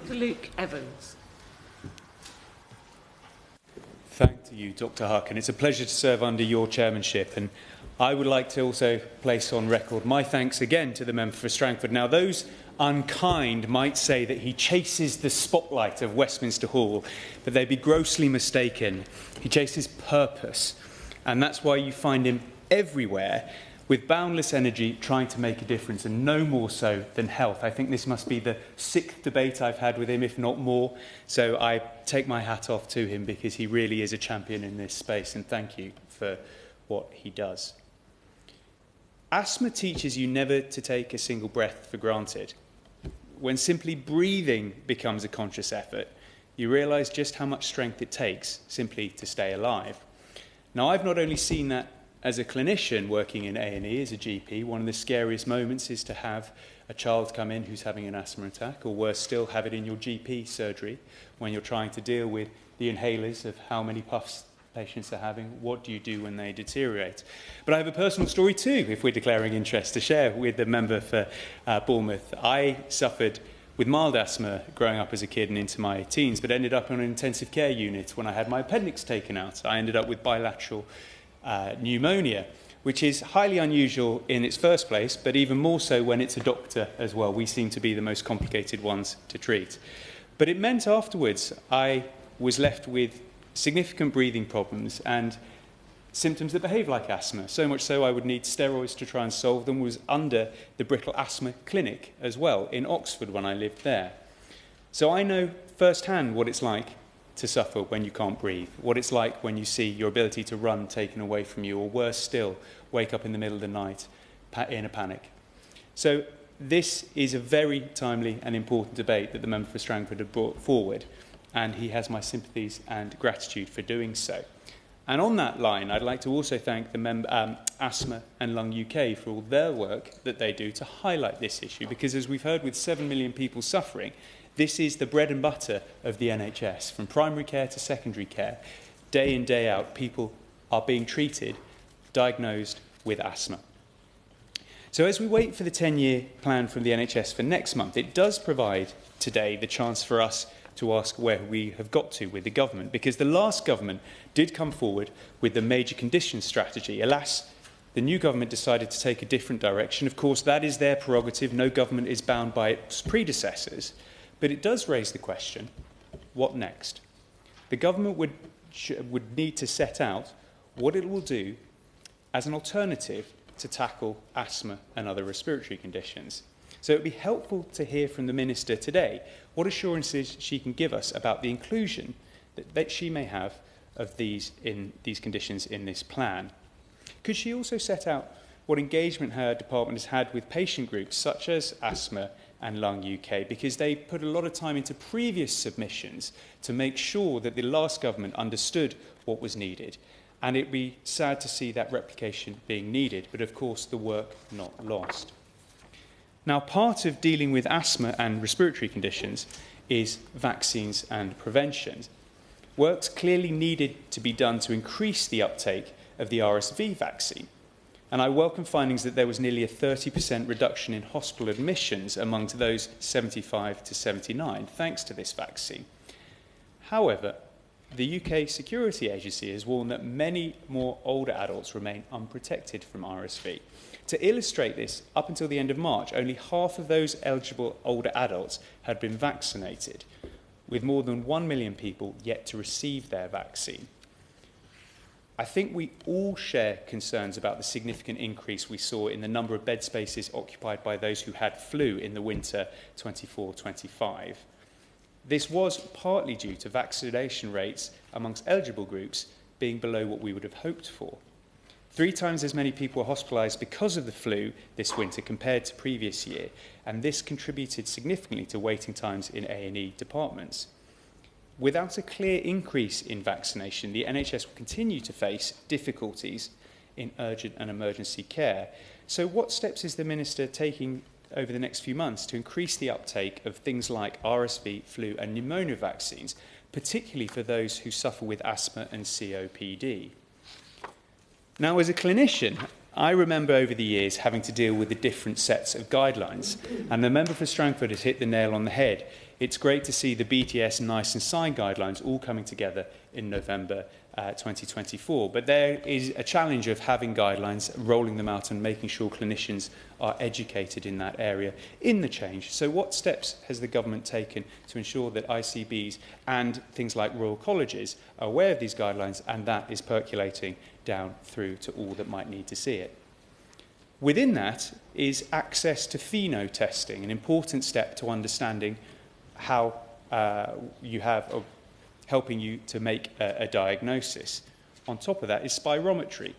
Speaker 4: Luke Evans.
Speaker 13: Thank you, Dr. Huck, and it's a pleasure to serve under your chairmanship. And I would like to also place on record my thanks again to the member for Strangford. Now, those unkind might say that he chases the spotlight of Westminster Hall, but they'd be grossly mistaken. He chases purpose, and that's why you find him everywhere with boundless energy trying to make a difference, and no more so than health. I think this must be the 6th debate I've had with him, if not more. So I take my hat off to him because he really is a champion in this space, and thank you for what he does. Asthma teaches you never to take a single breath for granted. When simply breathing becomes a conscious effort, you realise just how much strength it takes simply to stay alive. Now, I've not only seen that as a clinician working in A&E as a GP, one of the scariest moments is to have a child come in who's having an asthma attack, or worse still, have it in your GP surgery when you're trying to deal with the inhalers of how many puffs patients are having. What do you do when they deteriorate? But I have a personal story too, if we're declaring interest, to share with the member for Bournemouth. I suffered with mild asthma growing up as a kid and into my teens, but ended up on an intensive care unit when I had my appendix taken out. I ended up with bilateral pneumonia, which is highly unusual in its first place, but even more so when it's a doctor as well. We seem to be the most complicated ones to treat. But it meant afterwards I was left with significant breathing problems and symptoms that behave like asthma, so much so I would need steroids to try and solve them. Was under the Brittle Asthma Clinic as well in Oxford when I lived there. So I know firsthand what it's like to suffer when you can't breathe, what it's like when you see your ability to run taken away from you, or worse still, wake up in the middle of the night in a panic. So this is a very timely and important debate that the member for Strangford had brought forward, and he has my sympathies and gratitude for doing so.
Speaker 9: And on that line, I'd like to also thank the Asthma and Lung UK for all their work that they do to highlight this issue, because as we've heard, with 7 million people suffering, this is the bread and butter of the NHS. From primary care to secondary care, day in, day out, people are being treated, diagnosed with asthma. So as we wait for the 10-year plan from the NHS for next month, it does provide today the chance for us to ask where we have got to with the government, because the last government did come forward with the major conditions strategy. Alas, the new government decided to take a different direction. Of course, that is their prerogative. No government is bound by its predecessors. But it does raise the question, what next? The government would need to set out what it will do as an alternative to tackle asthma and other respiratory conditions. So it would be helpful to hear from the Minister today what assurances she can give us about the inclusion that she may have of these conditions in this plan. Could she also set out what engagement her department has had with patient groups such as Asthma and Lung UK, because they put a lot of time into previous submissions to make sure that the last government understood what was needed. And it'd be sad to see that replication being needed, but of course the work not lost. Now, part of dealing with asthma and respiratory conditions is vaccines and prevention. Work's clearly needed to be done to increase the uptake of the RSV vaccine. And I welcome findings that there was nearly a 30% reduction in hospital admissions among those 75 to 79, thanks to this vaccine. However, the UK Security Agency has warned that many more older adults remain unprotected from RSV. To illustrate this, up until the end of March, only half of those eligible older adults had been vaccinated, with more than 1 million people yet to receive their vaccine. I think we all share concerns about the significant increase we saw in the number of bed spaces occupied by those who had flu in the winter 24-25. This was partly due to vaccination rates amongst eligible groups being below what we would have hoped for. 3 times as many people were hospitalised because of the flu this winter compared to previous year, and this contributed significantly to waiting times in A&E departments. Without a clear increase in vaccination, the NHS will continue to face difficulties in urgent and emergency care. So what steps is the Minister taking over the next few months to increase the uptake of things like RSV, flu and pneumonia vaccines, particularly for those who suffer with asthma and COPD? Now, as a clinician, I remember over the years having to deal with the different sets of guidelines, and the member for Strangford has hit the nail on the head. It's great to see the BTS and NICE and SIGN guidelines all coming together in November 2024. But there is a challenge of having guidelines, rolling them out and making sure clinicians are educated in that area in the change. So what steps has the government taken to ensure that ICBs and things like Royal Colleges are aware of these guidelines and that is percolating down through to all that might need to see it? Within that is access to pheno testing, an important step to understanding how you have helping you to make a diagnosis. On top of that is spirometry.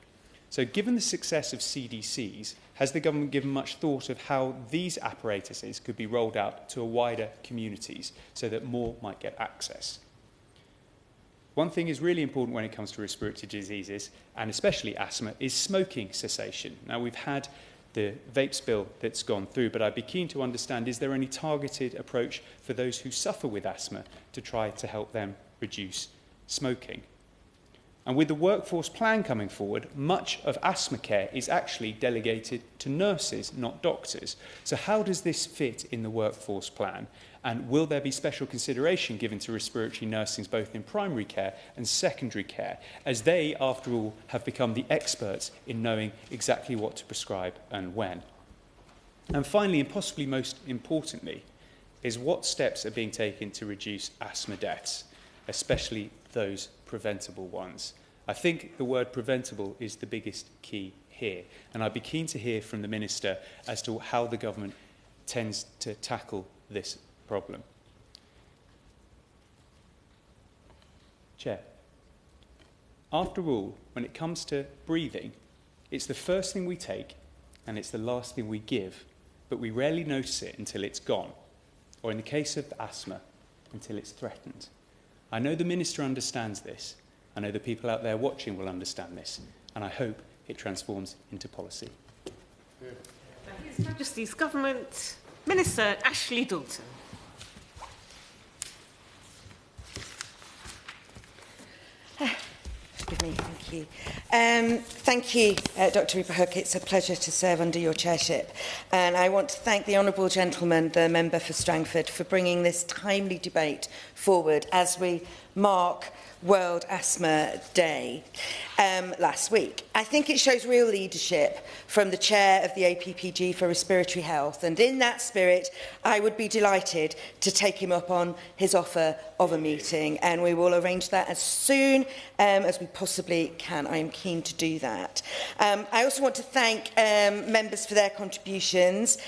Speaker 9: So given the success of CDCs, has the government given much thought of how these apparatuses could be rolled out to a wider communities so that more might get access? One thing is really important when it comes to respiratory diseases, and especially asthma, is smoking cessation. Now, we've had the vapes bill that's gone through, but I'd be keen to understand, is there any targeted approach for those who suffer with asthma to try to help them reduce smoking? And with the workforce plan coming forward, much of asthma care is actually delegated to nurses, not doctors. So how does this fit in the workforce plan? And will there be special consideration given to respiratory nursing both in primary care and secondary care, as they, after all, have become the experts in knowing exactly what to prescribe and when? And finally, and possibly most importantly, is what steps are being taken to reduce asthma deaths, especially those preventable ones. I think the word preventable is the biggest key here, and I'd be keen to hear from the Minister as to how the government tends to tackle this problem. Chair, after all, when it comes to breathing, it's the first thing we take and it's the last thing we give, but we rarely notice it until it's gone, or in the case of asthma, until it's threatened. I know the Minister understands this, I know the people out there watching will understand this, and I hope it transforms into policy.
Speaker 4: His Majesty's Government, Minister Ashley Dalton.
Speaker 11: Excuse me, thank you. Thank you, Dr Rupert Hook. It's a pleasure to serve under your chairship. And I want to thank the honourable gentleman, the member for Strangford, for bringing this timely debate forward as we mark World Asthma Day last week. I think it shows real leadership from the chair of the APPG for Respiratory Health, and in that spirit I would be delighted to take him up on his offer of a meeting, and we will arrange that as soon as we possibly can. I am keen to do that. I also want to thank members for their contributions.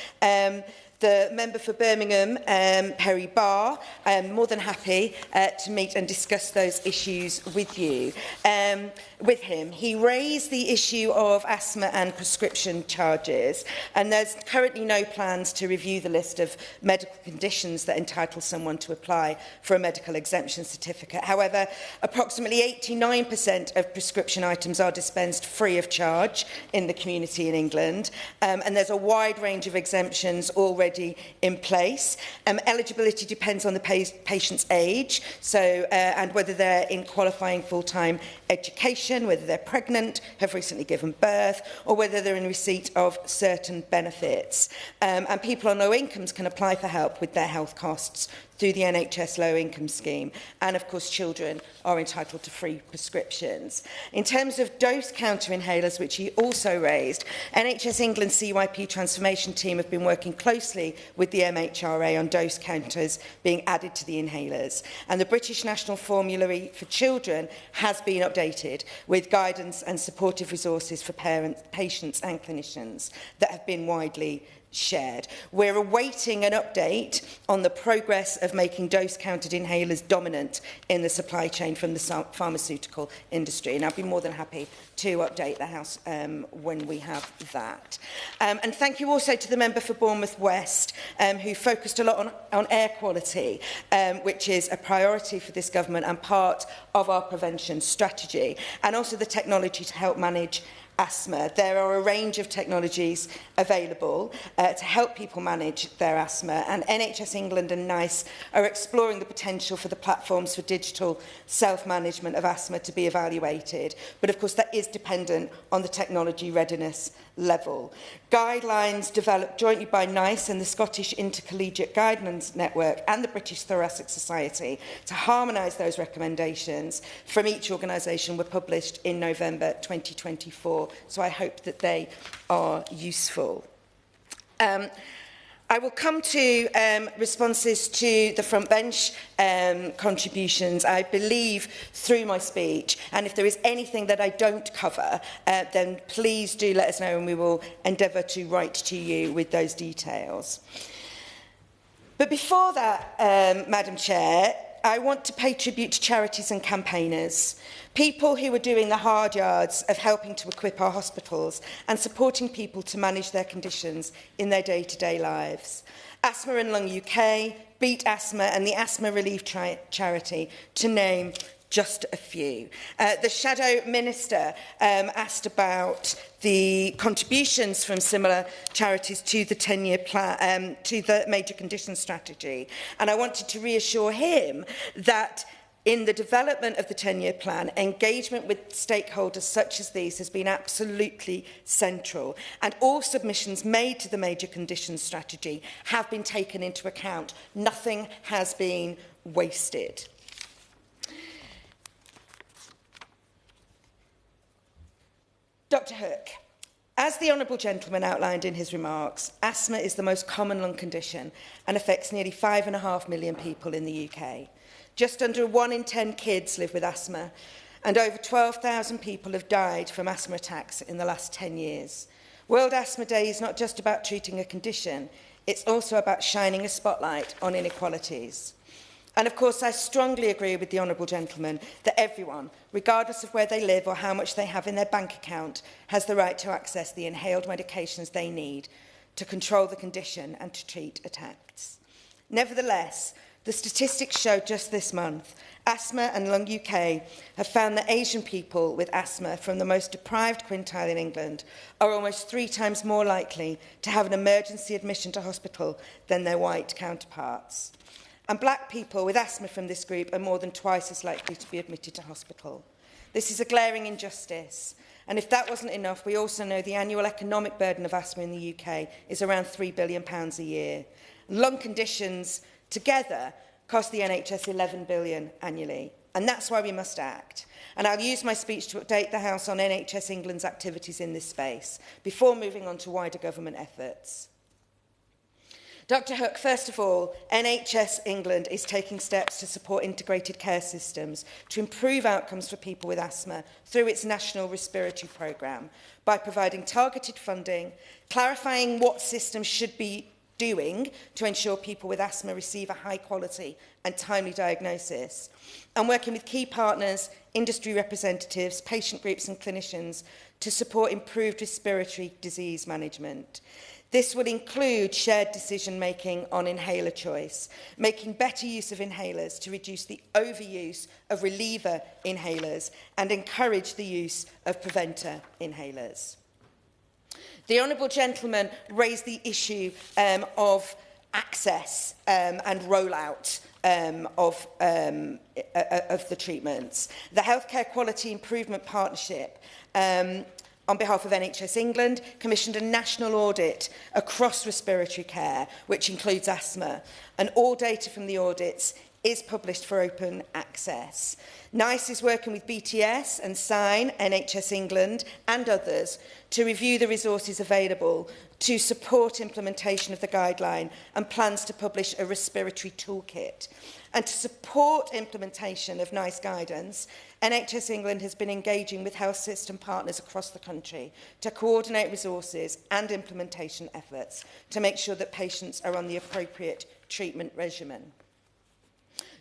Speaker 11: The member for Birmingham, Perry Barr, I'm more than happy to meet and discuss those issues with you. With him, he raised the issue of asthma and prescription charges, and there's currently no plans to review the list of medical conditions that entitle someone to apply for a medical exemption certificate. However, approximately 89% of prescription items are dispensed free of charge in the community in England, and there's a wide range of exemptions already in place. Eligibility depends on the patient's age, and whether they're in qualifying full-time education, whether they're pregnant, have recently given birth, or whether they're in receipt of certain benefits. And people on low incomes can apply for help with their health costs through the NHS Low Income Scheme. And of course, children are entitled to free prescriptions. In terms of dose counter inhalers, which he also raised, NHS England CYP transformation team have been working closely with the MHRA on dose counters being added to the inhalers. And the British National Formulary for Children has been updated with guidance and supportive resources for parents, patients and clinicians that have been widely shared. We're awaiting an update on the progress of making dose-counted inhalers dominant in the supply chain from the pharmaceutical industry, and I'll be more than happy to update the House when we have that. And thank you also to the member for Bournemouth West, who focused a lot on air quality, which is a priority for this government and part of our prevention strategy, and also the technology to help manage asthma. There are a range of technologies available to help people manage their asthma, and NHS England and NICE are exploring the potential for the platforms for digital self-management of asthma to be evaluated. But of course that is dependent on the technology readiness level. Guidelines developed jointly by NICE and the Scottish Intercollegiate Guidance Network and the British Thoracic Society to harmonise those recommendations from each organisation were published in November 2024, so I hope that they are useful. I will come to responses to the front bench contributions, I believe, through my speech. And if there is anything that I don't cover, then please do let us know and we will endeavour to write to you with those details. But before that, Madam Chair, I want to pay tribute to charities and campaigners, people who are doing the hard yards of helping to equip our hospitals and supporting people to manage their conditions in their day-to-day lives. Asthma and Lung UK, Beat Asthma and the Asthma Relief Charity, to name just a few. The Shadow Minister asked about the contributions from similar charities to the 10-year plan, to the Major Conditions Strategy. And I wanted to reassure him that in the development of the 10-year plan, engagement with stakeholders such as these has been absolutely central. And all submissions made to the Major Conditions Strategy have been taken into account. Nothing has been wasted. Dr Hook, as the Honourable Gentleman outlined in his remarks, asthma is the most common lung condition and affects nearly 5.5 million people in the UK. Just under 1 in 10 kids live with asthma, and over 12,000 people have died from asthma attacks in the last 10 years. World Asthma Day is not just about treating a condition, it's also about shining a spotlight on inequalities. And of course, I strongly agree with the Honourable Gentleman that everyone, regardless of where they live or how much they have in their bank account, has the right to access the inhaled medications they need to control the condition and to treat attacks. Nevertheless, the statistics show just this month Asthma and Lung UK have found that Asian people with asthma from the most deprived quintile in England are almost 3 times more likely to have an emergency admission to hospital than their white counterparts. And black people with asthma from this group are more than twice as likely to be admitted to hospital. This is a glaring injustice. And if that wasn't enough, we also know the annual economic burden of asthma in the UK is around £3 billion a year. And lung conditions together cost the NHS £11 billion annually. And that's why we must act. And I'll use my speech to update the House on NHS England's activities in this space before moving on to wider government efforts. Dr Hook, first of all, NHS England is taking steps to support integrated care systems to improve outcomes for people with asthma through its National Respiratory Programme by providing targeted funding, clarifying what systems should be doing to ensure people with asthma receive a high quality and timely diagnosis, and working with key partners, industry representatives, patient groups and clinicians to support improved respiratory disease management. This will include shared decision-making on inhaler choice, making better use of inhalers to reduce the overuse of reliever inhalers and encourage the use of preventer inhalers. The Honourable Gentleman raised the issue of access and rollout of the treatments. The Healthcare Quality Improvement Partnership on behalf of NHS England, commissioned a national audit across respiratory care, which includes asthma, and all data from the audits is published for open access. NICE is working with BTS and SIGN, NHS England, and others to review the resources available to support implementation of the guideline and plans to publish a respiratory toolkit. And to support implementation of NICE guidance, NHS England has been engaging with health system partners across the country to coordinate resources and implementation efforts to make sure that patients are on the appropriate treatment regimen.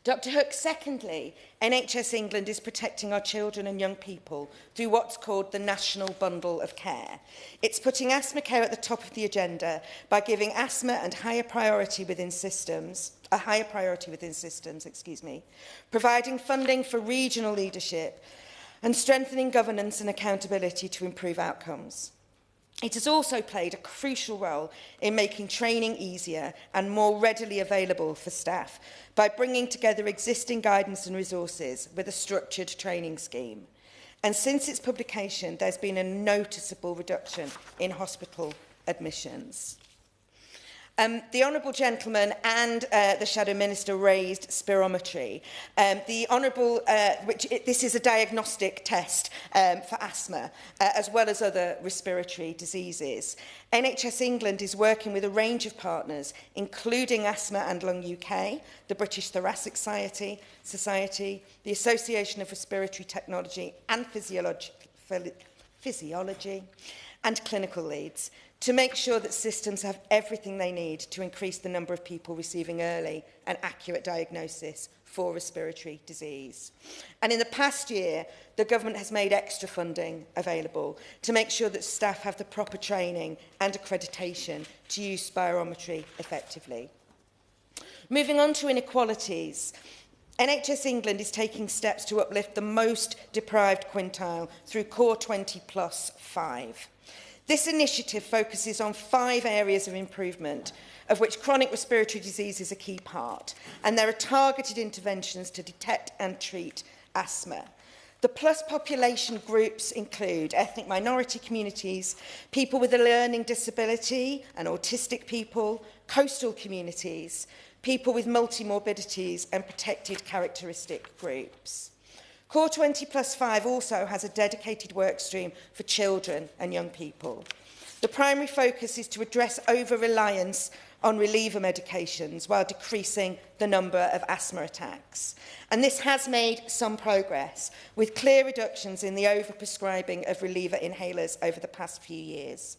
Speaker 11: Dr Hook, secondly, NHS England is protecting our children and young people through what's called the National Bundle of Care. It's putting asthma care at the top of the agenda by giving asthma and a higher priority within systems, providing funding for regional leadership and strengthening governance and accountability to improve outcomes. It has also played a crucial role in making training easier and more readily available for staff by bringing together existing guidance and resources with a structured training scheme. And since its publication, there's been a noticeable reduction in hospital admissions. The Honourable Gentleman and the Shadow Minister raised spirometry. This is a diagnostic test for asthma, as well as other respiratory diseases. NHS England is working with a range of partners, including Asthma and Lung UK, the British Thoracic Society, the Association of Respiratory Technology and Physiology, and clinical leads, to make sure that systems have everything they need to increase the number of people receiving early and accurate diagnosis for respiratory disease. And in the past year, the government has made extra funding available to make sure that staff have the proper training and accreditation to use spirometry effectively. Moving on to inequalities, NHS England is taking steps to uplift the most deprived quintile through Core 20+5. This initiative focuses on 5 areas of improvement, of which chronic respiratory disease is a key part, and there are targeted interventions to detect and treat asthma. The plus population groups include ethnic minority communities, people with a learning disability and autistic people, coastal communities, people with multi-morbidities and protected characteristic groups. Core 20+5 also has a dedicated work stream for children and young people. The primary focus is to address over-reliance on reliever medications while decreasing the number of asthma attacks. And this has made some progress, with clear reductions in the overprescribing of reliever inhalers over the past few years.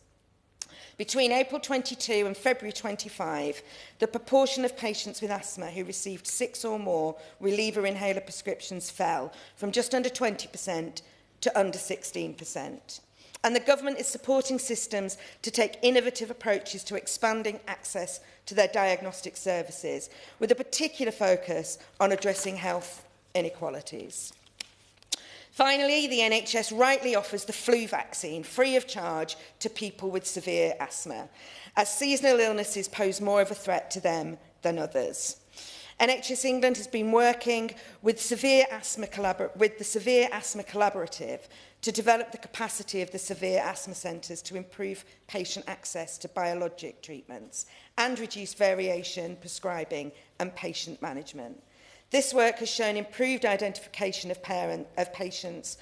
Speaker 11: Between April 22 and February 25, the proportion of patients with asthma who received 6 or more reliever inhaler prescriptions fell from just under 20% to under 16%. And the government is supporting systems to take innovative approaches to expanding access to their diagnostic services, with a particular focus on addressing health inequalities. Finally, the NHS rightly offers the flu vaccine free of charge to people with severe asthma, as seasonal illnesses pose more of a threat to them than others. NHS England has been working with the Severe Asthma Collaborative to develop the capacity of the severe asthma centres to improve patient access to biologic treatments and reduce variation, prescribing and patient management. This work has shown improved identification of patients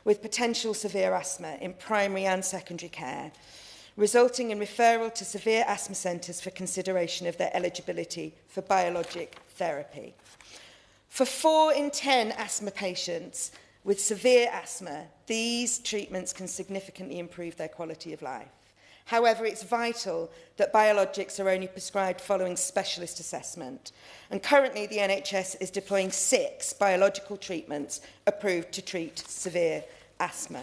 Speaker 11: with potential severe asthma in primary and secondary care, resulting in referral to severe asthma centres for consideration of their eligibility for biologic therapy. For 4 in 10 asthma patients with severe asthma, these treatments can significantly improve their quality of life. However, it's vital that biologics are only prescribed following specialist assessment. And currently, the NHS is deploying 6 biological treatments approved to treat severe asthma.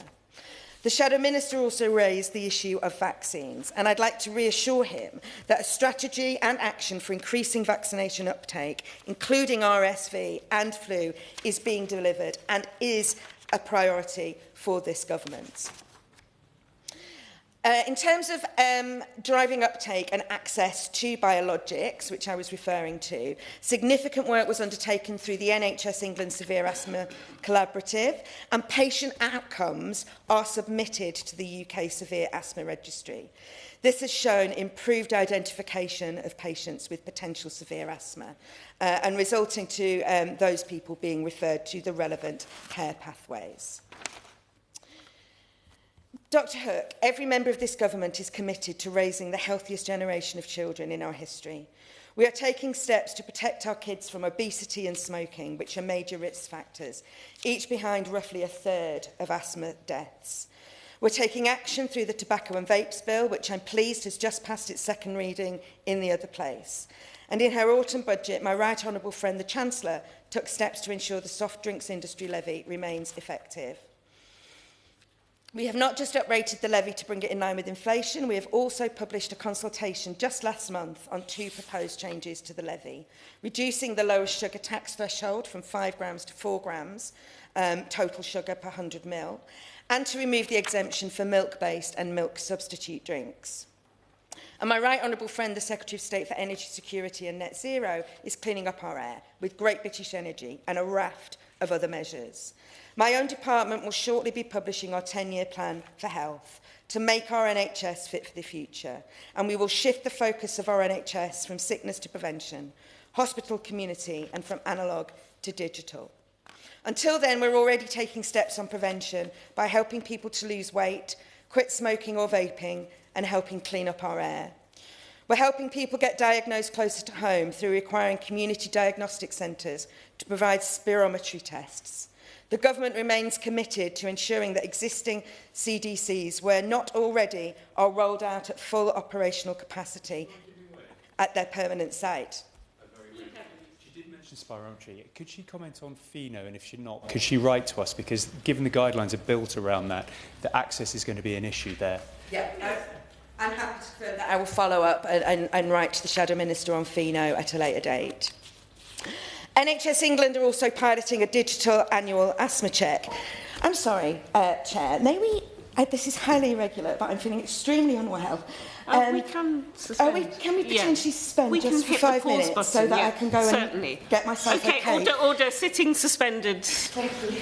Speaker 11: The Shadow Minister also raised the issue of vaccines, and I'd like to reassure him that a strategy and action for increasing vaccination uptake, including RSV and flu, is being delivered and is a priority for this government. In terms of driving uptake and access to biologics, which I was referring to, significant work was undertaken through the NHS England Severe Asthma Collaborative, and patient outcomes are submitted to the UK Severe Asthma Registry. This has shown improved identification of patients with potential severe asthma and resulting to those people being referred to the relevant care pathways. Dr Hook, every member of this government is committed to raising the healthiest generation of children in our history. We are taking steps to protect our kids from obesity and smoking, which are major risk factors, each behind roughly a third of asthma deaths. We're taking action through the Tobacco and Vapes Bill, which I'm pleased has just passed its second reading in the other place. And in her autumn budget, my right honourable friend, the Chancellor, took steps to ensure the soft drinks industry levy remains effective. We have not just uprated the levy to bring it in line with inflation, we have also published a consultation just last month on 2 proposed changes to the levy, reducing the lowest sugar tax threshold from 5 grams to 4 grams total sugar per 100 ml, and to remove the exemption for milk-based and milk substitute drinks. And my right honourable friend, the Secretary of State for Energy Security and Net Zero, is cleaning up our air with Great British Energy and a raft of other measures. My own department will shortly be publishing our 10-year plan for health to make our NHS fit for the future, and we will shift the focus of our NHS from sickness to prevention, hospital community, and from analogue to digital. Until then, we're already taking steps on prevention by helping people to lose weight, quit smoking or vaping, and helping clean up our air. We're helping people get diagnosed closer to home through requiring community diagnostic centres to provide spirometry tests. The government remains committed to ensuring that existing CDCs, where not already, are rolled out at full operational capacity at their permanent site.
Speaker 9: She did mention spirometry. Could she comment on Pheno, and if she's not, could she write to us? Because given the guidelines are built around that, the access is going to be an issue there.
Speaker 11: Yeah, I'm happy to confirm that I will follow up and write to the Shadow Minister on Pheno at a later date. NHS England are also piloting a digital annual asthma check. I'm sorry, Chair, may we... this is highly irregular, but I'm feeling extremely unwell.
Speaker 4: We can suspend.
Speaker 11: Can we potentially suspend
Speaker 4: we
Speaker 11: just
Speaker 4: can
Speaker 11: for
Speaker 4: hit
Speaker 11: 5
Speaker 4: the pause
Speaker 11: minutes
Speaker 4: button,
Speaker 11: so that I can go
Speaker 4: certainly.
Speaker 11: and get myself okay?
Speaker 4: Okay, order, sitting suspended.
Speaker 11: Thank you.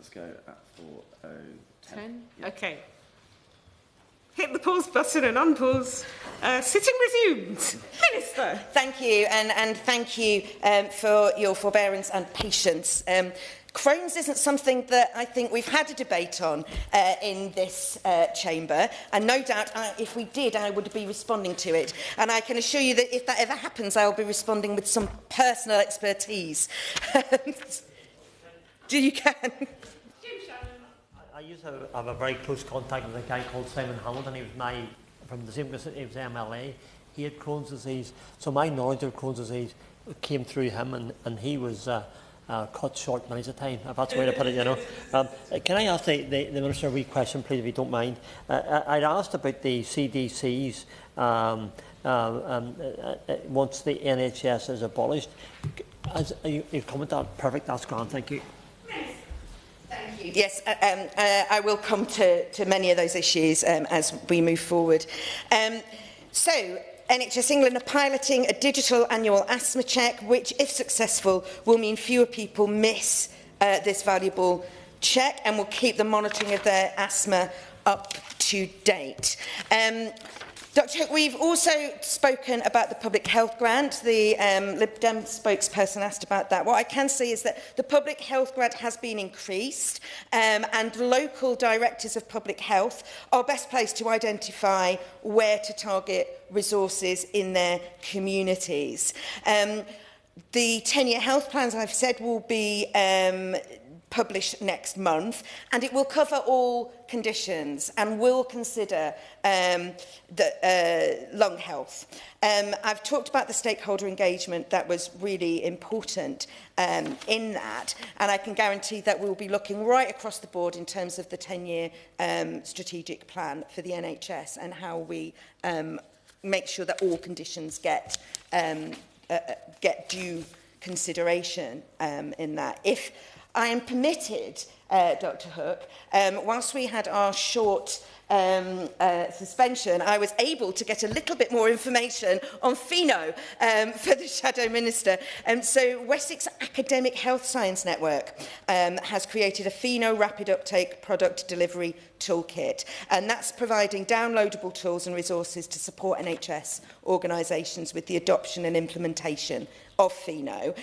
Speaker 14: Let's go at 4:10.
Speaker 4: Yeah. Okay. Hit the pause button and unpause. Sitting resumed. Minister.
Speaker 11: Thank you, and thank you for your forbearance and patience. Crohn's isn't something that I think we've had a debate on in this chamber, and no doubt if we did, I would be responding to it. And I can assure you that if that ever happens, I'll be responding with some personal expertise. Do you can?
Speaker 10: I used to have a very close contact with a guy called Simon Hamilton. He was from the same, he was MLA. He had Crohn's disease. So my knowledge of Crohn's disease came through him, and he was cut short many a time, if that's the way to put it, you know. Can I ask the Minister a wee question, please, if you don't mind? I'd asked about the CDCs once the NHS is abolished. You've commented on perfect, that's grand, thank you.
Speaker 11: Thank you. Yes, I will come to many of those issues as we move forward. So, NHS England are piloting a digital annual asthma check, which, if successful, will mean fewer people miss this valuable check and will keep the monitoring of their asthma up to date. Dr Hook, we've also spoken about the public health grant. The Lib Dem spokesperson asked about that. What I can say is that the public health grant has been increased, and local directors of public health are best placed to identify where to target resources in their communities. The 10-year health plans, I've said, will be published next month, and it will cover all conditions and will consider lung health. I've talked about the stakeholder engagement that was really important in that, and I can guarantee that we'll be looking right across the board in terms of the 10-year strategic plan for the NHS and how we make sure that all conditions get due consideration in that. If I am permitted, Dr Hook, whilst we had our short suspension, I was able to get a little bit more information on Pheno for the Shadow Minister. So Wessex Academic Health Science Network has created a Pheno Rapid Uptake Product Delivery Toolkit, and that's providing downloadable tools and resources to support NHS organisations with the adoption and implementation of Pheno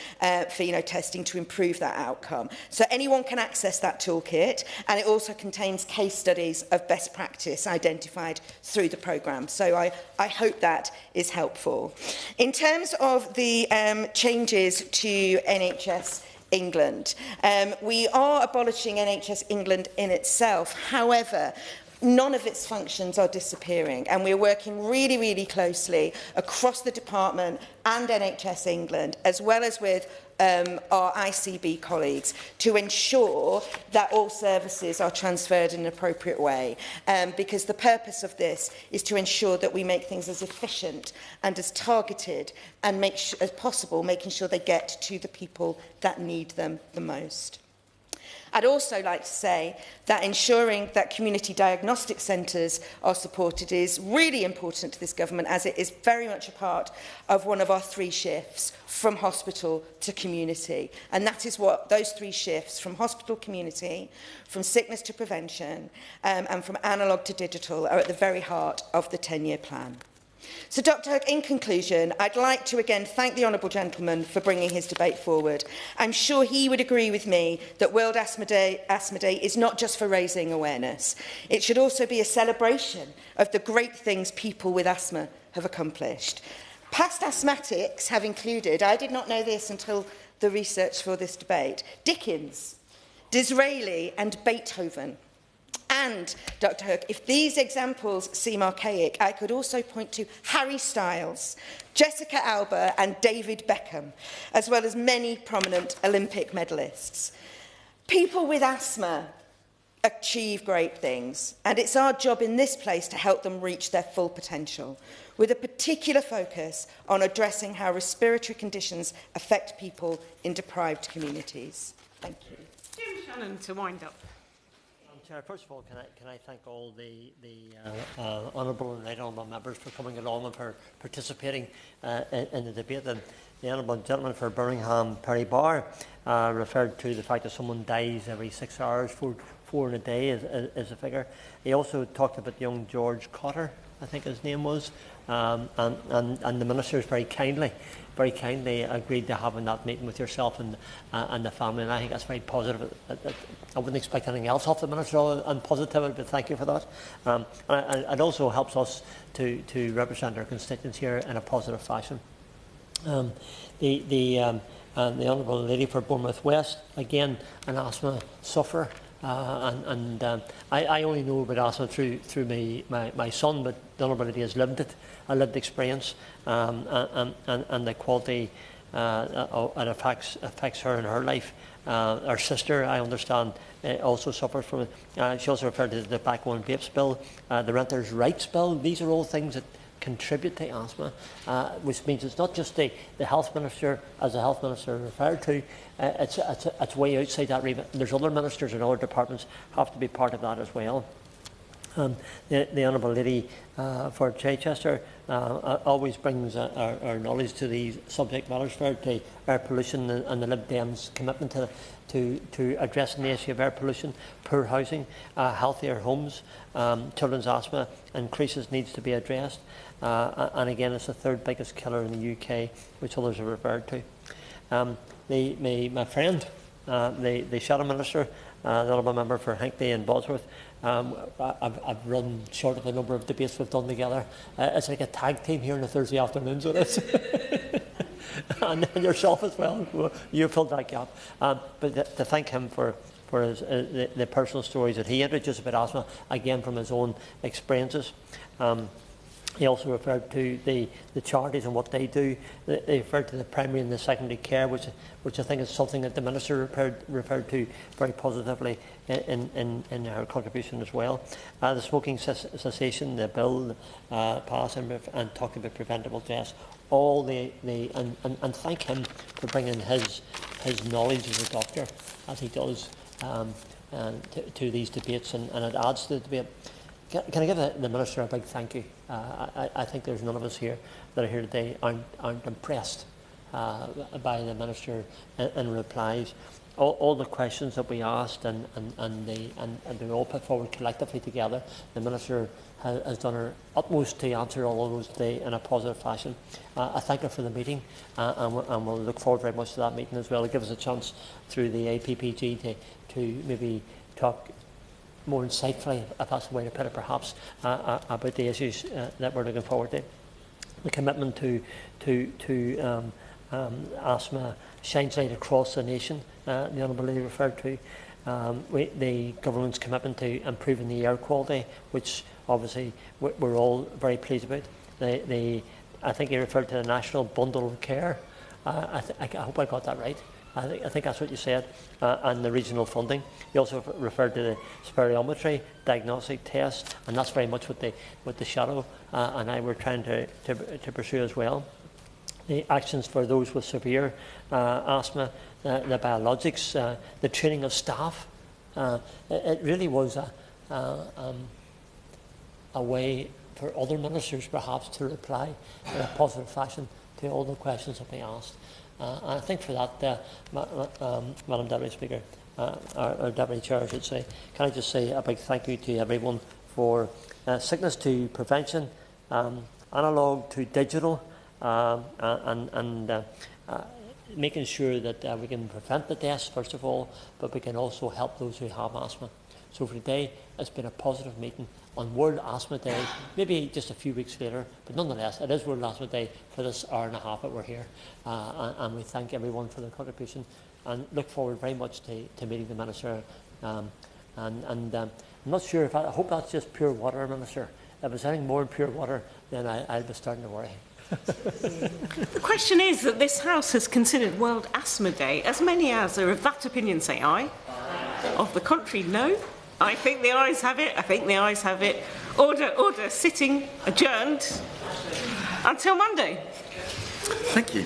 Speaker 11: testing to improve that outcome. So anyone can access that toolkit, and it also contains case studies of best practice identified through the programme. So I hope that is helpful. In terms of the changes to NHS England, we are abolishing NHS England in itself. However, none of its functions are disappearing, and we're working really, really closely across the department and NHS England, as well as with our ICB colleagues, to ensure that all services are transferred in an appropriate way. Because the purpose of this is to ensure that we make things as efficient and as targeted and as possible, making sure they get to the people that need them the most. I'd also like to say that ensuring that community diagnostic centres are supported is really important to this government, as it is very much a part of one of our 3 shifts from hospital to community. And that is what those 3 shifts, from hospital community, from sickness to prevention, and from analogue to digital, are at the very heart of the 10-year plan. So, Dr Hook, in conclusion, I'd like to again thank the Honourable Gentleman for bringing his debate forward. I'm sure he would agree with me that World Asthma Day is not just for raising awareness. It should also be a celebration of the great things people with asthma have accomplished. Past asthmatics have included, I did not know this until the research for this debate, Dickens, Disraeli and Beethoven. And, Dr Hook, if these examples seem archaic, I could also point to Harry Styles, Jessica Alba and David Beckham, as well as many prominent Olympic medalists. People with asthma achieve great things, and it's our job in this place to help them reach their full potential, with a particular focus on addressing how respiratory conditions affect people in deprived communities. Thank you.
Speaker 4: Jim Shannon to wind up.
Speaker 10: Chair, first of all, can I thank all the honourable and right honourable members for coming along and for participating in the debate. And the honourable gentleman for Birmingham, Perry Barr, referred to the fact that someone dies every 6 hours, four in a day is a figure. He also talked about young George Cotter, I think his name was, and the ministers very kindly agreed to having that meeting with yourself and the family, and I think that's very positive. I wouldn't expect anything else off the minister and positivity, but thank you for that. And it also helps us to represent our constituents here in a positive fashion. The Honourable Lady for Bournemouth West, again an asthma sufferer. I only know about asthma through my son, but the Honourable Lady has lived it, a lived experience, and the quality it affects her in her life. Our sister, I understand, also suffers from it. She also referred to the tobacco and vapes bill, the renters' rights bill. These are all things that contribute to asthma, which means it's not just the health minister, as the health minister referred to, it's way outside that remit. There's other ministers and other departments have to be part of that as well. The Honourable Lady for Chichester always brings our knowledge to these subject matters, to air pollution and the Lib Dem's commitment to addressing the issue of air pollution, poor housing, healthier homes, children's asthma increases needs to be addressed. And again, it's the third biggest killer in the UK, which others have referred to. My friend, the Shadow Minister, the Honourable Member for Hinckley and Bosworth, I've run short of the number of debates we've done together. It's like a tag team here on a Thursday afternoons with us. And yourself as well. You filled that gap. But to thank him for the personal stories that he introduced about asthma, again from his own experiences. He also referred to the charities and what they do. They referred to the primary and the secondary care, which I think is something that the Minister referred to very positively in her contribution as well. The smoking cessation, the bill passed and talked about preventable deaths. And thank him for bringing his knowledge as a doctor, as he does, to these debates, and it adds to the debate. Can I give the Minister a big thank you? I think there's none of us here that are here today aren't impressed by the Minister in replies. All the questions that we asked and they all put forward collectively together, the Minister has done her utmost to answer all of those today in a positive fashion. I thank her for the meeting, and we'll look forward very much to that meeting as well. It gives us a chance through the APPG to maybe talk more insightfully, if that's the way to put it, perhaps, about the issues that we're looking forward to. The commitment to asthma shines light across the nation, the Honourable Lady referred to. The government's commitment to improving the air quality, which obviously we're all very pleased about. I think he referred to the National Bundle of Care. I hope I got that right. I think that's what you said, and the regional funding. You also referred to the spirometry diagnostic test, and that's very much what the Shadow and I were trying to pursue as well. The actions for those with severe asthma, the biologics, the training of staff. It really was a way for other ministers perhaps to reply in a positive fashion to all the questions that we asked. And I think for that, Madam Deputy Speaker, or Deputy Chair, I should say, can I just say a big thank you to everyone for sickness to prevention, analogue to digital, and making sure that we can prevent the deaths, first of all, but we can also help those who have asthma. So for today, it's been a positive meeting on World Asthma Day, maybe just a few weeks later, but nonetheless, it is World Asthma Day for this hour and a half that we're here. And we thank everyone for their contribution and look forward very much to meeting the Minister. I'm not sure if I hope that's just pure water, Minister. If it's anything more than pure water, then I'll be starting to worry.
Speaker 4: The question is that this House has considered World Asthma Day. As many as are of that opinion say aye. Of the contrary, no. I think the ayes have it. I think the ayes have it. Order, order. Sitting adjourned until Monday.
Speaker 15: Thank you.